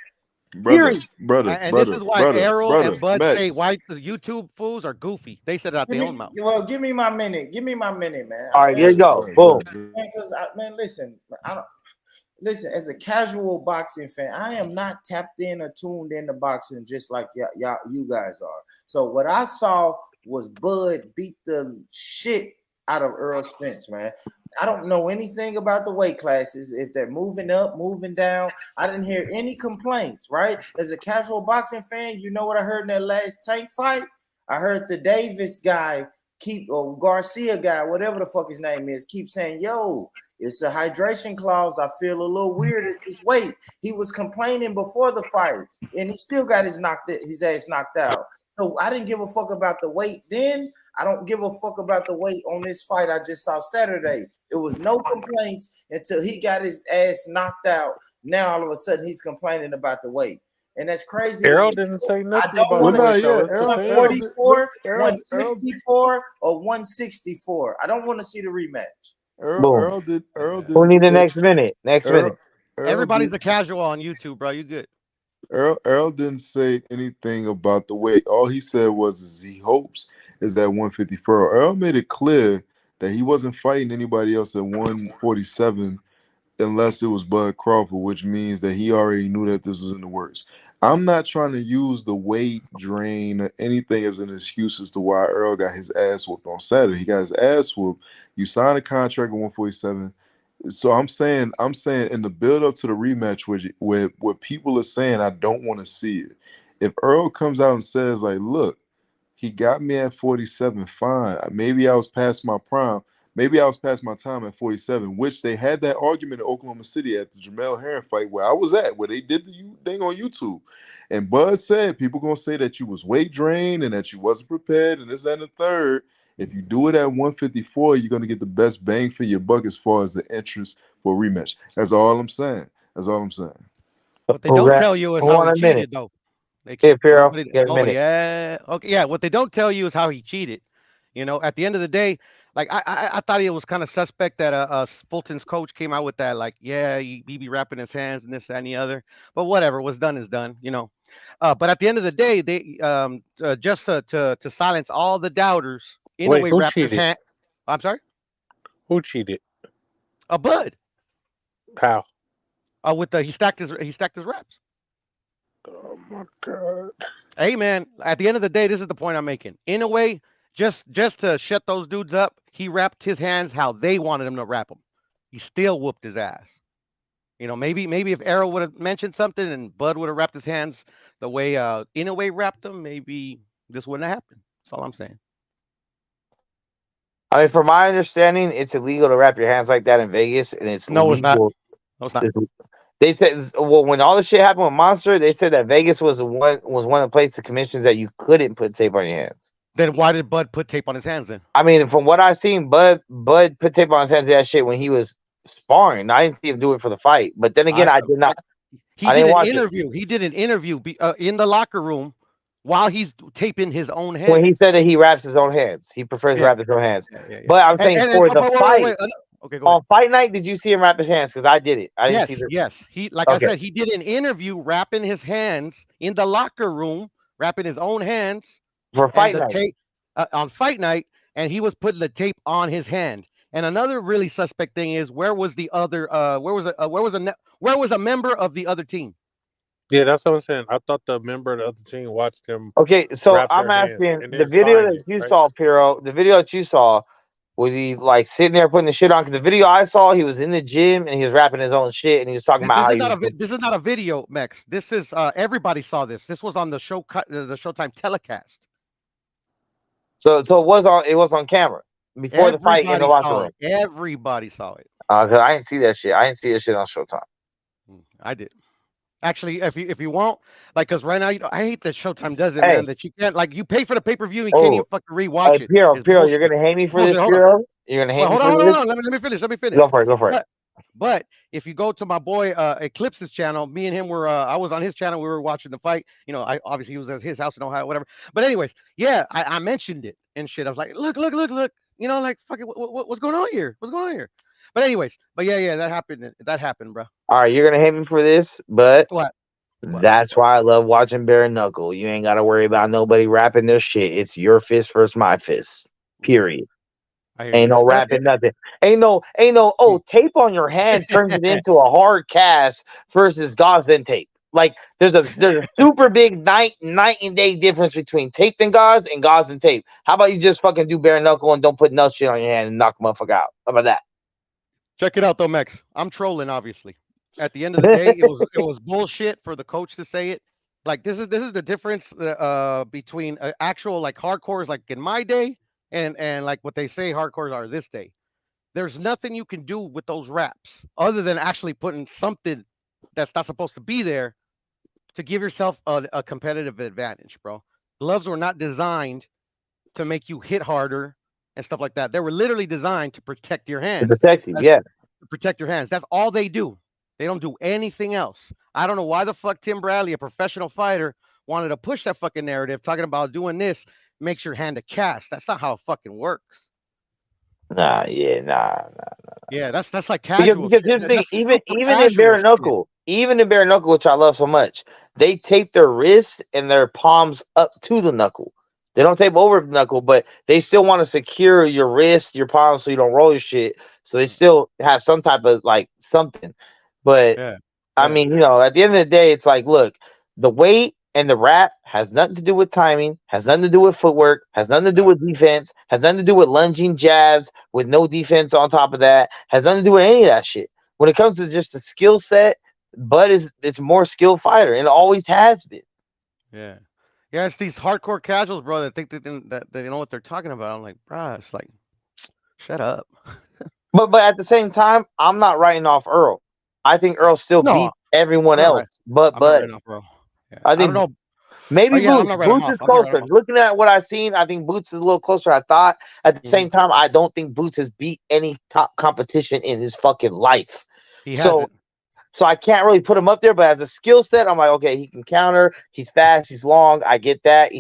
Period. Brother, And this is why Errol and Bud Max. say why the YouTube fools are goofy. They said it out their own mouth. Well, give me my minute. Give me my minute, man. All right, here you go. Boom. Because man, listen, I don't. Listen, as a casual boxing fan, I am not tapped in or tuned into boxing just like y'all, you guys are. So what I saw was Bud beat the shit out of Earl Spence, man. I don't know anything about the weight classes, if they're moving up, moving down. I didn't hear any complaints, right? As a casual boxing fan, you know what I heard in that last Tank fight? I heard the Davis guy or Garcia guy, whatever the fuck his name is, keep saying, yo, it's a hydration clause. I feel a little weird at this weight. He was complaining before the fight, and he still got his ass knocked out. So I didn't give a fuck about the weight then. I don't give a fuck about the weight on this fight I just saw Saturday. It was no complaints until he got his ass knocked out. Now all of a sudden he's complaining about the weight. And that's crazy. Errol didn't say nothing I don't want to see about 144, 154, or 164. I don't want to see the rematch. Earl did. Who need the next minute? Minute. Everybody's a casual on YouTube, bro. You good? Earl didn't say anything about the weight. All he said was he hopes is that 154. Earl made it clear that he wasn't fighting anybody else at 147 unless it was Bud Crawford, which means that he already knew that this was in the works. I'm not trying to use the weight drain or anything as an excuse as to why Earl got his ass whooped on Saturday. He got his ass whooped. You signed a contract at 147. So I'm saying in the build up to the rematch, where what people are saying, I don't want to see it. If Earl comes out and says, like, look, he got me at 47, fine. Maybe I was past my prime. Maybe I was past my time at 47, which they had that argument in Oklahoma City at the Jamel Herring fight where I was at, where they did the thing on YouTube. And Bud said, people going to say that you was weight drained and that you wasn't prepared and this, that, and the third. If you do it at 154, you're going to get the best bang for your buck as far as the interest for a rematch. That's all I'm saying. What they don't tell you is how he cheated, though. What they don't tell you is how he cheated. You know, at the end of the day, like I thought it was kind of suspect that Fulton's coach came out with that, like, yeah, he be wrapping his hands and this, that, and the other. But whatever, what's done is done, you know. But at the end of the day, they just to silence all the doubters, in a way, wrapped his hand. I'm sorry. Who cheated? Bud. How? He stacked his reps. Oh my god. Hey man, at the end of the day, this is the point I'm making. In a way, just to shut those dudes up, he wrapped his hands how they wanted him to wrap them. He still whooped his ass. You know, maybe if Errol would have mentioned something and Bud would have wrapped his hands the way Inoue wrapped them, maybe this wouldn't have happened. That's all I'm saying. I mean, from my understanding, it's illegal to wrap your hands like that in Vegas, and it's no, legal. It's not. They said, well, when all the shit happened with Monster, they said that Vegas was one of the places, the commissions, that you couldn't put tape on your hands. Then why did Bud put tape on his hands then? I mean, from what I've seen, Bud put tape on his hands, that shit, when he was sparring. I didn't see him do it for the fight. But then again, I did not. He did an interview. He did an interview in the locker room while he's taping his own hands. When he said that he wraps his own hands, he prefers to wrap his own hands. Yeah. But I'm saying for the fight. Okay, go on ahead. Fight Night, did you see him wrap his hands? Because I did it. I didn't see this. Yes. I said, he did an interview wrapping his hands in the locker room, wrapping his own hands for Fight Night. On Fight Night, and he was putting the tape on his hand. And another really suspect thing is, where was the other? Where was a member of the other team? Yeah, that's what I'm saying. I thought the member of the other team watched him. Okay, so wrap I'm their hands asking and the then video sign that it, you right? saw, Piero. The video that you saw, was he like sitting there putting the shit on? Because the video I saw, he was in the gym and he was rapping his own shit and he was talking about how he was. This is not a video, Mex. This is everybody saw this. This was on the Showtime telecast. So it was on camera before the fight in the locker room. Everybody saw it. Cause I didn't see that shit. I didn't see that shit on Showtime. I did. Actually, if you want, like, cause right now I hate that Showtime does it, man. That you can't, like, you pay for the pay-per-view and you can't even fucking rewatch it. Piero, you're gonna hate me for this, Piero? You're gonna hate me for this? Hold on. Let me finish. Go for it. But if you go to my boy Eclipse's channel, me and him were I was on his channel. We were watching the fight. You know, obviously he was at his house in Ohio, whatever. But anyways, yeah, I mentioned it and shit. I was like, look. You know, like, fucking, what's going on here? What's going on here? But anyways, yeah, that happened, bro. All right, you're gonna hate me for this, but what? That's why I love watching Bare Knuckle. You ain't gotta worry about nobody rapping their shit. It's your fist versus my fist. Period. Ain't no rapping nothing. Ain't no tape on your hand turns it into a hard cast versus gauze and tape. Like there's a super big night and day difference between tape and gauze and tape. How about you just fucking do Bare Knuckle and don't put no shit on your hand and knock a motherfucker out? How about that? Check it out though, Mex. I'm trolling, obviously. At the end of the day, it was bullshit for the coach to say it. Like this is the difference between actual like hardcores like in my day and like what they say hardcores are this day. There's nothing you can do with those raps other than actually putting something that's not supposed to be there to give yourself a competitive advantage, bro. Gloves were not designed to make you hit harder and stuff like that. They were literally designed to protect your hands. To protect you, yeah. To protect your hands. That's all they do. They don't do anything else. I don't know why the fuck Tim Bradley, a professional fighter, wanted to push that fucking narrative, talking about doing this makes your hand a cast. That's not how it fucking works. Nah. Yeah, that's like casual. Because here's the thing, even in Bare Knuckle, which I love so much, they tape their wrists and their palms up to the knuckle. They don't tape over the knuckle, but they still want to secure your wrist, your palms, so you don't roll your shit. So they still have some type of like something. But I mean, you know, at the end of the day, it's like, look, the weight and the wrap has nothing to do with timing, has nothing to do with footwork, has nothing to do with defense, has nothing to do with lunging jabs with no defense on top of that, has nothing to do with any of that shit. When it comes to just a skill set, Bud is more skilled fighter and always has been. Yeah. Yeah, it's these hardcore casuals, bro, that think that they know what they're talking about. I'm like, bro, it's like, shut up. But at the same time, I'm not writing off Earl. I think Earl still beat everyone else, but I think maybe Boots is closer. Looking at what I've seen, I think Boots is a little closer. I thought at the same time, I don't think Boots has beat any top competition in his fucking life. So I can't really put him up there, but as a skill set, I'm like, okay, he can counter. He's fast. He's long. I get that.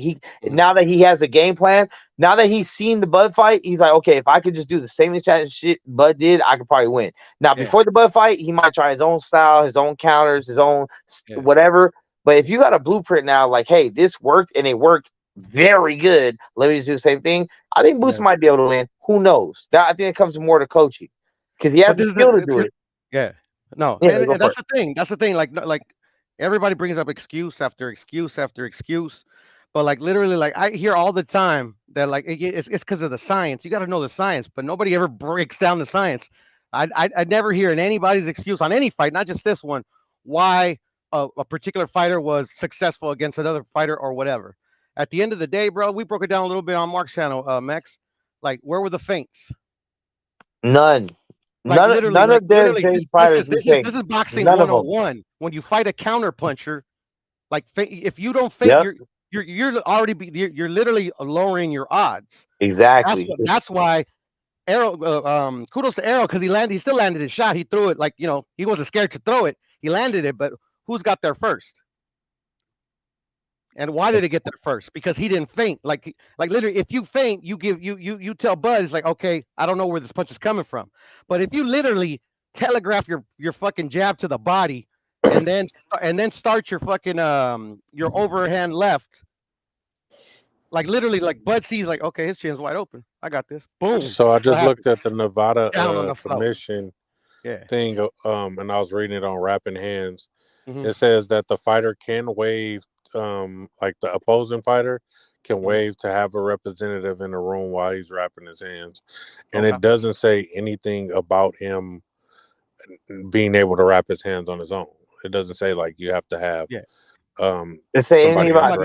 Now that he has a game plan, now that he's seen the Bud fight, he's like, okay, if I could just do the same exact shit Bud did, I could probably win. Now, before the Bud fight, he might try his own style, his own counters, his own whatever. But if you got a blueprint now, like, hey, this worked and it worked very good. Let me just do the same thing. I think Boots might be able to win. Who knows? I think it comes more to coaching because he has the skill to do it. Yeah. No, and that's the thing. That's the thing. Like everybody brings up excuse after excuse after excuse, but like literally, like I hear all the time that like it's because of the science. You got to know the science, but nobody ever breaks down the science. I never hear in anybody's excuse on any fight, not just this one, why a particular fighter was successful against another fighter or whatever. At the end of the day, bro, we broke it down a little bit on Mark's channel, Mex. Like, where were the feints? None. Like none of their fighters. This is boxing 101. When you fight a counter puncher, like if you don't feint, you're literally lowering your odds. Exactly. That's why Arrow. Kudos to Arrow because he still landed his shot. He threw it like he wasn't scared to throw it. He landed it, but who's got there first? And why did it get there first? Because he didn't feint. Like literally, if you feint, you tell Bud, it's like, okay, I don't know where this punch is coming from. But if you literally telegraph your fucking jab to the body and then start your fucking your overhand left, like literally, like Bud sees, like, okay, his chin's wide open. I got this. Boom. So I just looked at the Nevada commission thing, and I was reading it on Rapping Hands. it says that the fighter can waive, like the opposing fighter can waive to have a representative in the room while he's wrapping his hands, and it doesn't say anything about him being able to wrap his hands on his own. It doesn't say like you have to have. It say anything about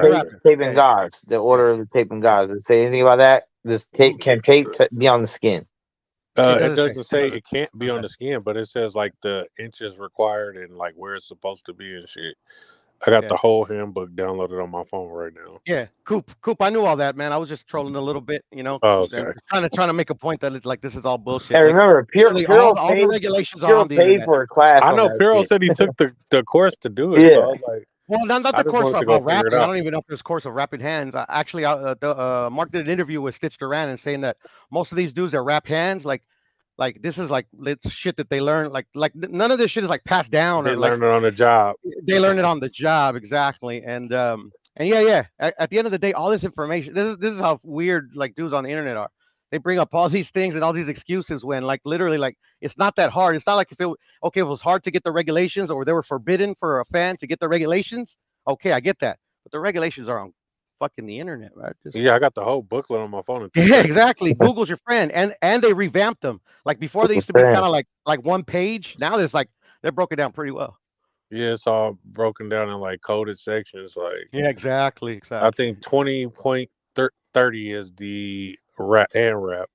taping gauze, the order of the taping gauze. Does it say anything about that? This tape can tape be on the skin. It doesn't say it can't be on the skin, but it says like the inches required and like where it's supposed to be and shit. I got the whole handbook downloaded on my phone right now. Yeah, Coop, I knew all that, man. I was just trolling a little bit, you know. Okay. Trying to make a point that it's like this is all bullshit. Hey, remember, all the regulations are on the internet. For a class. I know Piro said he took the course to do it. So I was like, well, not the course about rapping. I don't even know if there's a course of rapping hands. Mark did an interview with Stitch Duran and saying that most of these dudes that rap hands, like this is like shit that they learn. Like none of this shit is like passed down. They learned it on the job. They learned it on the job, exactly. And yeah. At the end of the day, all this information. This is how weird like dudes on the internet are. They bring up all these things and all these excuses when like literally like it's not that hard. It's not like if it was hard to get the regulations or they were forbidden for a fan to get the regulations. Okay, I get that. But the regulations are on fucking the internet, right? Yeah, I got the whole booklet on my phone. Yeah, exactly. Google's your friend. And they revamped them. Like before they used to be kind of like one page. Now there's like they're broken down pretty well. Yeah, it's all broken down in like coded sections. Like exactly. I think 20.30 is the hand wrap.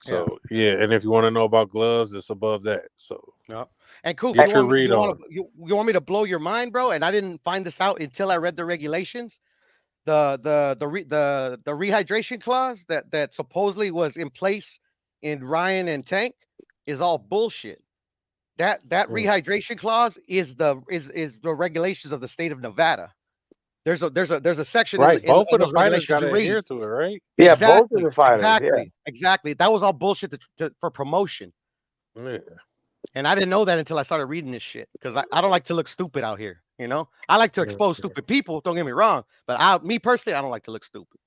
So yeah, and if you want to know about gloves, it's above that. So and cool. Get you your want me to blow your mind, bro? And I didn't find this out until I read the regulations. The rehydration clause that supposedly was in place in Ryan and Tank is all bullshit. That rehydration clause is the regulations of the state of Nevada. There's a section right. Both in of the fighters got to adhere to it, right? Yeah, exactly, both of the fighters. Exactly. That was all bullshit for promotion. Yeah. And I didn't know that until I started reading this shit because I don't like to look stupid out here. You know, I like to expose stupid people. Don't get me wrong, but me personally, I don't like to look stupid.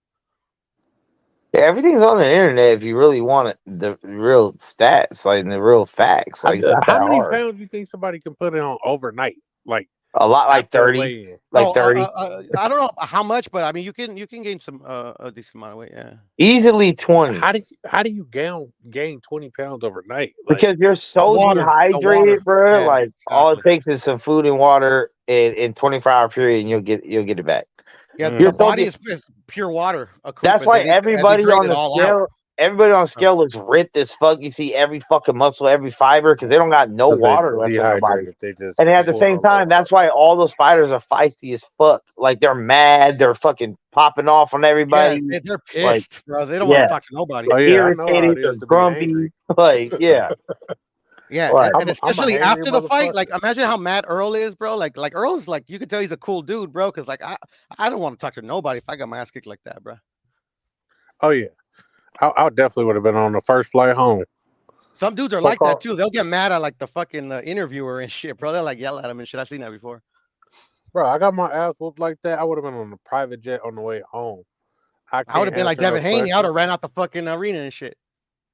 Yeah, everything's on the internet if you really want it, the real stats, like the real facts. Like how many pounds do you think somebody can put on overnight? Like a lot, like 30. Like 30. I don't know how much, but I mean, you can gain some a decent amount of weight. Yeah, easily 20. How do you gain 20 pounds overnight? Like, because you're so dehydrated, bro. Yeah, like all it takes is some food and water in 24-hour period, and you'll get it back. Yeah, your body is pure water. That's why everybody on the scale. Everybody on scale looks ripped as fuck. You see every fucking muscle, every fiber, because they don't got no water left in their body. And at the same time, that's why all those fighters are feisty as fuck. Like they're mad, they're fucking popping off on everybody. Yeah, they're pissed, bro. They don't want to talk to nobody. They're irritated, they're grumpy. Like, yeah. Yeah, and especially after the fight, like imagine how mad Earl is, bro. Like Earl's like you can tell he's a cool dude, bro. Because like I don't want to talk to nobody if I got my ass kicked like that, bro. Oh yeah. I definitely would have been on the first flight home. Some dudes are like that too. They'll get mad at like the fucking interviewer and shit, bro. They'll like yell at him and shit. I've seen that before. Bro, I got my ass whooped like that. I would have been on a private jet on the way home. I would have been like Devin Haney. I would have ran out the fucking arena and shit.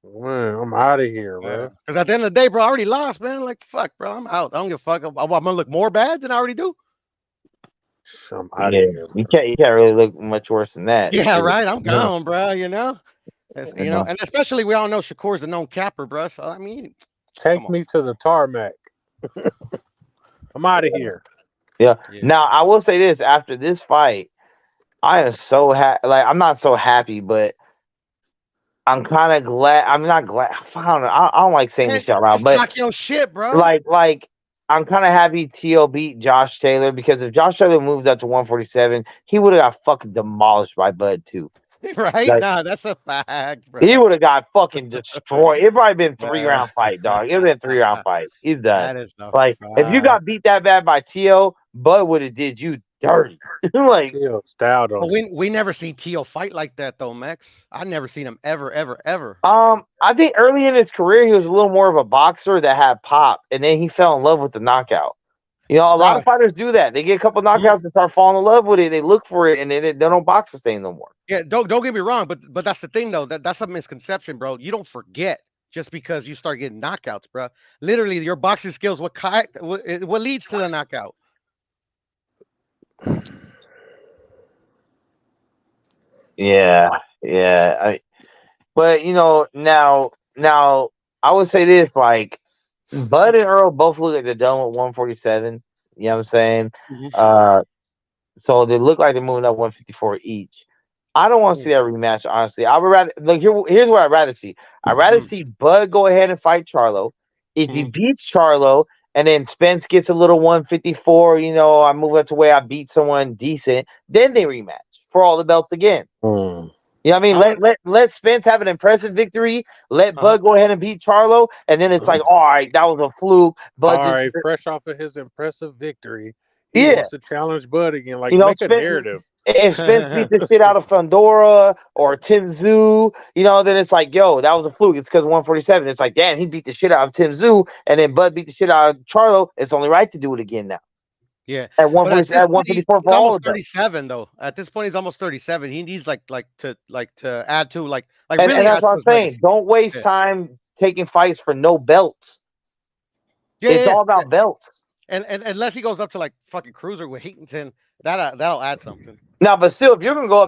Man, I'm out of here, bro. Because at the end of the day, bro, I already lost, man. Like, fuck, bro, I'm out. I don't give a fuck. I'm gonna look more bad than I already do. I'm out of here. You can't really look much worse than that. Yeah, right. I'm gone, bro. You know. You know, and especially we all know Shakur's a known capper, bro. So I mean, take me to the tarmac. I'm out of here. Yeah. Now I will say this: after this fight, I am so happy. Like I'm not so happy, but I'm kind of glad. I'm not glad. I don't like saying this out loud, but knock your shit, bro. Like I'm kind of happy T.O. beat Josh Taylor because if Josh Taylor moved up to 147, he would have got fucking demolished by Bud too. Right? Like, nah, that's a fact, bro. He would have got fucking destroyed. It probably been 3-round fight, dog. It would have been 3-round fight. He's done. That is like if you got beat that bad by T.O., Bud would have did you dirty. Like T.O. styled on. We never seen T.O. fight like that though, Max. I never seen him ever. I think early in his career he was a little more of a boxer that had pop, and then he fell in love with the knockout. You know, a lot of fighters do that. They get a couple knockouts and start falling in love with it. They look for it, and they don't box the same no more. Yeah, don't get me wrong, but that's the thing though. That's a misconception, bro. You don't forget just because you start getting knockouts, bro. Literally, your boxing skills what leads to the knockout. Yeah, yeah. But now I would say this, like Bud and Earl both look like they're done with 147. You know what I'm saying? Mhm. So they look like they're moving up 154 each. I don't want to see that rematch, honestly. I would rather here's what I'd rather see. I'd rather see Bud go ahead and fight Charlo. If he beats Charlo and then Spence gets a little 154, I move up to where I beat someone decent, then they rematch for all the belts again. You know what I mean? Let Spence have an impressive victory. Let Bud go ahead and beat Charlo, and then it's like, all right, that was a fluke. But all right, fresh off of his impressive victory, he wants to challenge Bud again. Like, make a narrative. If Spence beats the shit out of Fundora or Tim Zoo, then it's like, yo, that was a fluke. It's because 147. It's like, damn, he beat the shit out of Tim Zoo, and then Bud beat the shit out of Charlo. It's only right to do it again now. Yeah, at 154 he's almost 37 though. At this point, he's almost 37. He needs to add to like and really. That's what I'm saying. Legacy. Don't waste time taking fights for no belts. It's all about belts. And unless he goes up to like fucking cruiserweight, then that'll add something. No, but still, if you're gonna go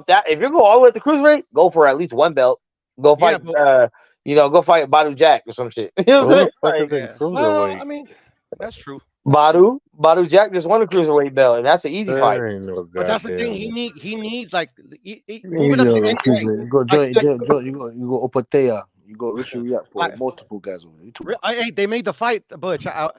all the way to the cruiserweight, go for at least one belt. Go fight. Go fight Badu Jack or some shit. Well, I mean, that's true. Badu Jack just won a cruiserweight belt, and that's an easy fight. But that's the thing. He needs like moving up to you got Opatea. You got Richard Riakpo, multiple guys over there. They made the fight, Butch. I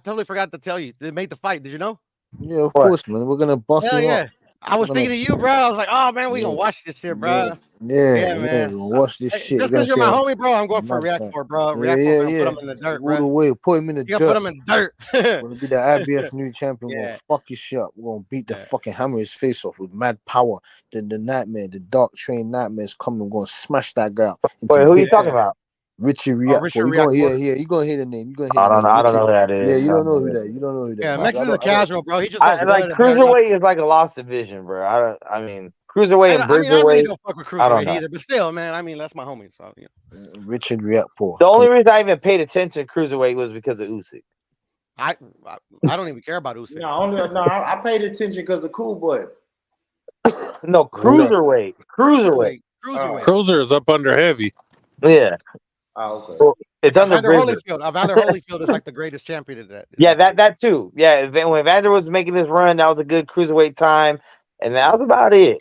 totally forgot to tell you. They made the fight. Did you know? Yeah, of course, man. We're gonna bust him up. I was thinking of you, bro. I was like, oh man, we gonna watch this shit, bro. Yeah, man. Watch this shit. Just because you're my homie, bro, I'm going for Reactor, bro. Reactor, put him in the dirt, bro. All the way, put him in the dirt. Put him in the dirt. We're gonna be the IBF new champion. We're gonna fuck his shit up. We're gonna beat the fucking hammer his face off with mad power. The Nightmare, the Dark Train Nightmare is coming. We're gonna smash that guy. Wait, who are you talking about? Richie Riakpo. You're gonna hear the name. I don't know who that is. Yeah, you don't know who that. You don't know who that. Yeah, Mex is a casual, bro. He just like cruiserweight is like a lost division, bro. I mean, cruiserweight and bridgerweight. I really don't fuck with cruiserweight either, but still, man. I mean, that's my homie. So Richard Riakpo. The only reason I even paid attention to cruiserweight was because of Usyk. I don't even care about Usyk. I paid attention because of Cool Boy. No, cruiserweight. Cruiser is up under heavy. Yeah. Oh, okay. Well, it's under Holyfield. Evander Holyfield is like the greatest champion of that. Yeah, that too. Yeah, when Evander was making this run, that was a good cruiserweight time, and that was about it.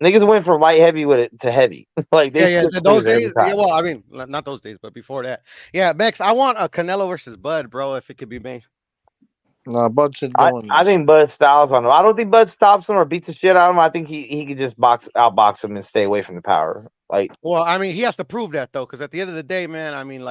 Niggas went from light heavy with it to heavy. Like those days. Yeah, well, I mean, not those days, but before that. Yeah, Mex, I want a Canelo versus Bud, bro. If it could be made. No, Bud should I think Bud styles on him. I don't think Bud stops him or beats the shit out of him. I think he could just outbox him and stay away from the power. Well, I mean, he has to prove that though, because at the end of the day, man, I mean,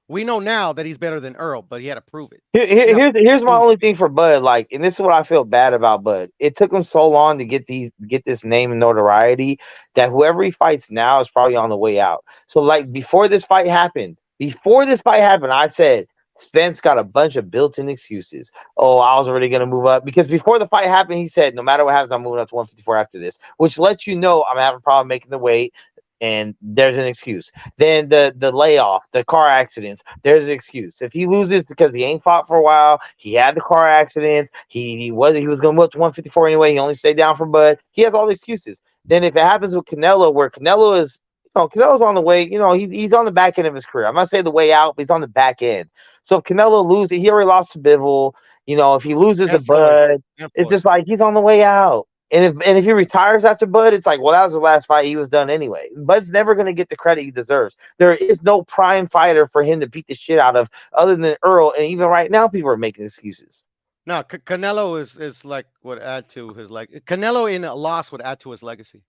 we know now that he's better than Earl, but he had to prove it. Here's my only thing for Bud, and this is what I feel bad about Bud. It took him so long to get this name and notoriety that whoever he fights now is probably on the way out. So before this fight happened, I said Spence got a bunch of built-in excuses. Oh, I was already gonna move up because before the fight happened, he said, no matter what happens, I'm moving up to 154 after this, which lets you know I'm having a problem making the weight. And there's an excuse. Then the layoff, the car accidents, there's an excuse. If he loses because he ain't fought for a while, he had the car accidents, he was gonna move up to 154 anyway, he only stayed down for Bud. He has all the excuses. Then if it happens with Canelo, where Canelo is, Canelo's on the way, he's on the back end of his career. I'm not saying the way out, but he's on the back end. So if Canelo loses, he already lost to Bivol. If he loses to Bud, it's just like he's on the way out. And if he retires after Bud, it's like, well, that was the last fight. He was done anyway. Bud's never going to get the credit he deserves. There is no prime fighter for him to beat the shit out of other than Earl. And even right now, people are making excuses. No, Canelo is would add to his Canelo in a loss would add to his legacy.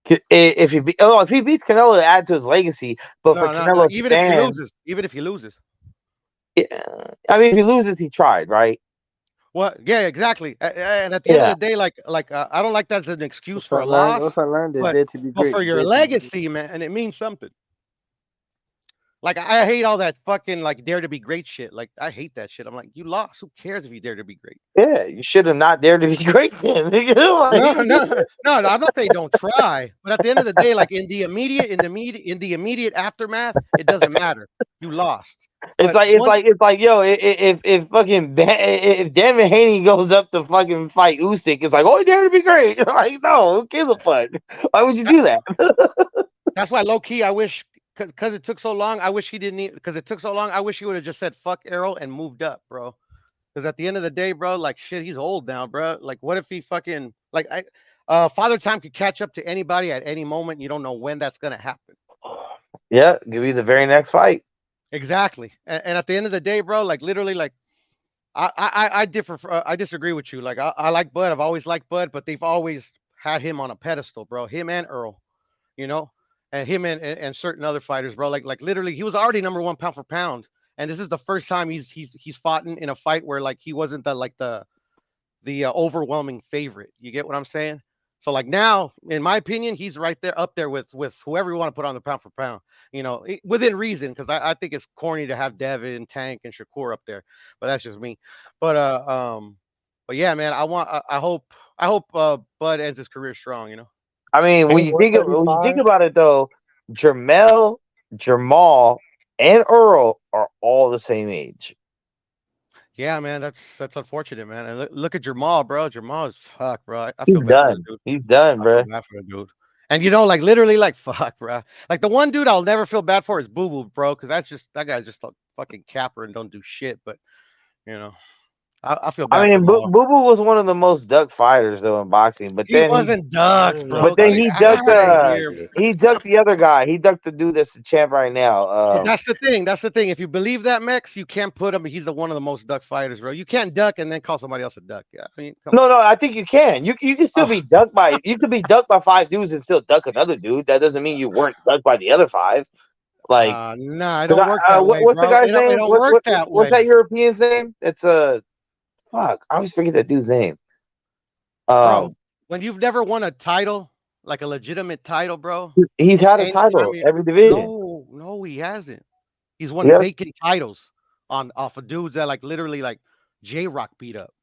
If he beats Canelo, it would add to his legacy. But for Canelo, even if he loses. Yeah, I mean, if he loses, he tried, right? Well, yeah, exactly. And at the end of the day, I don't like that as an excuse for a loss. But for your legacy, man, and it means something. I hate all that fucking dare to be great shit. I hate that shit. I'm like, you lost. Who cares if you dare to be great? Yeah, you should have not dared to be great then. No, I'm not saying don't try. But at the end of the day, in the immediate aftermath, it doesn't matter. You lost. It's like, yo, if fucking if Devin Haney goes up to fucking fight Usyk, it's like, oh, that'd be great. Like, no, who gives a fuck? Why would you do that? That's why low key, I wish, because it took so long. I wish he didn't, because it took so long. I wish he would have just said fuck Errol and moved up, bro. Because at the end of the day, bro, like shit, he's old now, bro. Like, what if he fucking Father Time could catch up to anybody at any moment. You don't know when that's gonna happen. Yeah, give you the very next fight. Exactly. And at the end of the day, bro, like literally, like I disagree with you. Like I like Bud. I've always liked Bud, but they've always had him on a pedestal, bro. Him and Earl, you know, and him and certain other fighters, bro. Like literally, he was already number one pound for pound, and this is the first time he's fought in a fight where like he wasn't the overwhelming favorite. You get what I'm saying? So like now, in my opinion, he's right there up there with whoever you want to put on the pound for pound, you know, within reason, because I think it's corny to have Devin, Tank, and Shakur up there, but that's just me. But yeah, man, I hope Bud ends his career strong, you know. I mean, when you think about it though, Jermell, Jamal, and Earl are all the same age. Yeah, man, that's unfortunate, man. And look at Jamal, bro. Jamal is fuck, bro. I He's feel bad for done. the dude. He's done, bro. I feel bad for the dude. And you know, like literally, like fuck, bro. Like the one dude I'll never feel bad for is Boo Boo, bro, because that guy's just a fucking capper and don't do shit. But you know, I feel bad. I mean, for Boo Boo was one of the most ducked fighters though in boxing, but then he wasn't ducked, bro. But then he ducked here. he ducked the other guy. He ducked the dude that's the champ right now. That's the thing. That's the thing. If you believe that, Mex, you can't put him. He's one of the most ducked fighters, bro. You can't duck and then call somebody else a duck. Yeah, I mean, no, I think you can. You can still be ducked by. You could be ducked by 5 dudes and still duck another dude. That doesn't mean you weren't ducked by the other 5. Like, nah, it don't work that way. What's bro. the guy's name? It don't work that way. What's that European's name? It's fuck. I always forget that dude's name. Bro, when you've never won a title, like a legitimate title, bro. He's had a title every division. No, he hasn't. He's won vacant titles off of dudes that like literally like J-Rock beat up.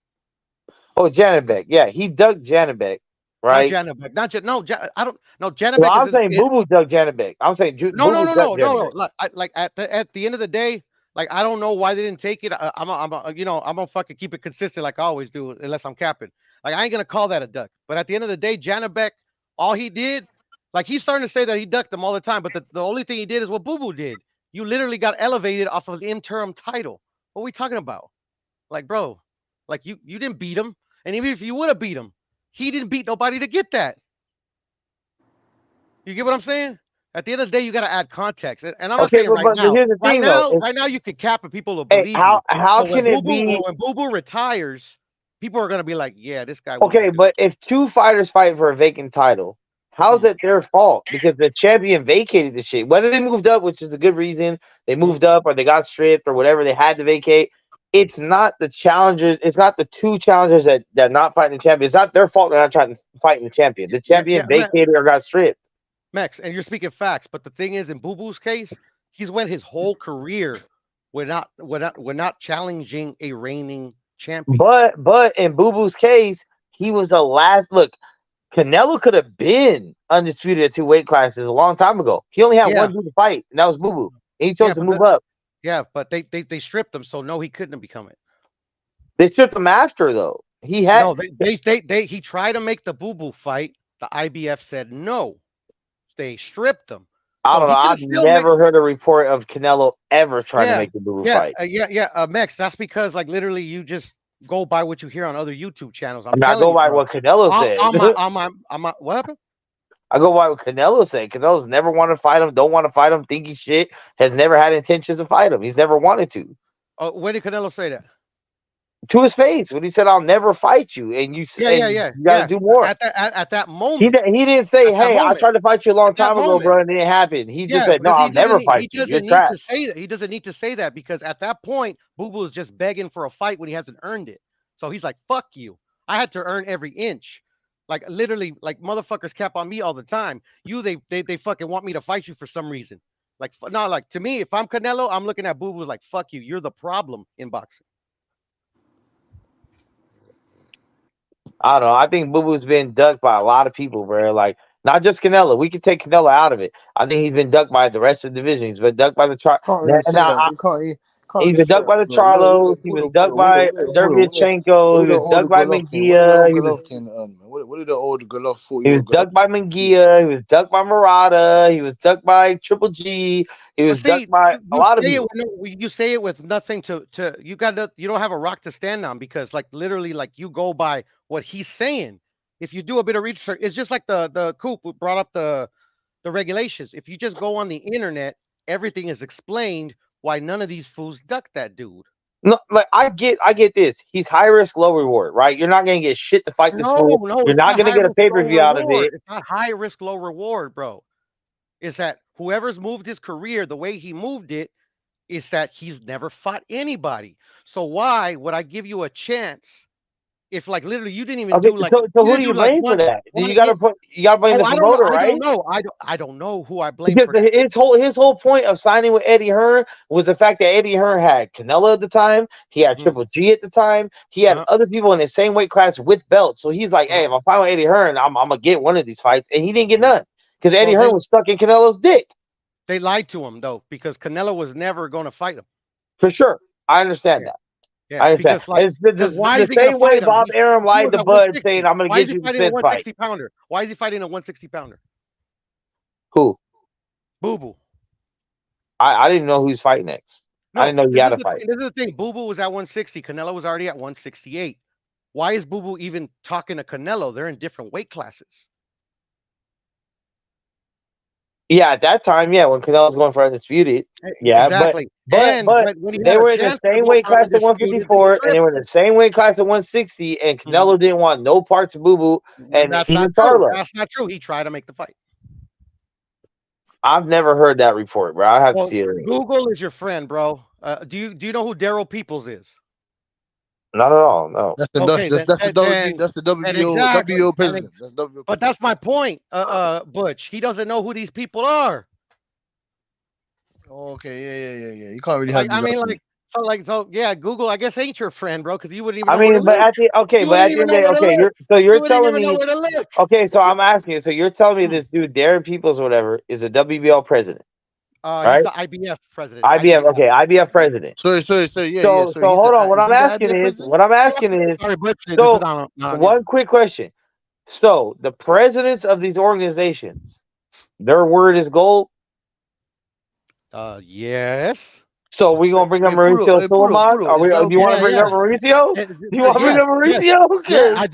Oh, Janibek. Yeah, he dug Janibek, right? Not Janibek. I don't know. Janibek. Well, I'm saying Boo Boo dug Janibek. I'm saying no. Like at the end of the day, like I don't know why they didn't take it. I'm gonna fucking keep it consistent like I always do, unless I'm capping. Like I ain't gonna call that a duck. But at the end of the day, Janibek, all he did, like he's starting to say that he ducked them all the time, but the only thing he did is what Boo Boo did. You literally got elevated off of the interim title. What are we talking about? Like, bro, like you didn't beat him. And even if you would have beat him, he didn't beat nobody to get that. You get what I'm saying? At the end of the day, you got to add context. And I'm not saying right now. Right now, you could cap and people will believe you. How can it be? When Boo Boo retires, people are going to be like, yeah, this guy. Okay, but if 2 fighters fight for a vacant title, how's it their fault? Because the champion vacated the shit. Whether they moved up, which is a good reason, they moved up or they got stripped or whatever, they had to vacate. It's not the challengers. It's not the 2 challengers that not fighting the champion. It's not their fault they're not trying to fight the champion. The champion vacated or got stripped. Max, and you're speaking facts, but the thing is, in Boo Boo's case, he's went his whole career without challenging a reigning champion. But in Boo Boo's case, he was the last. Look, Canelo could have been undisputed at 2 weight classes a long time ago. He only had one dude to fight, and that was Boo Boo. And he chose to move up. Yeah, but they stripped him, so no, he couldn't have become it. They stripped him after though. He had he tried to make the Boo Boo fight. The IBF said no. They stripped him. I don't know. I've never heard a report of Canelo ever trying to make the Boo Boo fight. Max, that's because like literally you just go by what you hear on other YouTube channels. I go by what Canelo said. What happened? I go by what Canelo said. Canelo's never wanted to fight him, don't want to fight him, think he's shit, has never had intentions to fight him. He's never wanted to. When did Canelo say that? To his face, when he said, "I'll never fight you," and you said, "You gotta do more." At that moment, he didn't say, "Hey, I tried to fight you a long time ago, bro," and it didn't happen. He just said, "No, I'll never fight you." He doesn't need to say that. He doesn't need to say that because at that point, Boo Boo is just begging for a fight when he hasn't earned it. So he's like, "Fuck you! I had to earn every inch." Like literally, like motherfuckers cap on me all the time. They fucking want me to fight you for some reason. Like no, like to me, if I'm Canelo, I'm looking at Boo Boo like, "Fuck you! You're the problem in boxing." I don't know. I think Boo Boo's been ducked by a lot of people, bro. Like, not just Canelo. We can take Canelo out of it. I think he's been ducked by the rest of the division. He's been ducked by the Can't can't He be was ducked fair. by the Look, Charlos. He was ducked by Derbyachenko. what He did the was older ducked by Golovkin? What did the Munguia. old He was Golovkin earn, man? What did the old 40 he year was old ducked by Golovkin? Munguia. He was ducked by Murata. He was ducked by Triple G. He But was see, ducked by a lot of say it people. you say it with nothing to you don't have a rock to stand on because like literally like you go by what he's saying. If you do a bit of research, it's just like the Coop who brought up the regulations. If you just go on the internet, everything is explained why none of these fools duck that dude. No, like I get this. He's high risk, low reward, right? You're not gonna get shit to fight this fool. No, You're it's not not gonna high get a risk, pay per low view out of reward. it. It's not high risk, low reward, bro. Is that whoever's moved his career the way he moved it is that he's never fought anybody. So why would I give you a chance if like literally you didn't even Okay, do like so you who didn't do do you like blame for that? one You gotta blame the I don't know. promoter, right? I don't know who I blame Because for that. his whole point of signing with Eddie Hearn was the fact that Eddie Hearn had Canelo at the time, he had Triple G at the time, he had other people in the same weight class with belts. So he's like, hey, if I fight with Eddie Hearn, I'm gonna get one of these fights, and he didn't get none because Eddie Hearn was stuck in Canelo's dick. They lied to him though because Canelo was never going to fight him. For sure, I understand that. Yeah, I understand. because like, It's the why is he same gonna way fight him? Bob Arum lied to Bud, saying, "I'm gonna Why is get he you the fighting a fifth fight." 160 pounder? Why is he fighting a 160 pounder? Who? Boo Boo. I didn't know who he's fighting next. I didn't know he had a fight. This is the thing. Boo Boo was at 160. Canelo was already at 168. Why is Boo Boo even talking to Canelo? They're in different weight classes. Yeah, at that time, yeah, when Canelo was going for undisputed, yeah, exactly. but when they were in the same weight class at 154, and they were in the same weight class at 160, and Canelo didn't want no parts of Boo Boo, and that's even not true. Charlo. That's not true. He tried to make the fight. I've never heard that report, bro. I have to see it. Google is your friend, bro. Do you know who Daryl Peoples is? Not at all. No. That's the WBO president. But that's my point, Butch. He doesn't know who these people are. Okay, yeah. You can't really have. I mean, so yeah. Google, I guess, ain't your friend, bro, because you wouldn't even. I mean, but at the end of the day, okay, you're telling me. Okay, so I'm asking you. So you're telling me this dude, Darren Peoples, or whatever, is a WBL president. Right? He's the IBF president. IBF, okay, IBF president. Sorry, yeah. So hold on. What I'm asking is, Sorry, Butch, so one quick question. So the presidents of these organizations, their word is gold. Yes. So we gonna bring up Mauricio Sulaiman? Do you want to bring up Mauricio? Do you want to bring up Mauricio? Yeah, I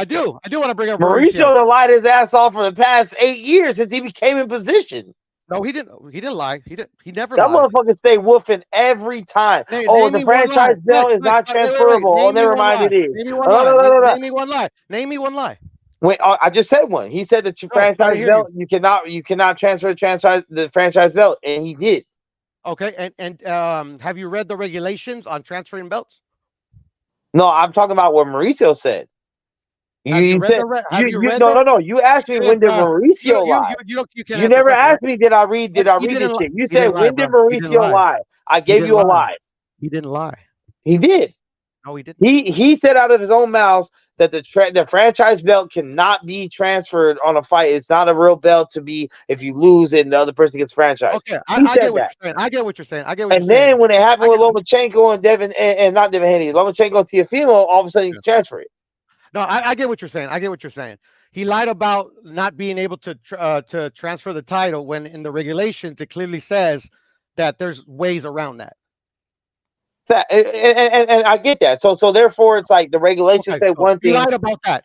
do want to bring up Mauricio. Mauricio lied his ass off for the past 8 years since he became in position. No, he didn't lie. He never that lied. That motherfucker stay woofing every time. The franchise belt is not transferable. Oh, never mind, it is. Name me one lie. Name me one lie. Wait, I just said one. He said the franchise belt, you cannot transfer the franchise belt, and he did. Okay, and have you read the regulations on transferring belts? No, I'm talking about what Mauricio said. You asked me when did Mauricio lie. You never asked me did I read this shit. You said when did Mauricio lie? I gave you a lie. He didn't lie. He did. No, he didn't. He said out of his own mouth that the franchise belt cannot be transferred on a fight. It's not a real belt to be if you lose it and the other person gets franchised. Okay, I get what you're saying. I get what you're saying. And then when it happened with Lomachenko and Devin and not Devin Haney, Lomachenko and Teofimo, all of a sudden you can transfer it. No, I get what you're saying. I get what you're saying. He lied about not being able to transfer the title when in the regulations it clearly says that there's ways around that. And I get that. So therefore, it's like the regulations say one thing. He lied about that.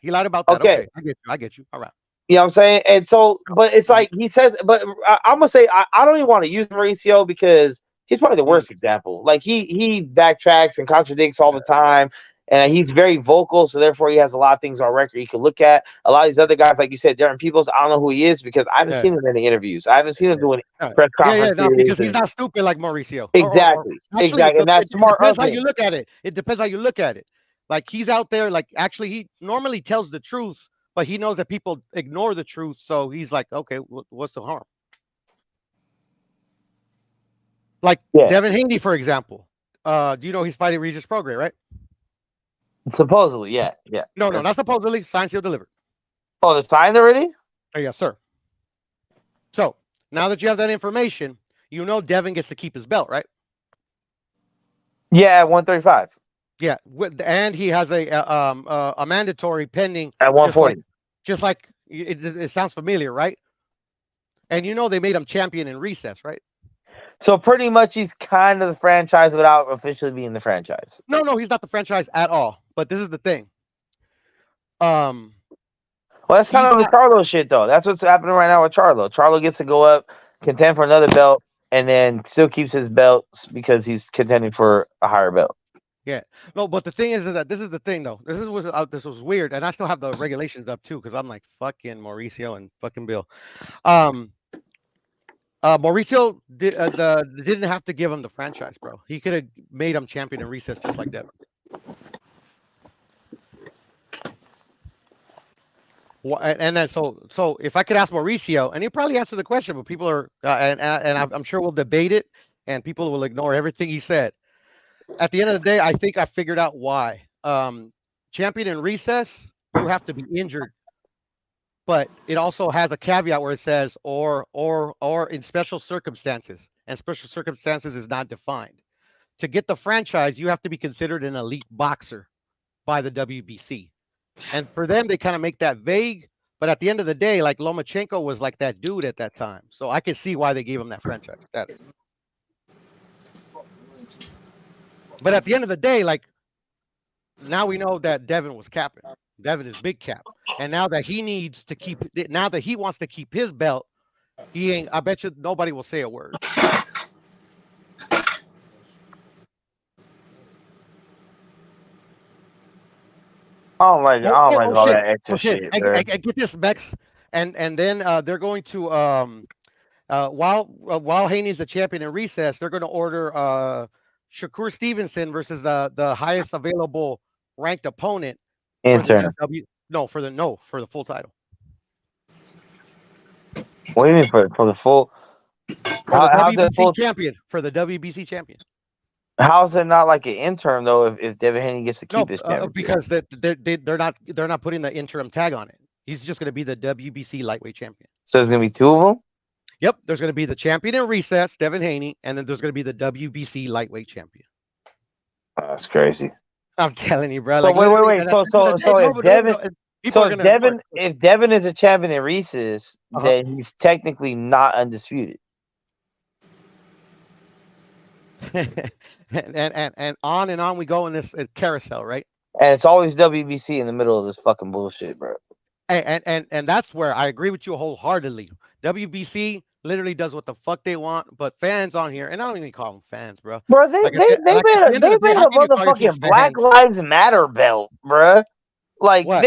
Okay, I get you. All right. You know what I'm saying? And so, but it's like he says, but I'm gonna say I don't even want to use Mauricio because he's probably the worst example. Like he backtracks and contradicts all the time. And he's very vocal, so therefore he has a lot of things on record you can look at. A lot of these other guys, like you said, Darren Peoples, I don't know who he is because I haven't seen him in any interviews. I haven't seen him doing press conferences. No, because he's not stupid like Mauricio. Exactly. And that's smart. It depends how you look at it. It depends how you look at it. Like he's out there, like actually he normally tells the truth, but he knows that people ignore the truth, so he's like, okay, what's the harm? Like Devin Haney, for example. Do you know he's fighting Regis Prograis, right? Supposedly, yeah. No, not supposedly. Signed, sealed, delivered. Oh, they're signed already? Oh, yes, sir. So now that you have that information, you know Devin gets to keep his belt, right? Yeah, at 135. Yeah, and he has a mandatory pending at 140. Just like it sounds familiar, right? And you know they made him champion in recess, right? So pretty much he's kind of the franchise without officially being the franchise. No, he's not the franchise at all. But this is the thing. Well, that's kind of the Charlo shit, though. That's what's happening right now with Charlo. Charlo gets to go up, contend for another belt, and then still keeps his belts because he's contending for a higher belt. Yeah, no, but the thing is that this is the thing, though. This was weird, and I still have the regulations up too because I'm like fucking Mauricio and fucking Bill. Mauricio didn't have to give him the franchise, bro. He could have made him champion in recess just like Devin. And then so if I could ask Mauricio, and he'll probably answer the question, but people are and I'm sure we'll debate it, and people will ignore everything he said. At the end of the day, I think I figured out why. Champion in recess, you have to be injured, but it also has a caveat where it says or in special circumstances, and special circumstances is not defined. To get the franchise, you have to be considered an elite boxer by the WBC. And for them, they kind of make that vague. But at the end of the day, like Lomachenko was like that dude at that time. So I can see why they gave him that franchise status. But at the end of the day, like now we know that Devin was capping. Devin is big cap. And now that he needs to keep it, now that he wants to keep his belt, he ain't, I bet you nobody will say a word. I don't like all that extra shit. I get this, Bex, and then they're going to while Haney's the champion in recess, they're going to order Shakur Stevenson versus the highest available ranked opponent. Intern. For the full title. What do you mean for the full? How's the WBC champion for the WBC champion? How's it not like an interim though? If Devin Haney gets to keep his because they're not putting the interim tag on it. He's just going to be the WBC lightweight champion. So there's going to be two of them. Yep, there's going to be the champion in recess, Devin Haney, and then there's going to be the WBC lightweight champion. That's crazy. I'm telling you, bro. So wait. If Devin is a champion in recess, then he's technically not undisputed. and on we go in this carousel, right? And it's always WBC in the middle of this fucking bullshit, bro. And that's where I agree with you wholeheartedly. WBC literally does what the fuck they want, but fans on here, and I don't even call them fans, bro. Bro, they made a motherfucking Black Lives Matter belt, bro. Like what?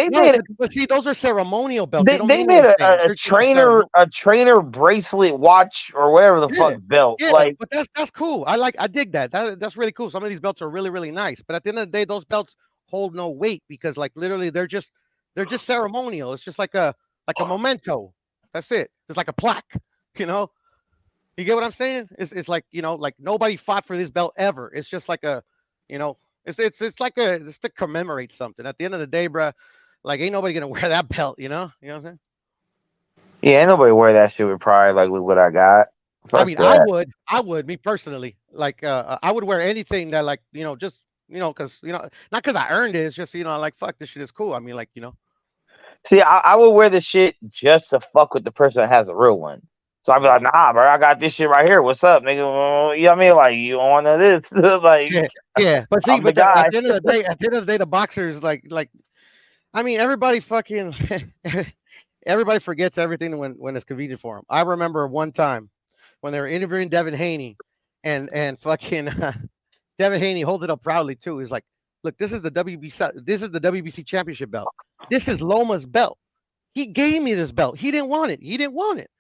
But see, those are ceremonial belts. They made a trainer bracelet watch or whatever the fuck belt. Yeah, like, but that's cool. I dig that. That's really cool. Some of these belts are really, really nice. But at the end of the day, those belts hold no weight because like literally they're just ceremonial. It's just like a memento. That's it. It's like a plaque, you know? You get what I'm saying? It's like, you know, like nobody fought for this belt ever. It's just like a, you know, it's like it's to commemorate something. At the end of the day, bro, like ain't nobody gonna wear that belt, you know? You know what I'm saying? Yeah, ain't nobody wear that shit with pride. Like, look what I got. Fuck I mean, that. I would, me personally, like, I would wear anything that, like, you know, just, you know, because, you know, not because I earned it. It's just, you know, like, fuck, this shit is cool. I mean, like, you know. See, I would wear the shit just to fuck with the person that has a real one. So I'd be like, nah, bro, I got this shit right here. What's up, nigga? You know what I mean? Like, you want this? Like, yeah. But see, but at the end of the day, the boxers, like, I mean, everybody fucking, everybody forgets everything when it's convenient for them. I remember one time when they were interviewing Devin Haney, and fucking Devin Haney holds it up proudly too. He's like, look, this is the WBC championship belt. This is Loma's belt. He gave me this belt. He didn't want it.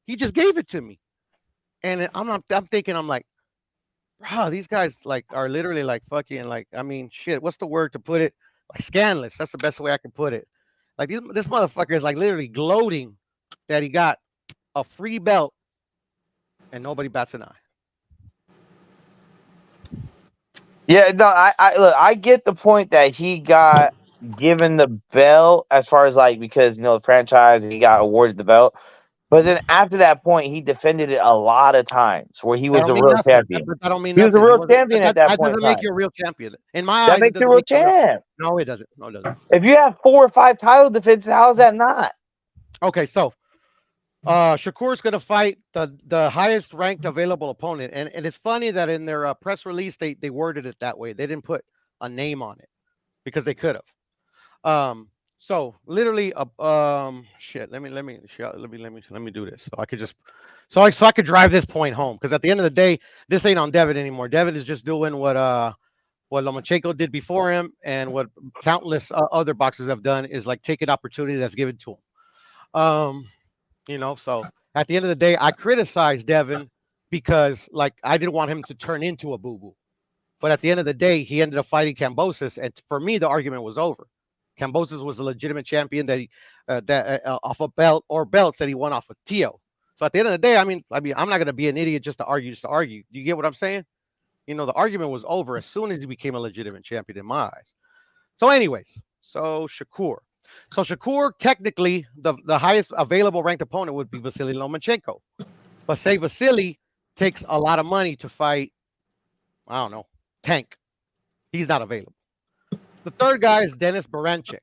He just gave it to me. And I'm thinking, I'm like, bro, these guys like are literally like fucking like, I mean, shit, what's the word to put it? Like scandalous. That's the best way I can put it. Like this motherfucker is like literally gloating that he got a free belt and nobody bats an eye. Yeah, no, I get the point that he got given the belt as far as like because you know the franchise and he got awarded the belt. But then after that point, he defended it a lot of times where he That was don't a mean real nothing. champion. But that don't mean He was a nothing. He real wasn't. champion at that That point in doesn't make time. you a real champion. In my That eyes, it makes you a doesn't real make you a real. champ. No, it doesn't. No, it doesn't. If you have 4 or 5 title defenses, how is that not? Okay, so Shakur's gonna fight the highest ranked available opponent, and it's funny that in their press release they worded it that way. They didn't put a name on it because they could have. So literally, shit. Let me do this so I could just so I could drive this point home because at the end of the day, this ain't on Devin anymore. Devin is just doing what Lomachenko did before him and what countless other boxers have done is like take an opportunity that's given to him. So at the end of the day, I criticized Devin because like I didn't want him to turn into a boo-boo. But at the end of the day, he ended up fighting Kambosos, and for me, the argument was over. Kambosos was a legitimate champion that off a belt or belts that he won off of Tio. So at the end of the day, I mean, I'm not gonna be an idiot just to argue. Do you get what I'm saying? The argument was over as soon as he became a legitimate champion in my eyes. So, anyways, Shakur. So Shakur, technically, the highest available ranked opponent would be Vasily Lomachenko. But say Vasily takes a lot of money to fight, I don't know, Tank. He's not available. The third guy is Dennis Baranchik.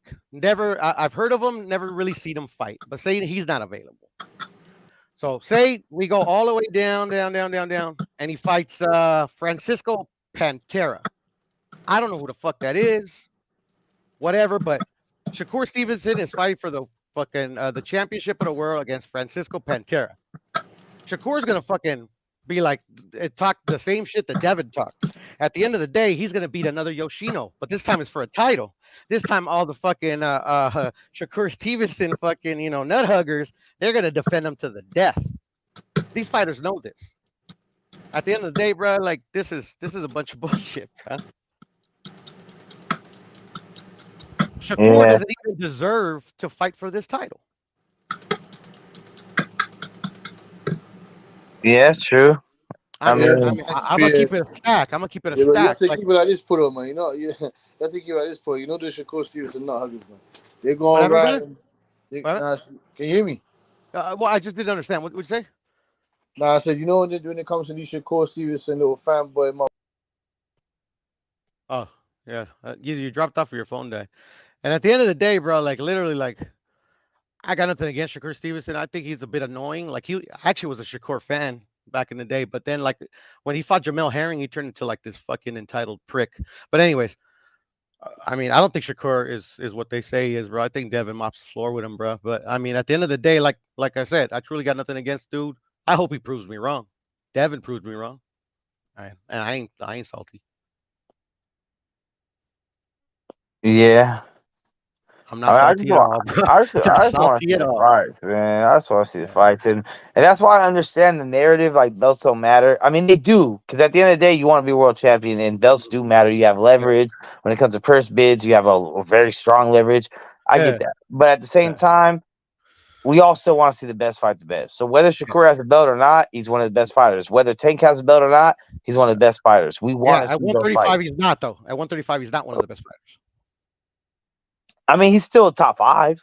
I've heard of him, never really seen him fight, but say he's not available. So say we go all the way down, and he fights Francisco Pantera. I don't know who the fuck that is. Whatever, but Shakur Stevenson is fighting for the fucking the championship of the world against Francisco Pantera. Shakur's gonna fucking be like talk the same shit that Devin talked. At the end of the day, he's gonna beat another Yoshino, but this time it's for a title. This time all the fucking Shakur Stevenson fucking nut huggers, they're gonna defend him to the death. These fighters know this. At the end of the day, bro, like this is a bunch of bullshit, bro. Shakur doesn't even deserve to fight for this title. Yeah, that's true. I'm gonna keep it a stack. I'm gonna keep it a stack. You have to keep it at this point, man. You have to keep it at this point. The Shakur Stevenson not huggers, man. They're going right. Can you hear me? Well, I just didn't understand. What would you say? I said, when it comes to these Shakur Stevenson little fanboy. Oh yeah, you dropped off of your phone day. And at the end of the day, bro, like literally, like I got nothing against Shakur Stevenson. I think he's a bit annoying. Like he actually was a Shakur fan back in the day, but then like when he fought Jamel Herring, he turned into like this fucking entitled prick. But anyways, I mean, I don't think Shakur is what they say he is, bro. I think Devin mops the floor with him, bro. But I mean, at the end of the day, like I said, I truly got nothing against dude. I hope he proves me wrong. Devin proved me wrong. And I ain't salty. Yeah. I'm not salty at all, bro. I just want to see the fights, man. I just want to see the fights, and that's why I understand the narrative. Like belts don't matter. I mean, they do, because at the end of the day, you want to be world champion, and belts do matter. You have leverage when it comes to purse bids. You have a very strong leverage. I get that, but at the same time, we all still want to see the best fight the best. So whether Shakur has a belt or not, he's one of the best fighters. Whether Tank has a belt or not, he's one of the best fighters. We want to see at 135, he's not though. At 135, he's not one of the best fighters. I mean, he's still a top 5.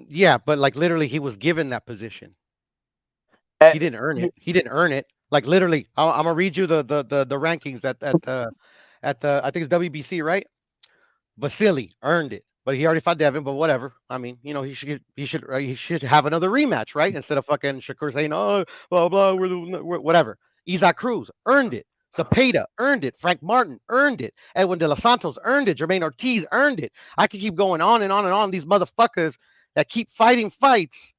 Yeah, but like literally, he was given that position. He didn't earn it. He didn't earn it. Like literally, I'm gonna read you the rankings at the I think it's WBC, right? Vasily earned it, but he already fought Devin. But whatever. I mean, he should have another rematch, right? Instead of fucking Shakur saying, oh, blah blah, we're whatever. Isaac Cruz earned it. Zepeda earned it. Frank Martin earned it. Edwin De Los Santos earned it. Jermaine Ortiz earned it. I can keep going on and on and on. These motherfuckers that keep fighting fights.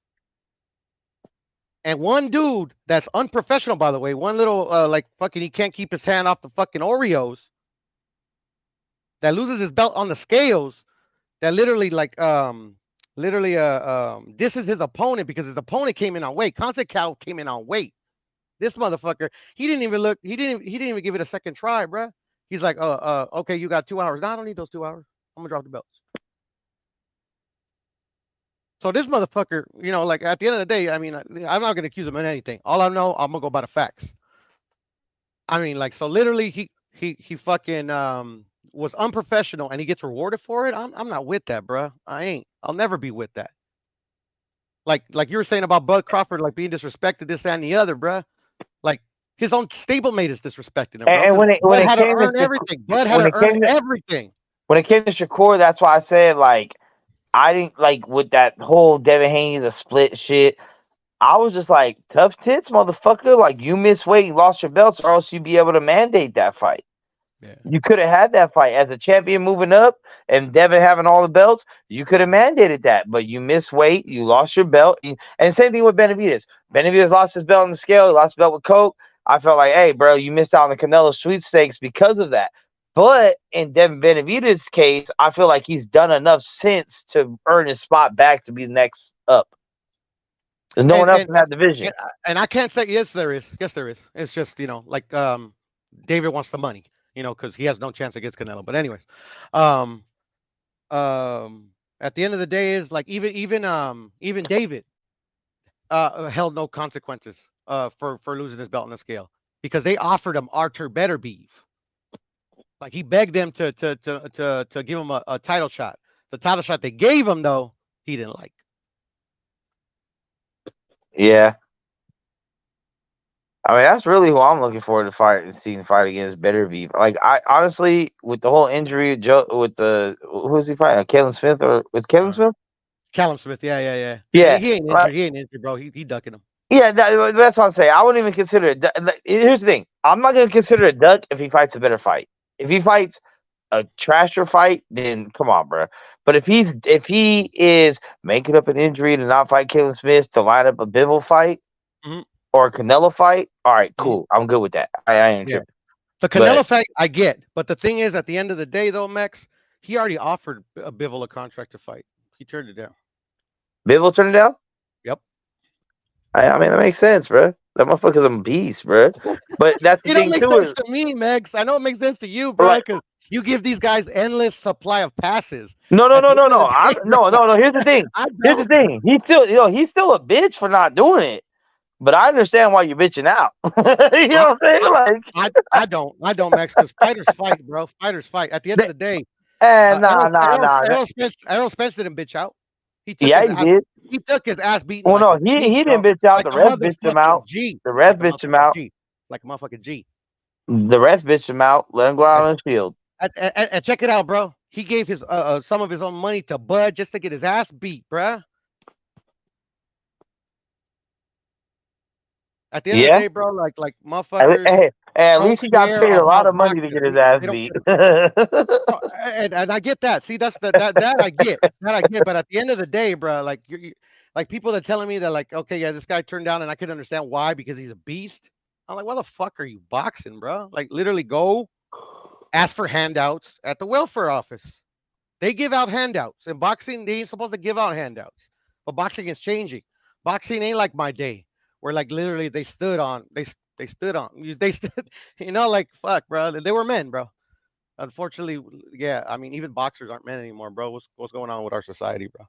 And one dude that's unprofessional, by the way, one little like fucking he can't keep his hand off the fucking Oreos, that loses his belt on the scales, that literally like this is his opponent because his opponent came in on weight. Conceição came in on weight. This motherfucker, he didn't even give it a second try, bro. He's like, okay, you got 2 hours. No, I don't need those 2 hours. I'm gonna drop the belts. So this motherfucker, like at the end of the day, I mean, I'm not gonna accuse him of anything. All I know, I'm gonna go by the facts. I mean, like, so literally, he fucking was unprofessional, and he gets rewarded for it. I'm not with that, bro. I ain't. I'll never be with that. Like you were saying about Bud Crawford, like being disrespected, this, that, and the other, bruh. Like his own stablemate is disrespecting him, bro. And when Bud it had to came earn to everything. Bud had to earn everything. When it came to Shakur, that's why I said, like, I didn't like with that whole Devin Haney, the split shit. I was just like, tough tits, motherfucker. Like, you missed weight, you lost your belts, or else you'd be able to mandate that fight. Yeah. You could have had that fight as a champion moving up, and Devin having all the belts. You could have mandated that, but you missed weight, you lost your belt, and same thing with Benavidez. Benavidez lost his belt in the scale, he lost his belt with Coke. I felt like, hey, bro, you missed out on the Canelo sweepstakes because of that. But in Devin Benavidez's case, I feel like he's done enough since to earn his spot back to be the next up. There's no one else in that division. And I can't say yes, there is. Yes, there is. It's just, like David wants the money, because he has no chance against Canelo. But anyways, at the end of the day, is like even David held no consequences for losing his belt on the scale because they offered him Artur Beterbiev. Like he begged them to give him a title shot. The title shot they gave him, though, he didn't like. Yeah. I mean, that's really who I'm looking forward to seeing fight against Beterbiev. Like, I honestly, with the whole injury, with who's he fighting? Callum Smith or with Callum Smith? Callum Smith, yeah. Yeah, he ain't injured. He ain't injured, bro. He ducking him. Yeah, that's what I'm saying. I wouldn't even consider it. Here's the thing: I'm not gonna consider it a duck if he fights a better fight. If he fights a trasher fight, then come on, bro. But if he is making up an injury to not fight Callum Smith to line up a Bivol fight or a Canelo fight, all right, cool. I'm good with that. I ain't tripping. The Canelo fight, I get. But the thing is, at the end of the day, though, Max, he already offered a Bivol a contract to fight. He turned it down. Bivol turned it down? Yep. I mean, that makes sense, bro. That motherfucker's a beast, bro. But that's the thing, too. It don't make sense to me, Max. I know it makes sense to you, bro, because you give these guys endless supply of passes. No. Here's the thing. He's still a bitch for not doing it. But I understand why you're bitching out. You know what I'm saying? Like, I don't, Max, because fighters fight, bro. Fighters fight. At the end of the day, Errol Spence didn't bitch out. He did. He took his ass beaten. Well, no, he didn't bitch out. The ref bitched him out. The ref bitched him out. Like a motherfucking G. The ref bitched him out. Let him go out on the field. And check it out, bro. He gave his some of his own money to Bud just to get his ass beat, bro. At the end of the day, bro, like motherfuckers. Hey, at least he got paid a lot of money to get his ass beat. And I get that. See, that's that I get. That I get. But at the end of the day, bro, like you like people that telling me that, like, okay, yeah, this guy turned down, and I could understand why, because he's a beast. I'm like, why the fuck are you boxing, bro? Like, literally go ask for handouts at the welfare office. They give out handouts. In boxing, they ain't supposed to give out handouts. But boxing is changing. Boxing ain't like my day, where like literally they stood, like, fuck, bro. They were men, bro. Unfortunately, yeah. I mean, even boxers aren't men anymore, bro. What's going on with our society, bro?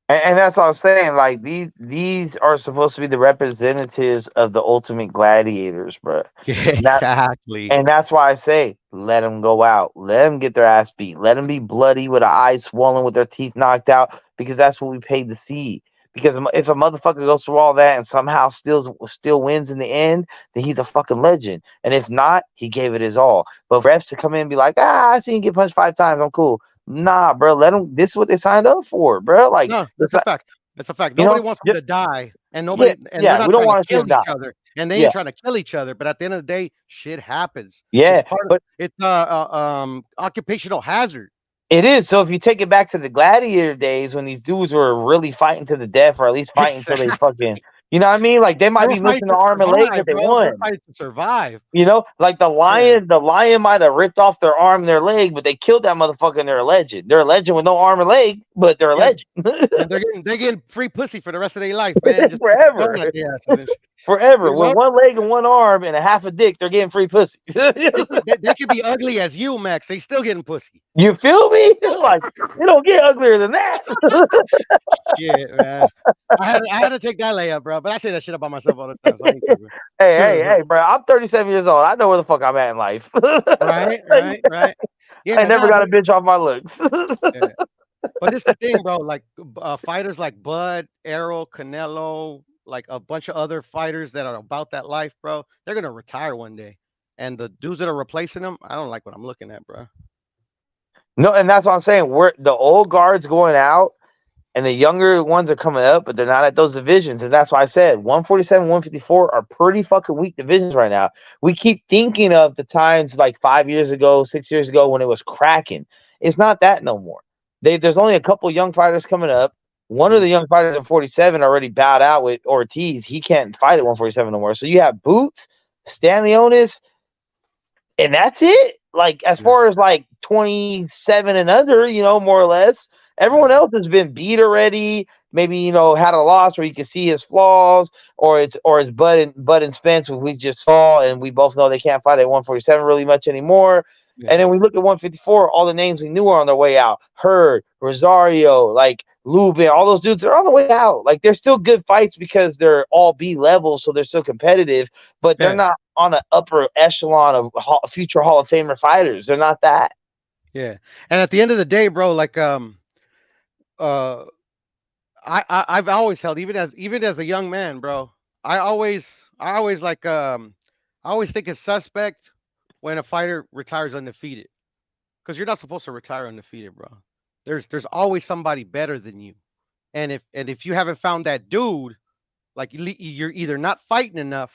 And that's what I'm saying. Like, these are supposed to be the representatives of the ultimate gladiators, bro. Exactly. And that's why I say, let them go out. Let them get their ass beat. Let them be bloody with an eye swollen, with their teeth knocked out, because that's what we paid to see. Because if a motherfucker goes through all that and somehow still wins in the end, then he's a fucking legend. And if not, he gave it his all. But refs to come in and be like, I seen you get punched 5 times, I'm cool. Nah, bro, let them. This is what they signed up for, bro. Like, no, it's a fact. It's a fact. Nobody wants them to die, and nobody, and they're not we don't trying to kill each other, and they ain't trying to kill each other. But at the end of the day, shit happens. Yeah, it's occupational hazard. It is. So if you take it back to the gladiator days, when these dudes were really fighting to the death, or at least fighting until they fucking, you know what I mean? Like, they might be missing an arm and leg, but they won. They're fighting to survive. You know, like the lion might have ripped off their arm and their leg, but they killed that motherfucker and they're a legend. They're a legend with no arm or leg, but they're a legend. And they're getting free pussy for the rest of their life, man. Just forever. Forever. With one leg and one arm and a half a dick, they're getting free pussy. they could be ugly as you, Max. They still getting pussy. You feel me? Like, you don't get uglier than that. Shit, man. I had to take that layup, bro. But I say that shit about myself all the time. So hey, bro. I'm 37 years old. I know where the fuck I'm at in life. Right. Yeah, I never got a bitch off my looks. But this is the thing, bro. Like fighters like Bud, Errol, Canelo, like a bunch of other fighters that are about that life, bro. They're gonna retire one day, and the dudes that are replacing them, I don't like what I'm looking at, bro. No, and that's what I'm saying. We're the old guards going out, and the younger ones are coming up, but they're not at those divisions. And that's why I said 147, 154 are pretty fucking weak divisions right now. We keep thinking of the times like 5 years ago, 6 years ago when it was cracking. It's not that no more. There's only a couple young fighters coming up. One of the young fighters at 47 already bowed out with Ortiz. He can't fight at 147 no more. So you have Boots, Stanley Onis, and that's it. Like as far as like 27 and under, more or less. Everyone else has been beat already. Maybe had a loss where you can see his flaws, or it's Bud and Spence, who we just saw, and we both know they can't fight at 147 really much anymore. Yeah. And then we look at 154. All the names we knew are on their way out. Hurd, Rosario, like Lubin, all those dudes are on the way out. Like they're still good fights because they're all B level, so they're still competitive, but they're not on an upper echelon of future Hall of Famer fighters. They're not that. Yeah, and at the end of the day, bro, like I've always held, even as a young man, bro. I always think it's suspect when a fighter retires undefeated, because you're not supposed to retire undefeated, bro. There's always somebody better than you, and if you haven't found that dude, like you're either not fighting enough,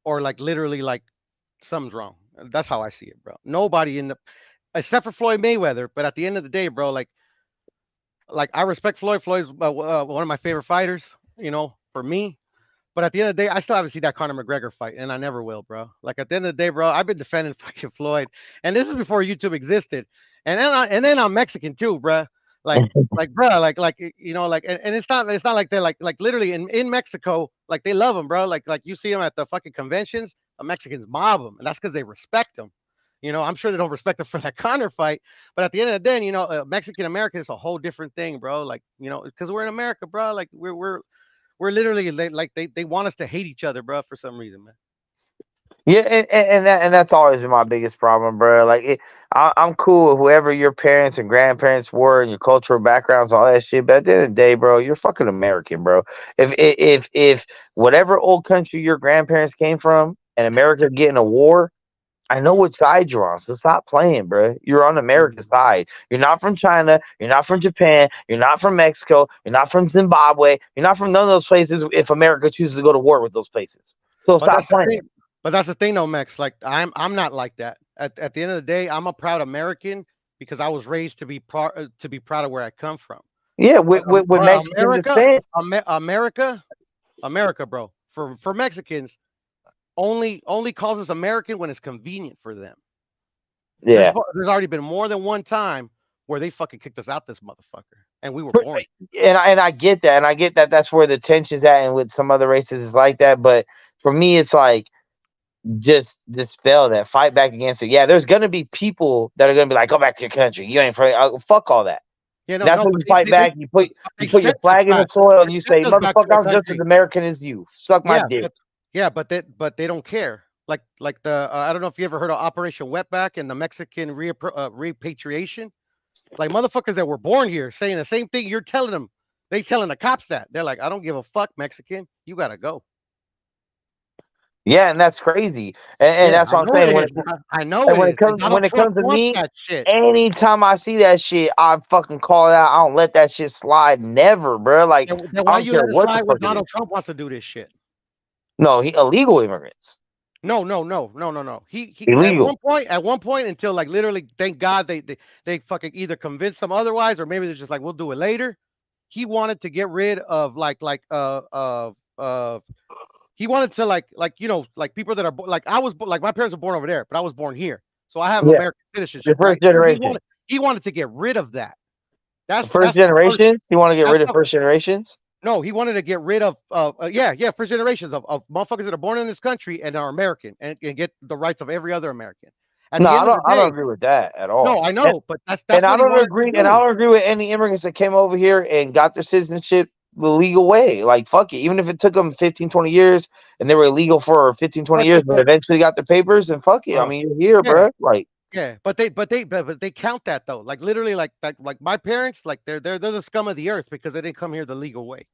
or like literally like something's wrong. That's how I see it, bro. Nobody except for Floyd Mayweather, but at the end of the day, bro, like I respect Floyd. Floyd's one of my favorite fighters, for me. But at the end of the day, I still haven't seen that Conor McGregor fight, and I never will, bro. Like at the end of the day, bro, I've been defending fucking Floyd, and this is before YouTube existed. And then I'm Mexican too, bro. And it's not like they're like literally in Mexico, like they love him, bro. Like you see them at the fucking conventions, the Mexicans mob him, and that's because they respect him. I'm sure they don't respect him for that Conor fight, but at the end of the day, Mexican American is a whole different thing, bro. Like, because we're in America, bro. Like we're literally like they want us to hate each other, bro, for some reason, man. Yeah, and that's always been my biggest problem, bro. Like I'm cool with whoever your parents and grandparents were and your cultural backgrounds, all that shit. But at the end of the day, bro, you're fucking American, bro. If whatever old country your grandparents came from and America getting a war, I know which side you're on, so stop playing, bro. You're on America's side. You're not from China. You're not from Japan. You're not from Mexico. You're not from Zimbabwe. You're not from none of those places if America chooses to go to war with those places. So stop playing. But that's the thing, though, Max. Like I'm not like that. At the end of the day, I'm a proud American because I was raised to be proud of where I come from. Yeah, with Mexican descent. America, bro. For Mexicans, only calls us American when it's convenient for them. Yeah, there's already been more than one time where they fucking kicked us out, this motherfucker, and we were born. And I get that, and I get that that's where the tension's at, and with some other races it's like that. But for me, it's like just dispel that, fight back against it. Yeah, there's gonna be people that are gonna be like, go back to your country. You ain't fuck all that. Yeah, no, that's when you fight back. You put your flag in the soil and you say, motherfucker, I'm just as American as you. Suck my dick. But they don't care. Like the I don't know if you ever heard of Operation Wetback and the Mexican repatriation. Like motherfuckers that were born here saying the same thing you're telling them. They telling the cops that. They're like, I don't give a fuck, Mexican. You gotta go. Yeah, and that's crazy. And that's what I'm saying. I know when it comes to me, anytime I see that shit, I fucking call it out. I don't let that shit slide. Never, bro. Like, then why you let it slide when Donald Trump wants to do this shit? No, he illegal immigrants. No. He illegal. At one point until like literally, thank God they fucking either convinced them otherwise, or maybe they're just like, we'll do it later. He wanted to get rid of he wanted to like people that are like I was like my parents were born over there, but I was born here, so I have American citizenship. The first generation. He wanted to get rid of that. That's first generations. He wanted to get rid of first generations. No, he wanted to get rid of first generations of motherfuckers that are born in this country and are American and get the rights of every other American. No, I don't agree with that at all. No, I know, but that's and I don't agree. And I don't agree with any immigrants that came over here and got their citizenship the legal way. Like, fuck it. Even if it took them 15, 20 years and they were illegal for 15, 20 years, but eventually got the papers, and fuck it. I mean, you're here, bro. Like, Yeah, but they count that though. Like literally, like my parents, like they're the scum of the earth because they didn't come here the legal way.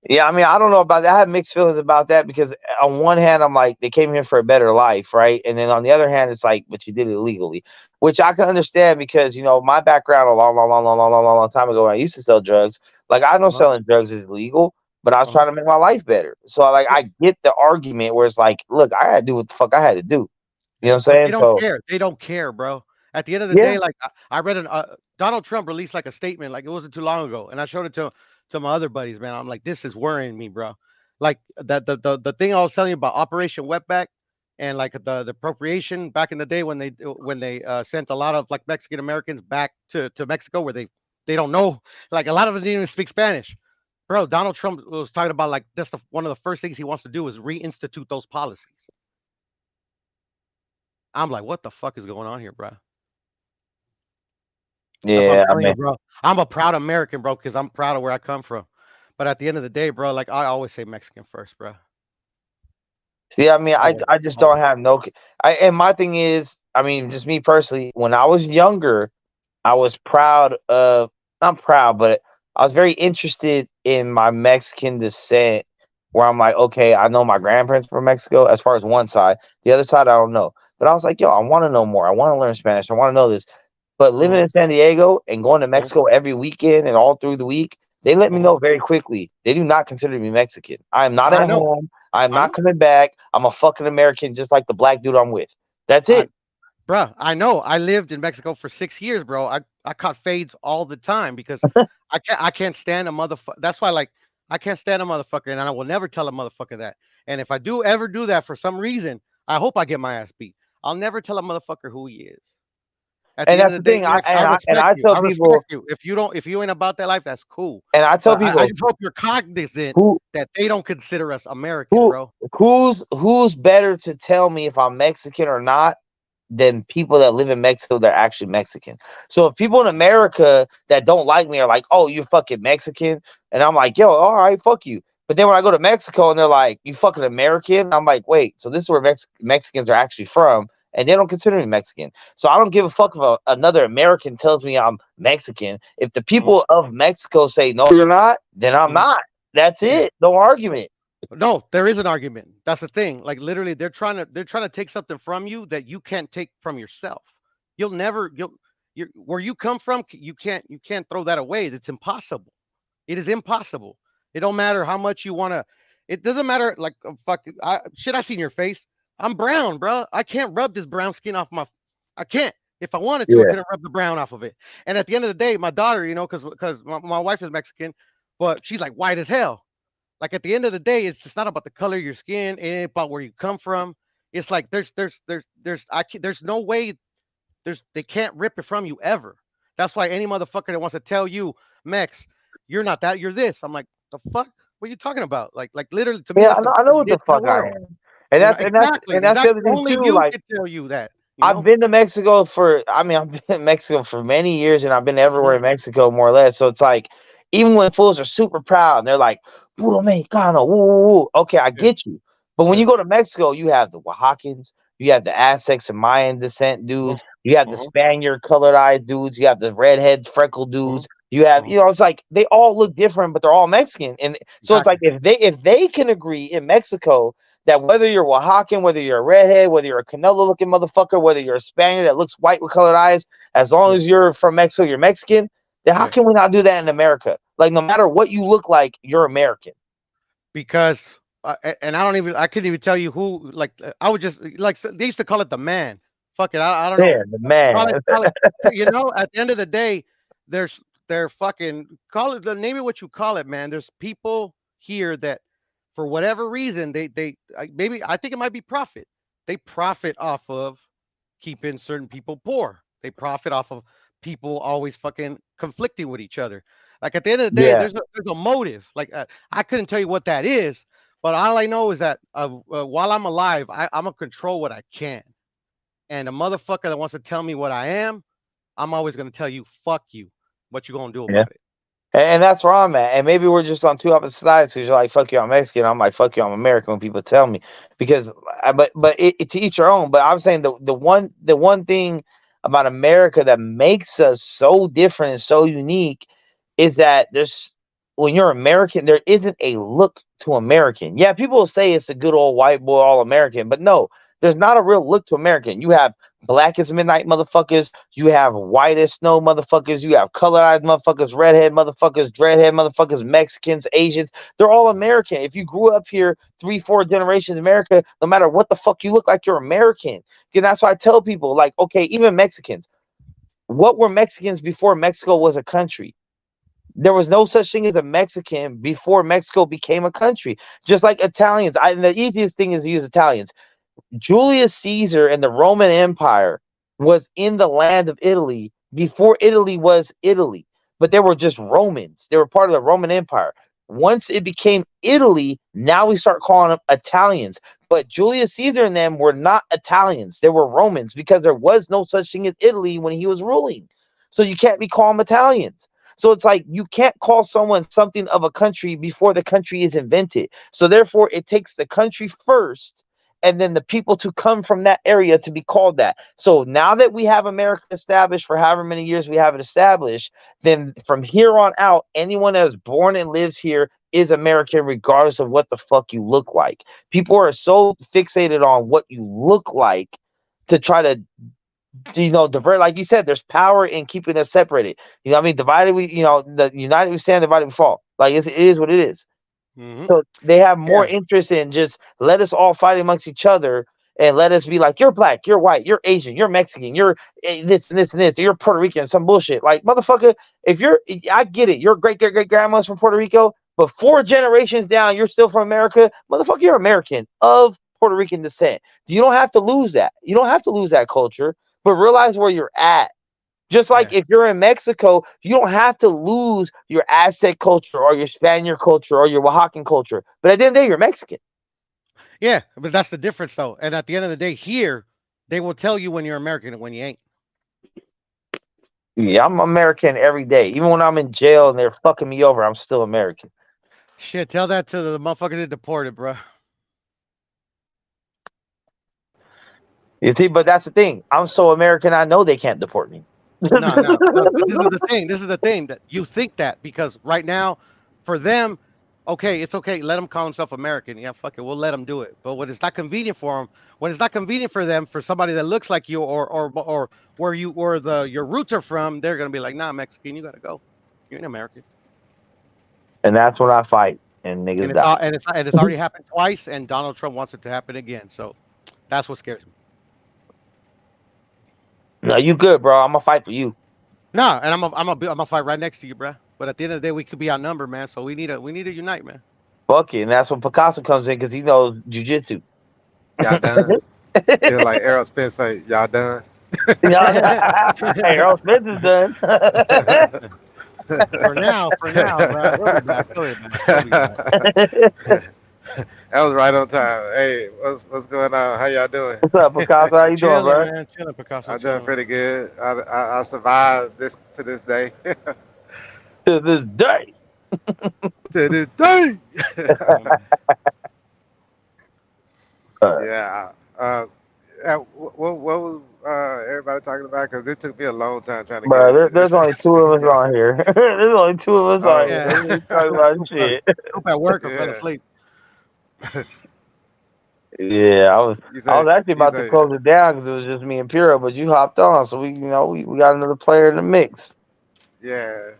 Yeah, I mean, I don't know about that. I have mixed feelings about that because on one hand, I'm like, they came here for a better life, right? And then on the other hand, it's like, but you did it illegally, which I can understand because, you know, my background a long time ago when I used to sell drugs, like I know selling drugs is illegal, but I was trying to make my life better. So like, I get the argument where it's like, look, I had to do what the fuck I had to do. You know what I'm But saying? they don't So care. They don't care, bro. At the end of the yeah, day, like I read Donald Trump released like a statement, like it wasn't too long ago, and I showed it to my other buddies, man. I'm like, this is worrying me, bro. Like that the thing I was telling you about Operation Wetback and like the appropriation back in the day when they sent a lot of like Mexican Americans back to Mexico where they don't know, like a lot of them didn't even speak Spanish. Bro, Donald Trump was talking about like that's one of the first things he wants to do is reinstitute those policies. I'm like, what the fuck is going on here, bro? That's what I'm yeah, I telling you, mean, bro. I'm a proud American, bro, because I'm proud of where I come from. But at the end of the day, bro, like I always say Mexican first, bro. see, I mean, Always, I just don't always. have no, and my thing is, I mean, just me personally, when I was younger, I was proud of, not proud, but I was very interested in my Mexican descent, where I'm like, okay, I know my grandparents from Mexico as far as one side. The other side, I don't know. But I was like, yo, I want to know more. I want to learn Spanish. I want to know this. But living Mhm, in San Diego and going to mhm, Mexico every weekend and all through the week, they let me mhm. know very quickly. They do not consider me Mexican. I am not I at know, home. I am I not know, coming back. I'm a fucking American, just like the black dude I'm with. That's I, it. bro. I know. I lived in Mexico for 6 years, bro. I caught fades all the time because I can't stand a motherfucker. That's why, like, I can't stand a motherfucker, and I will never tell a motherfucker that. And if I do ever do that for some reason, I hope I get my ass beat. I'll never tell a motherfucker who he is. At And the end of that's the the day, thing. Max, I And respect I you. tell I people, respect you. If you ain't about that life, that's cool. and I tell But I people just hope you're cognizant who that they don't consider us American, who bro. who's better to tell me if I'm Mexican or not than people that live in Mexico that are actually Mexican. So if people in America that don't like me are like, "Oh, you fucking Mexican," and I'm like, "Yo, all right, fuck you." But then when I go to Mexico and they're like, "You fucking American," I'm like, "Wait, so this is where Mexicans are actually from?" And they don't consider me Mexican. So I don't give a fuck if another American tells me I'm Mexican. If the Mhm, people of Mexico say no, you're not, then I'm mhm. not. That's Yeah. it. No argument. No, there is an argument. That's the thing. Like literally, they're trying to take something from you that you can't take from yourself. You'll never you're where you come from. You can't throw that away. It's impossible. It is impossible. It don't matter how much you want to. It doesn't matter. Like fuck. I seen your face. I'm brown, bro. I can't rub this brown skin off my. I can't. If I wanted to, I Yeah. couldn't rub the brown off of it. And at the end of the day, my daughter, because my wife is Mexican, but she's like white as hell. Like at the end of the day, it's just not about the color of your skin, it ain't about where you come from. It's like there's no way they can't rip it from you ever. That's why any motherfucker that wants to tell you, Mex, you're not that, you're this. I'm like, the fuck? What are you talking about? Like literally to me, Yeah, that's the I know biggest what the diss in the fuck I world. am. And You know, that's and that's exactly, and that's the exactly. other thing Only too. you Like could tell you that, I've been to Mexico for, I mean, I've been in Mexico for many years and I've been Mhm, everywhere in Mexico more or less. So it's like, even when fools are super proud and they're like, puro mexicano, woo, woo, woo. Okay, I yeah, get you. But when yeah. you go to Mexico, you have the Oaxacans, you have the Aztecs and Mayan descent Mhm, dudes, you have the mhm, Spaniard colored eyed dudes, you have the redhead freckled mhm, dudes, you have, mhm. it's like they all look different, but they're all Mexican. And so it's like Exactly. if they can agree in Mexico that whether you're Oaxacan, whether you're a redhead, whether you're a Canelo looking motherfucker, whether you're a Spaniard that looks white with colored eyes, as long Yeah, as you're from Mexico, you're Mexican, then how yeah. can we not do that in America? Like, no matter what you look like, you're American. Because and I couldn't even tell you who. Like I would just like they used to call it the man. Fuck it, I don't know. Yeah, the man. Call it. At the end of the day, there's they're fucking call it. Name it what you call it, man. There's people here that, for whatever reason, maybe I think it might be profit. They profit off of keeping certain people poor. They profit off of people always fucking conflicting with each other. Like at the end of the day, Yeah. there's a motive. Like I couldn't tell you what that is, but all I know is that while I'm alive, I'm gonna control what I can. And a motherfucker that wants to tell me what I am, I'm always gonna tell you, fuck you. What you gonna do Yeah. about it? And that's where I'm at. And maybe we're just on two opposite sides because you're like, fuck you, I'm Mexican. I'm like, fuck you, I'm American when people tell me. Because but to each your own. But I'm saying the one thing about America that makes us so different and so unique is that there's when you're American, there isn't a look to American. Yeah, people will say it's a good old white boy all American, but no, there's not a real look to American. You have black as midnight motherfuckers, you have white as snow motherfuckers, you have colored eyed motherfuckers, redhead motherfuckers, dreadhead motherfuckers, Mexicans, Asians. They're all American. If you grew up here 3-4 generations America, no matter what the fuck you look like, you're American. And that's why I tell people, like, okay, even Mexicans, what were Mexicans before Mexico was a country? There was no such thing as a Mexican before Mexico became a country. Just like Italians. The easiest thing is to use Italians. Julius Caesar and the Roman Empire was in the land of Italy before Italy was Italy, but they were just Romans. They were part of the Roman Empire. Once it became Italy, now we start calling them Italians. But Julius Caesar and them were not Italians. They were Romans because there was no such thing as Italy when he was ruling. So you can't be calling them Italians. So it's like you can't call someone something of a country before the country is invented. So therefore, it takes the country first and then the people to come from that area to be called that. So now that we have America established for however many years we have it established, then from here on out, anyone that is born and lives here is American, regardless of what the fuck you look like. People are so fixated on what you look like to try to divert. Like you said, there's power in keeping us separated. You know what I mean? Divided we, the united we stand, divided we fall. Like it is what it is. So they have more interest in just let us all fight amongst each other and let us be like, you're black, you're white, you're Asian, you're Mexican, you're this and this and this, you're Puerto Rican, some bullshit. Like, motherfucker, I get it, your great grandma's from Puerto Rico, but 4 generations down, you're still from America. Motherfucker, you're American of Puerto Rican descent. You don't have to lose that. You don't have to lose that culture, but realize where you're at. Just like if you're in Mexico, you don't have to lose your Aztec culture or your Spaniard culture or your Oaxacan culture. But at the end of the day, you're Mexican. Yeah, but that's the difference, though. And at the end of the day, here, they will tell you when you're American and when you ain't. Yeah, I'm American every day. Even when I'm in jail and they're fucking me over, I'm still American. Shit, tell that to the motherfucker that deported, bro. You see, but that's the thing. I'm so American, I know they can't deport me. No. This is the thing. This is the thing that you think that because right now, for them, okay, it's okay. Let them call themselves American. Yeah, fuck it. We'll let them do it. But when it's not convenient for them, when it's not convenient for them, for somebody that looks like you or where your roots are from, they're gonna be like, nah, Mexican, you gotta go. You're an American. And that's when I fight and niggas die. And it's already happened twice, and Donald Trump wants it to happen again. So that's what scares me. No, you good, bro. I'm gonna fight for you. No, and I'm gonna fight right next to you, bro. But at the end of the day, we could be outnumbered, man. So we need to unite, man. Fuck it, and that's when Picasso comes in because he knows jujitsu. Y'all done? Feel like Errol Spence say, y'all done? Errol Spence is done. for now, bro. We'll be back. That was right on time. Hey, what's going on? How y'all doing? What's up, Picasso? How you doing, bro? Man. Chilling, Picasso. I'm doing pretty good. I survived to this day. To this day. To this day. Yeah. What was everybody talking about? Because it took me a long time trying to get. There's only 2 of us on here. There's only 2 of us on here. Talking about shit. I'm at work. I fell asleep. Yeah, I was actually about to close it down because it was just me and Piro, but you hopped on, so we got another player in the mix. Yeah,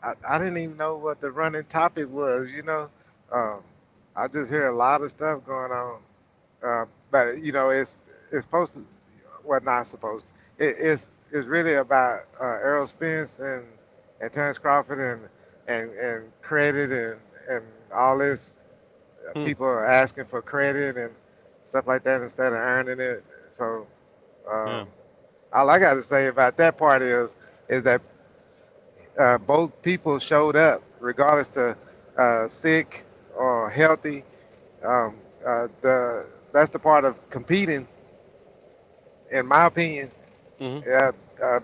I didn't even know what the running topic was. I just hear a lot of stuff going on, but it's supposed to, well, not supposed to. It's really about Errol Spence and Terrence Crawford and credit and all this. People are asking for credit and stuff like that instead of earning it. So all I got to say about that part is that both people showed up, regardless to sick or healthy. That's the part of competing, in my opinion.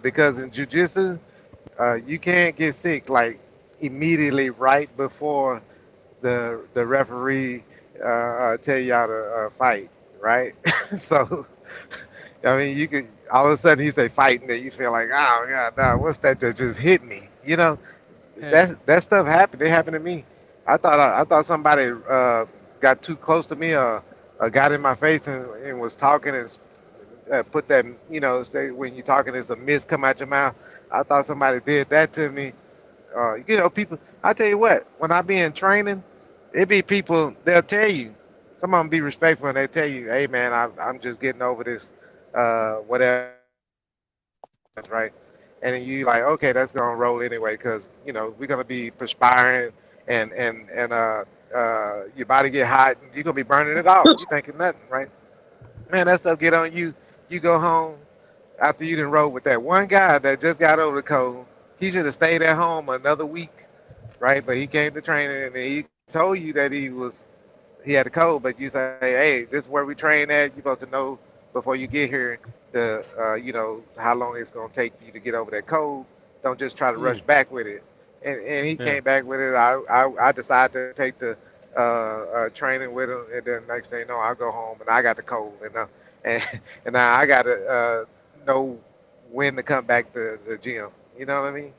Because in jiu-jitsu, you can't get sick. Like immediately right before the referee tell y'all to fight, right? So I mean, you could all of a sudden he say fight, and then you feel like, oh god, nah, what's that just hit me? You know, Yeah. that stuff happened. It happened to me. I thought somebody got too close to me, got in my face and was talking and put that, say when you're talking, there's a mist come out your mouth. I thought somebody did that to me. People. I tell you what, when I be in training, it be people. They'll tell you. Some of them be respectful and they tell you, "Hey man, I'm just getting over this, whatever." Right? And then you like, okay, that's gonna roll anyway, because we're gonna be perspiring and your body get hot, and you're gonna be burning it off. You thinking nothing, right? Man, that stuff get on you. You go home after you done rode with that one guy that just got over the cold. He should have stayed at home another week, right? But he came to training and he told you that he had a cold, but you say, hey, this is where we train at. You're supposed to know before you get here how long it's gonna take for you to get over that cold. Don't just try to rush back with it. And he came back with it. I decided to take the training with him, and then next thing you know, I go home and I got the cold, and and now I gotta know when to come back to the gym. You know what I mean?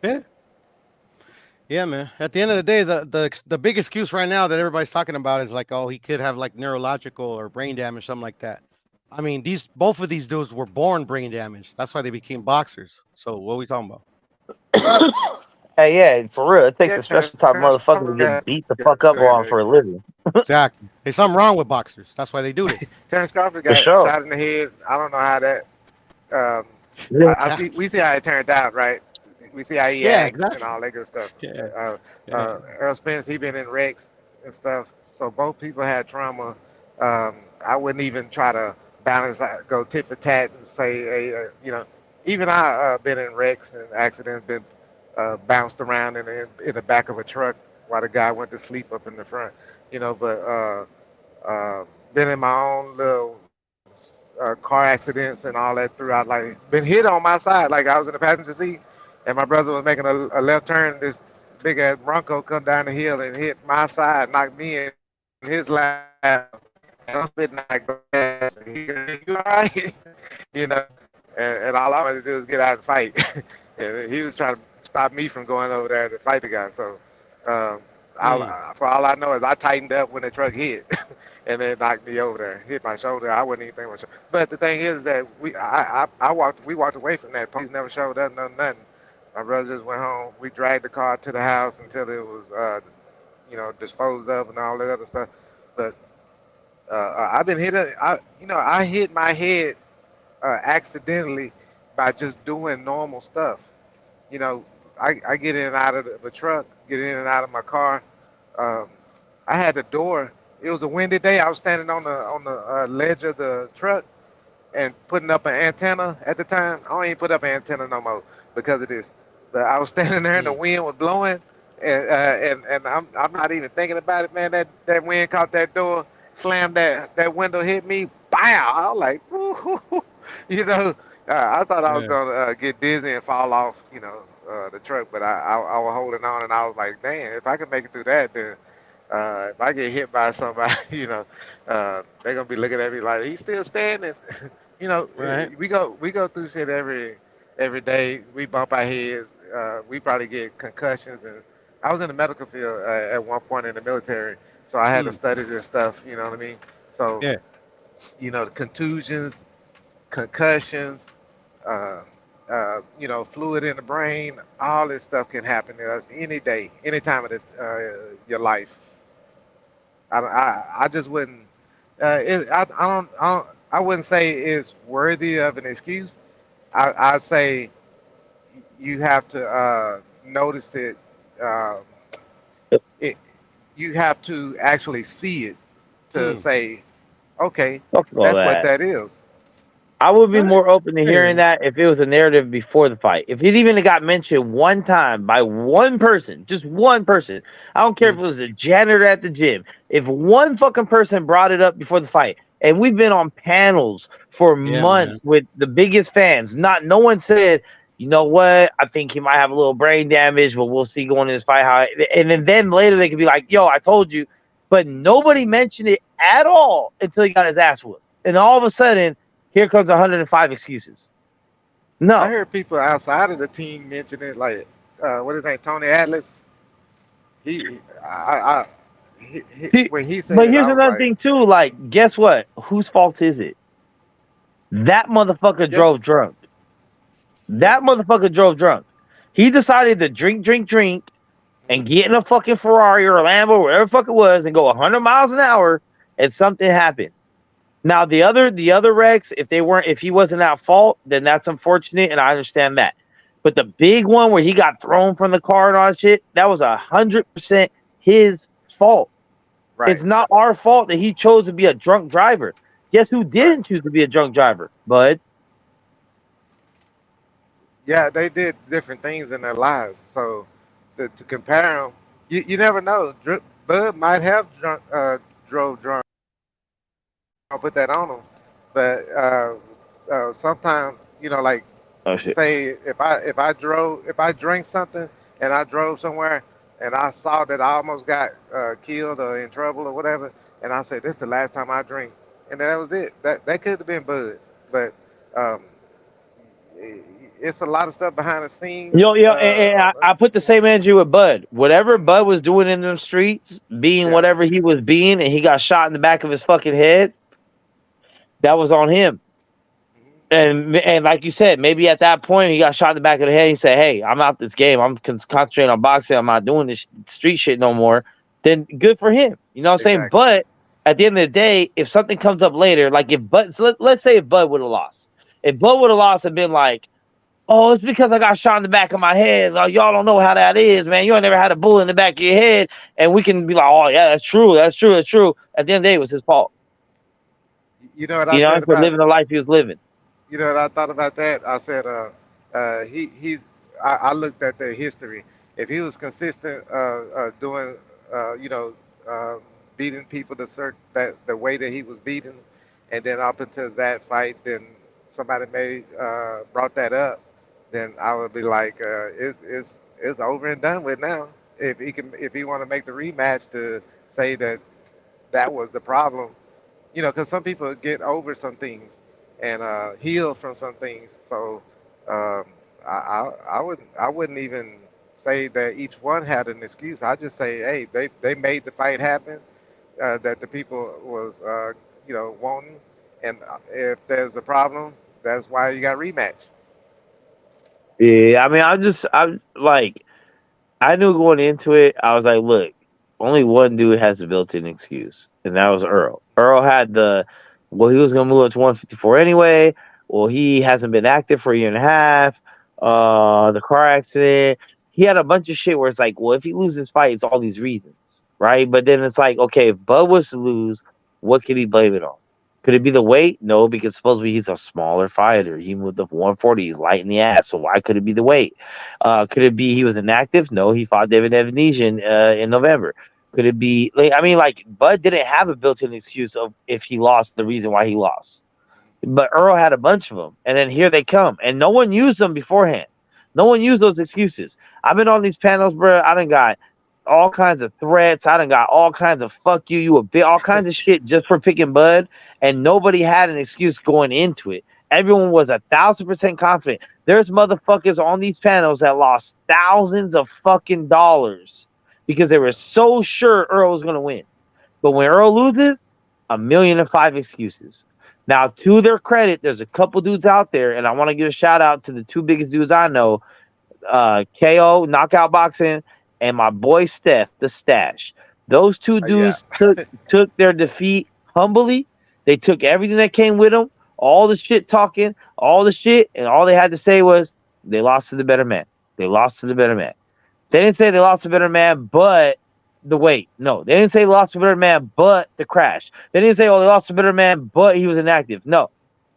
Yeah. Yeah, man. At the end of the day, the big excuse right now that everybody's talking about is like, oh, he could have like neurological or brain damage, something like that. I mean, both of these dudes were born brain damaged. That's why they became boxers. So what are we talking about? Hey, yeah, for real, it takes Yeah, a special type of motherfucker to get beat the fuck up on for a living. Exactly. There's something wrong with boxers. That's why they do this. Terrence Crawford For got sure. shot in the head. I don't know how that. Yeah. I see. We see how it turned out, right? We see how he Yeah, acts exactly. and all that good stuff. Yeah. Earl Spence, he been in wrecks and stuff. So both people had trauma. I wouldn't even try to balance, go tit for tat and say, hey, even I been in wrecks and accidents, been bounced around in the back of a truck while the guy went to sleep up in the front. But been in my own little car accidents and all that throughout. Like, been hit on my side. Like, I was in the passenger seat, and my brother was making a left turn. This big ass Bronco come down the hill and hit my side, knocked me in his lap. And I'm spitting like grass. And you all right? you know. And all I wanted to do is get out and fight. And he was trying to stop me from going over there to fight the guy. So, for all I know is I tightened up when the truck hit. And then knocked me over there, hit my shoulder. I wasn't even thinking about shoulder. But the thing is that we walked away from that. Police never showed up, nothing. My brother just went home. We dragged the car to the house until it was, disposed of and all that other stuff. But I've been hit. I hit my head accidentally by just doing normal stuff. I get in and out of the truck, get in and out of my car. I had the door. It was a windy day. I was standing on the ledge of the truck and putting up an antenna at the time. I don't even put up an antenna no more because of this. But I was standing there and the wind was blowing, and I'm not even thinking about it, man. That wind caught that door, slammed that window, hit me. Bow! I was like, woo-hoo-hoo. I thought I was gonna get dizzy and fall off, the truck. But I was holding on, and I was like, damn, if I can make it through that, then. If I get hit by somebody, they're gonna be looking at me like he's still standing. Right. We go through shit every day. We bump our heads. We probably get concussions. And I was in the medical field at one point in the military, so I had to study this stuff. You know what I mean? So Yeah. The contusions, concussions, fluid in the brain, all this stuff can happen to us any day, any time of your life. I just wouldn't. I wouldn't say it's worthy of an excuse. I say you have to notice it. Um, it. You have to actually see it to say, okay, Fuck all that's what that. that is. I would be more open to hearing that if it was a narrative before the fight. If it even got mentioned one time by one person, just one person. I don't care if it was a janitor at the gym. If one fucking person brought it up before the fight, and we've been on panels for months with the biggest fans, no one said, you know what? I think he might have a little brain damage, but we'll see going in this fight how. And then later they could be like, yo, I told you, but nobody mentioned it at all until he got his ass whooped, and all of a sudden, here comes 105 excuses. No, I heard people outside of the team mention it, like what is his name, Tony Atlas. See, When he said but it, here's I was another like, thing too. Like, guess what? Whose fault is it? That motherfucker yeah, drove drunk. That motherfucker drove drunk. He decided to drink, and get in a fucking Ferrari or a Lambo, or whatever the fuck it was, and go 100 miles an hour, and something happened. Now the other wrecks, if he wasn't at fault, then that's unfortunate, and I understand that. But the big one where he got thrown from the car and all that shit, that was 100% his fault. right. It's not our fault that he chose to be a drunk driver. Guess who didn't choose to be a drunk driver? Bud. Yeah, they did different things in their lives. So to compare them, you never know. Bud might have drove drunk. I'll put that on him. But sometimes, like Oh shit. say if I drank something and I drove somewhere and I saw that I almost got killed or in trouble or whatever, and I said this is the last time I drink, and that was it. That could have been Bud, but um, it's a lot of stuff behind the scenes. Yo, and I put the same energy with Bud. Whatever Bud was doing in the streets, being Yeah. whatever he was being, and he got shot in the back of his fucking head, that was on him. And like you said, maybe at that point he got shot in the back of the head. He said, "Hey, I'm out this game. I'm concentrating on boxing. I'm not doing this street shit no more." Then good for him. You know what I'm saying? Exactly. But at the end of the day, if something comes up later, like if Bud, so let's say if Bud would have lost, and been like, "Oh, it's because I got shot in the back of my head. Like, y'all don't know how that is, man. You ain't never had a bullet in the back of your head," and we can be like, "Oh yeah, that's true. That's true. That's true." At the end of the day, it was his fault. You know what I You know, said for about living the life he was living. You know what I thought about that? I said, I looked at their history. If he was consistent, doing, you know, beating people the way that he was beaten, and then up until that fight, then somebody may brought that up, then I would be like, it's over and done with now. If he want to make the rematch to say that was the problem, because some people get over some things and heal from some things. So um, I wouldn't even say that each one had an excuse. I just say, hey, they made the fight happen that the people was wanting, and if there's a problem, that's why you got rematch. Yeah, I mean, I'm like, I knew going into it, I was like, look, only one dude has a built-in excuse, and that was Earl. Earl had well, he was gonna move up to 154 anyway. Well, he hasn't been active for a year and a half. The car accident. He had a bunch of shit where it's like, well, if he loses this fight, it's all these reasons, right? But then it's like, okay, if Bud was to lose, what could he blame it on? Could it be the weight? No, because supposedly he's a smaller fighter. He moved up 140. He's light in the ass. So why could it be the weight? Could it be he was inactive? No, he fought David Evanesian in November. Could it be? Like Bud didn't have a built-in excuse of if he lost, the reason why he lost. But Earl had a bunch of them, and then here they come, and no one used them beforehand. No one used those excuses. I've been on these panels, bro. I done got all kinds of threats. I done got all kinds of "fuck you, you a bit," all kinds of shit just for picking Bud, and nobody had an excuse going into it. Everyone was 1,000% confident. There's motherfuckers on these panels that lost thousands of fucking dollars because they were so sure Earl was gonna win. But when Earl loses, 1,000,005 excuses. Now, to their credit, there's a couple dudes out there, and I want to give a shout out to the two biggest dudes I know, KO, Knockout Boxing, and my boy Steph, the Stash. Those two dudes took their defeat humbly. They took everything that came with them, all the shit talking, all the shit, and all they had to say was they lost to the better man. They lost to the better man. They didn't say they lost to the better man, but the weight. No, they didn't say they lost to a better man, but the crash. They didn't say, oh, they lost to a better man, but he was inactive. No,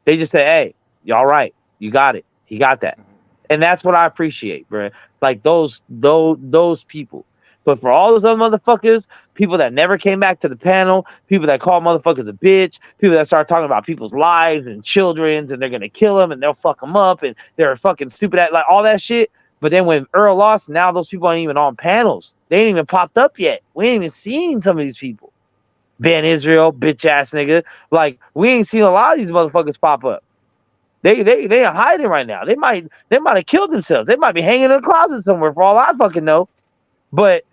they just said, hey, y'all right. You got it. He got that. And that's what I appreciate, bro. Like those people. But for all those other motherfuckers, people that never came back to the panel, people that call motherfuckers a bitch, people that start talking about people's lives and children's and they're gonna kill them and they'll fuck them up and they're fucking stupid at like all that shit. But then when Earl lost, now those people aren't even on panels. They ain't even popped up yet. We ain't even seen some of these people. Ben Israel, bitch ass nigga. Like we ain't seen a lot of these motherfuckers pop up. They are hiding right now. They might have killed themselves. They might be hanging in a closet somewhere for all I fucking know. But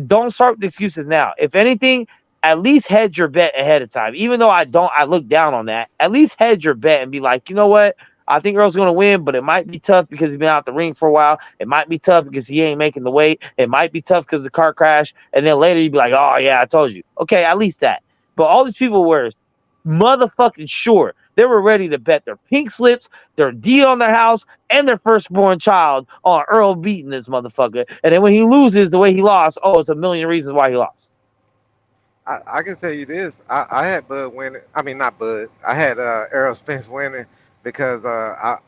don't start with excuses now. If anything, at least hedge your bet ahead of time. Even though I look down on that. At least hedge your bet and be like, you know what? I think Earl's going to win, but it might be tough because he's been out the ring for a while. It might be tough because he ain't making the weight. It might be tough because of the car crash. And then later you'd be like, oh, yeah, I told you. Okay, at least that. But all these people were motherfucking sure. They were ready to bet their pink slips, their deed on their house, and their firstborn child on Earl beating this motherfucker. And then when he loses the way he lost, oh, it's a million reasons why he lost. I can tell you this. I had Bud winning. I mean, not Bud. I had Errol Spence winning because I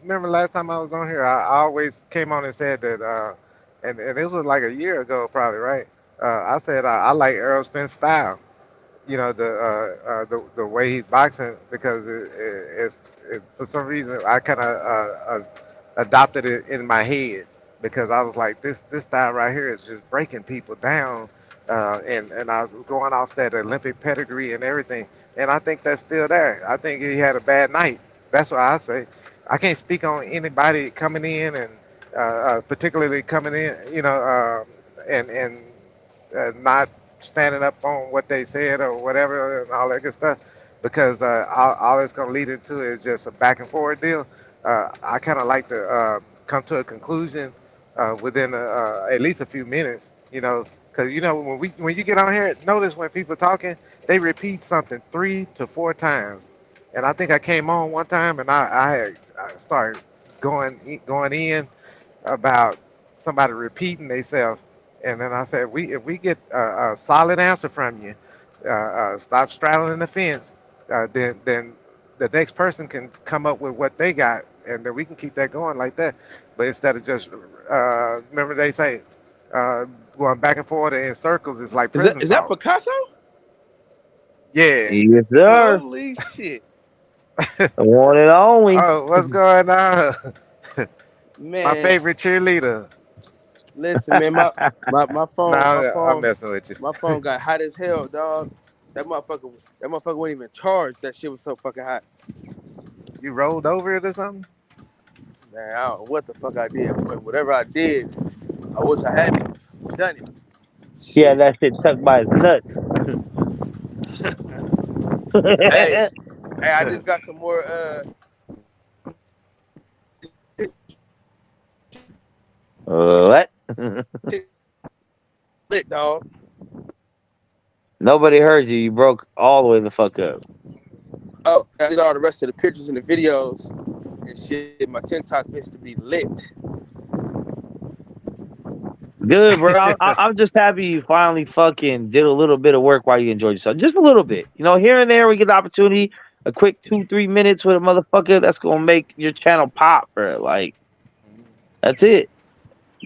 remember last time I was on here, I always came on and said that, and it was like a year ago probably, right? I said I like Errol Spence style. You know the way he's boxing because for some reason I kind of adopted it in my head because I was like this style right here is just breaking people down and I was going off that Olympic pedigree and everything and I think that's still there. I think he had a bad night. That's what I say. I can't speak on anybody coming in and particularly coming in, and not standing up on what they said or whatever and all that good stuff because all it's going to lead into is just a back and forward deal. I kind of like to come to a conclusion within at least a few minutes, because when you get on here, notice when people talking, they repeat something 3 to 4 times, and I think I came on one time and I started going in about somebody repeating themselves. And then I said, if we get a solid answer from you, stop straddling the fence, then the next person can come up with what they got, and then we can keep that going like that. But instead of just, remember they say, going back and forth in circles is like prison Is that talk. Picasso? Yeah. Yes, sir. Holy shit. The one and only. Oh, what's going on? Man. My favorite cheerleader. Listen, man, my phone. I'm messing with you. My phone got hot as hell, dog. That motherfucker wasn't even charged. That shit was so fucking hot. You rolled over it or something? Man, I don't know what the fuck I did, but whatever I did, I wish I hadn't done it. Yeah, that shit tucked by his nuts. hey, I just got some more. What? Lit, dog. Nobody heard you. You broke all the way the fuck up. Oh, I did all the rest of the pictures and the videos and shit. My TikTok fits to be lit. Good, bro. I'm just happy you finally fucking did a little bit of work while you enjoyed yourself. Just a little bit. Here and there we get the opportunity. A quick 2-3 minutes with a motherfucker that's gonna make your channel pop, bro. Like, that's it.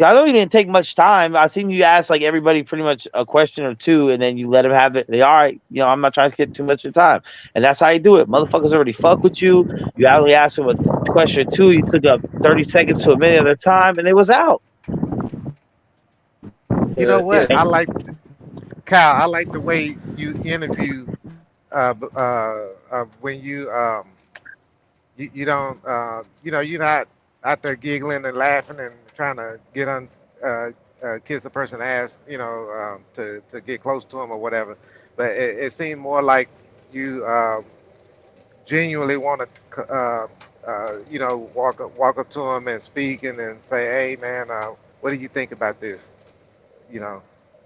I know you didn't take much time. I seen you ask like everybody pretty much a question or two, and then you let them have it. They all right. I'm not trying to get too much of your time, and that's how you do it. Motherfuckers already fuck with you. You only asked them a question or two. You took up 30 seconds to a minute at a time, and it was out. You know what? I like Kyle. I like the way you interview. When you don't you're not out there giggling and laughing and trying to get on kiss a person's ass, to get close to them or whatever. But it seemed more like you genuinely want to walk up to them and speak and then say, hey man, what do you think about this?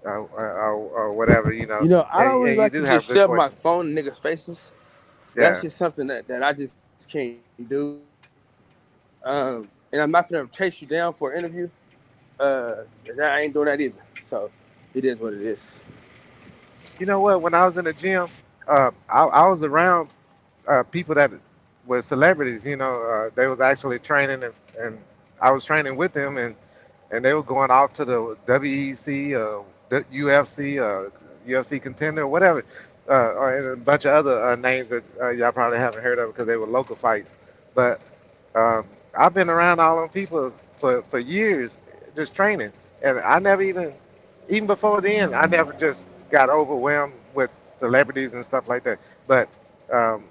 Or whatever, I don't really like to just shove my phone in niggas' faces. Yeah. That's just something that I just can't do. And I'm not gonna chase you down for an interview. I ain't doing that either. So it is what it is. You know what? When I was in the gym, I was around people that were celebrities. They was actually training and I was training with them and and they were going off to the WEC, the UFC, UFC contender, whatever, or a bunch of other names that y'all probably haven't heard of because they were local fights. But um, I've been around all them people for years, just training, and I never even before then, I never just got overwhelmed with celebrities and stuff like that. But um,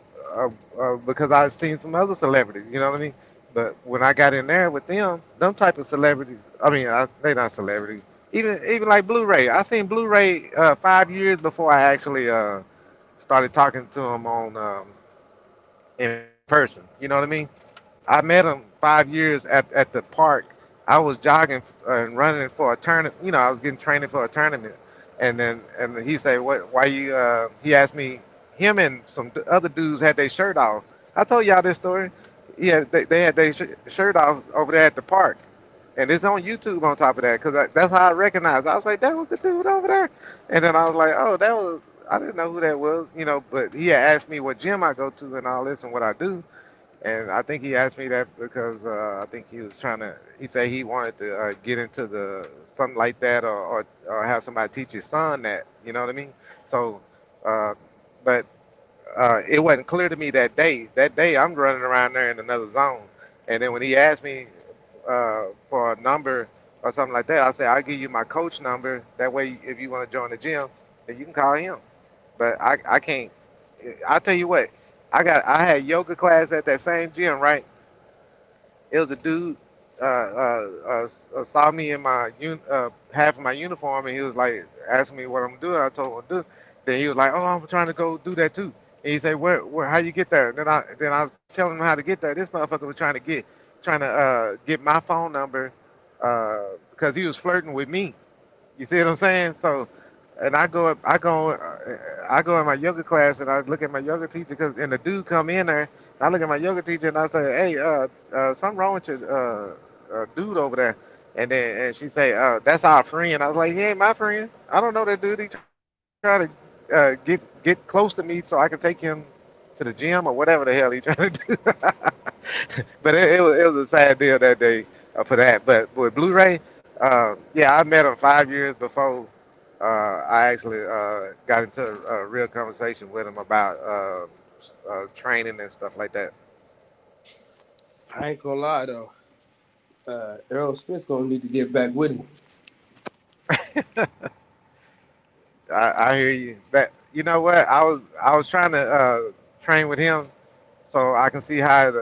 because I've seen some other celebrities, you know what I mean. But when I got in there with them type of celebrities, I mean, they not celebrities. Even like Blu-ray, I seen Blu-ray 5 years before I actually started talking to him on in person. You know what I mean? I met him 5 years at the park. I was jogging and running for a tournament. You know, I was getting training for a tournament, and he said, "What? Why you?" He asked me. Him and some other dudes had their shirt off. I told y'all this story. Yeah, they had their shirt off over there at the park, and it's on YouTube on top of that because that's how I recognized. I was like, "That was the dude over there," and then I was like, "Oh, that was." I didn't know who that was, you know, but he had asked me what gym I go to and all this and what I do. And I think he asked me that because I think he was trying to. He said he wanted to get into the something like that, or have somebody teach his son that. You know what I mean? So, uh, but it wasn't clear to me that day. That day, I'm running around there in another zone. And then when he asked me for a number or something like that, I said I'll give you my coach number. That way, if you want to join the gym, then you can call him. But I can't. I tell you what, I had yoga class at that same gym, right? It was a dude saw me in my half of my uniform, and he was like asking me what I'm doing. I told him what to do. Then he was like, "Oh, I'm trying to go do that too." And he said, "Where, how you get there?" And then I was telling him how to get there. This motherfucker was trying to get my phone number because he was flirting with me. You see what I'm saying? So, and I go in my yoga class and I look at my yoga teacher and the dude come in there. And I look at my yoga teacher and I say, "Hey, something wrong with your dude over there?" And she say, "That's our friend." I was like, "He ain't my friend. I don't know that dude. He trying to get close to me so I can take him to the gym or whatever the hell he trying to do." But it was a sad deal that day for that. But with Blu-ray, yeah, I met him 5 years before I actually got into a real conversation with him about training and stuff like that. I ain't gonna lie though. Errol Spence gonna need to get back with him. I hear you. That you know what I was trying to train with him so I can see how it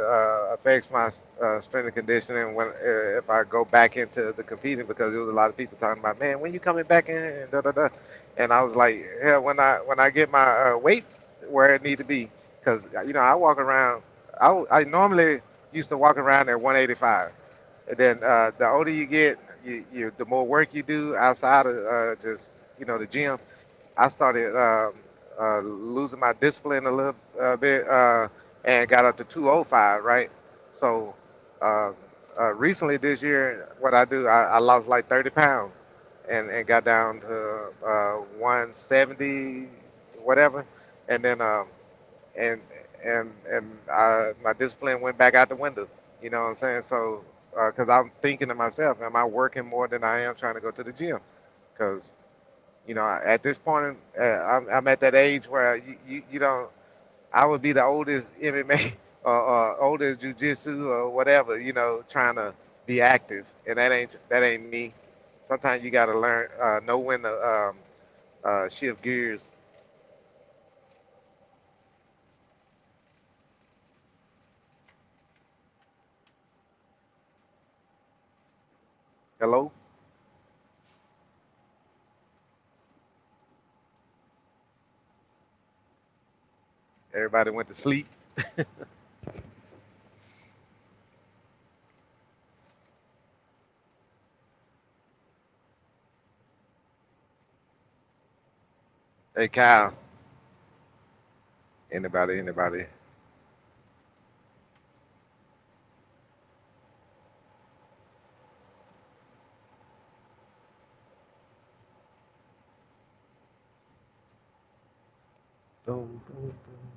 affects my strength and conditioning when if I go back into the competing because there was a lot of people talking about, man, when you coming back in and da da da, and I was like, hell, when I get my weight where it need to be, because you know I walk around, I normally used to walk around at 185, and then the older you get, the more work you do outside of just the gym. I started losing my discipline a little bit and got up to 205, right? So uh, recently this year, what I do, I lost like 30 pounds and got down to 170, whatever. And then and my discipline went back out the window. You know what I'm saying? So because I'm thinking to myself, am I working more than I am trying to go to the gym? Because at this point, I'm at that age where you don't. I would be the oldest MMA or oldest jujitsu or whatever, trying to be active, and that ain't me. Sometimes you got to learn, know when to shift gears. Hello, everybody went to sleep. Hey, Kyle. Anybody? Anybody? Boom, boom, boom.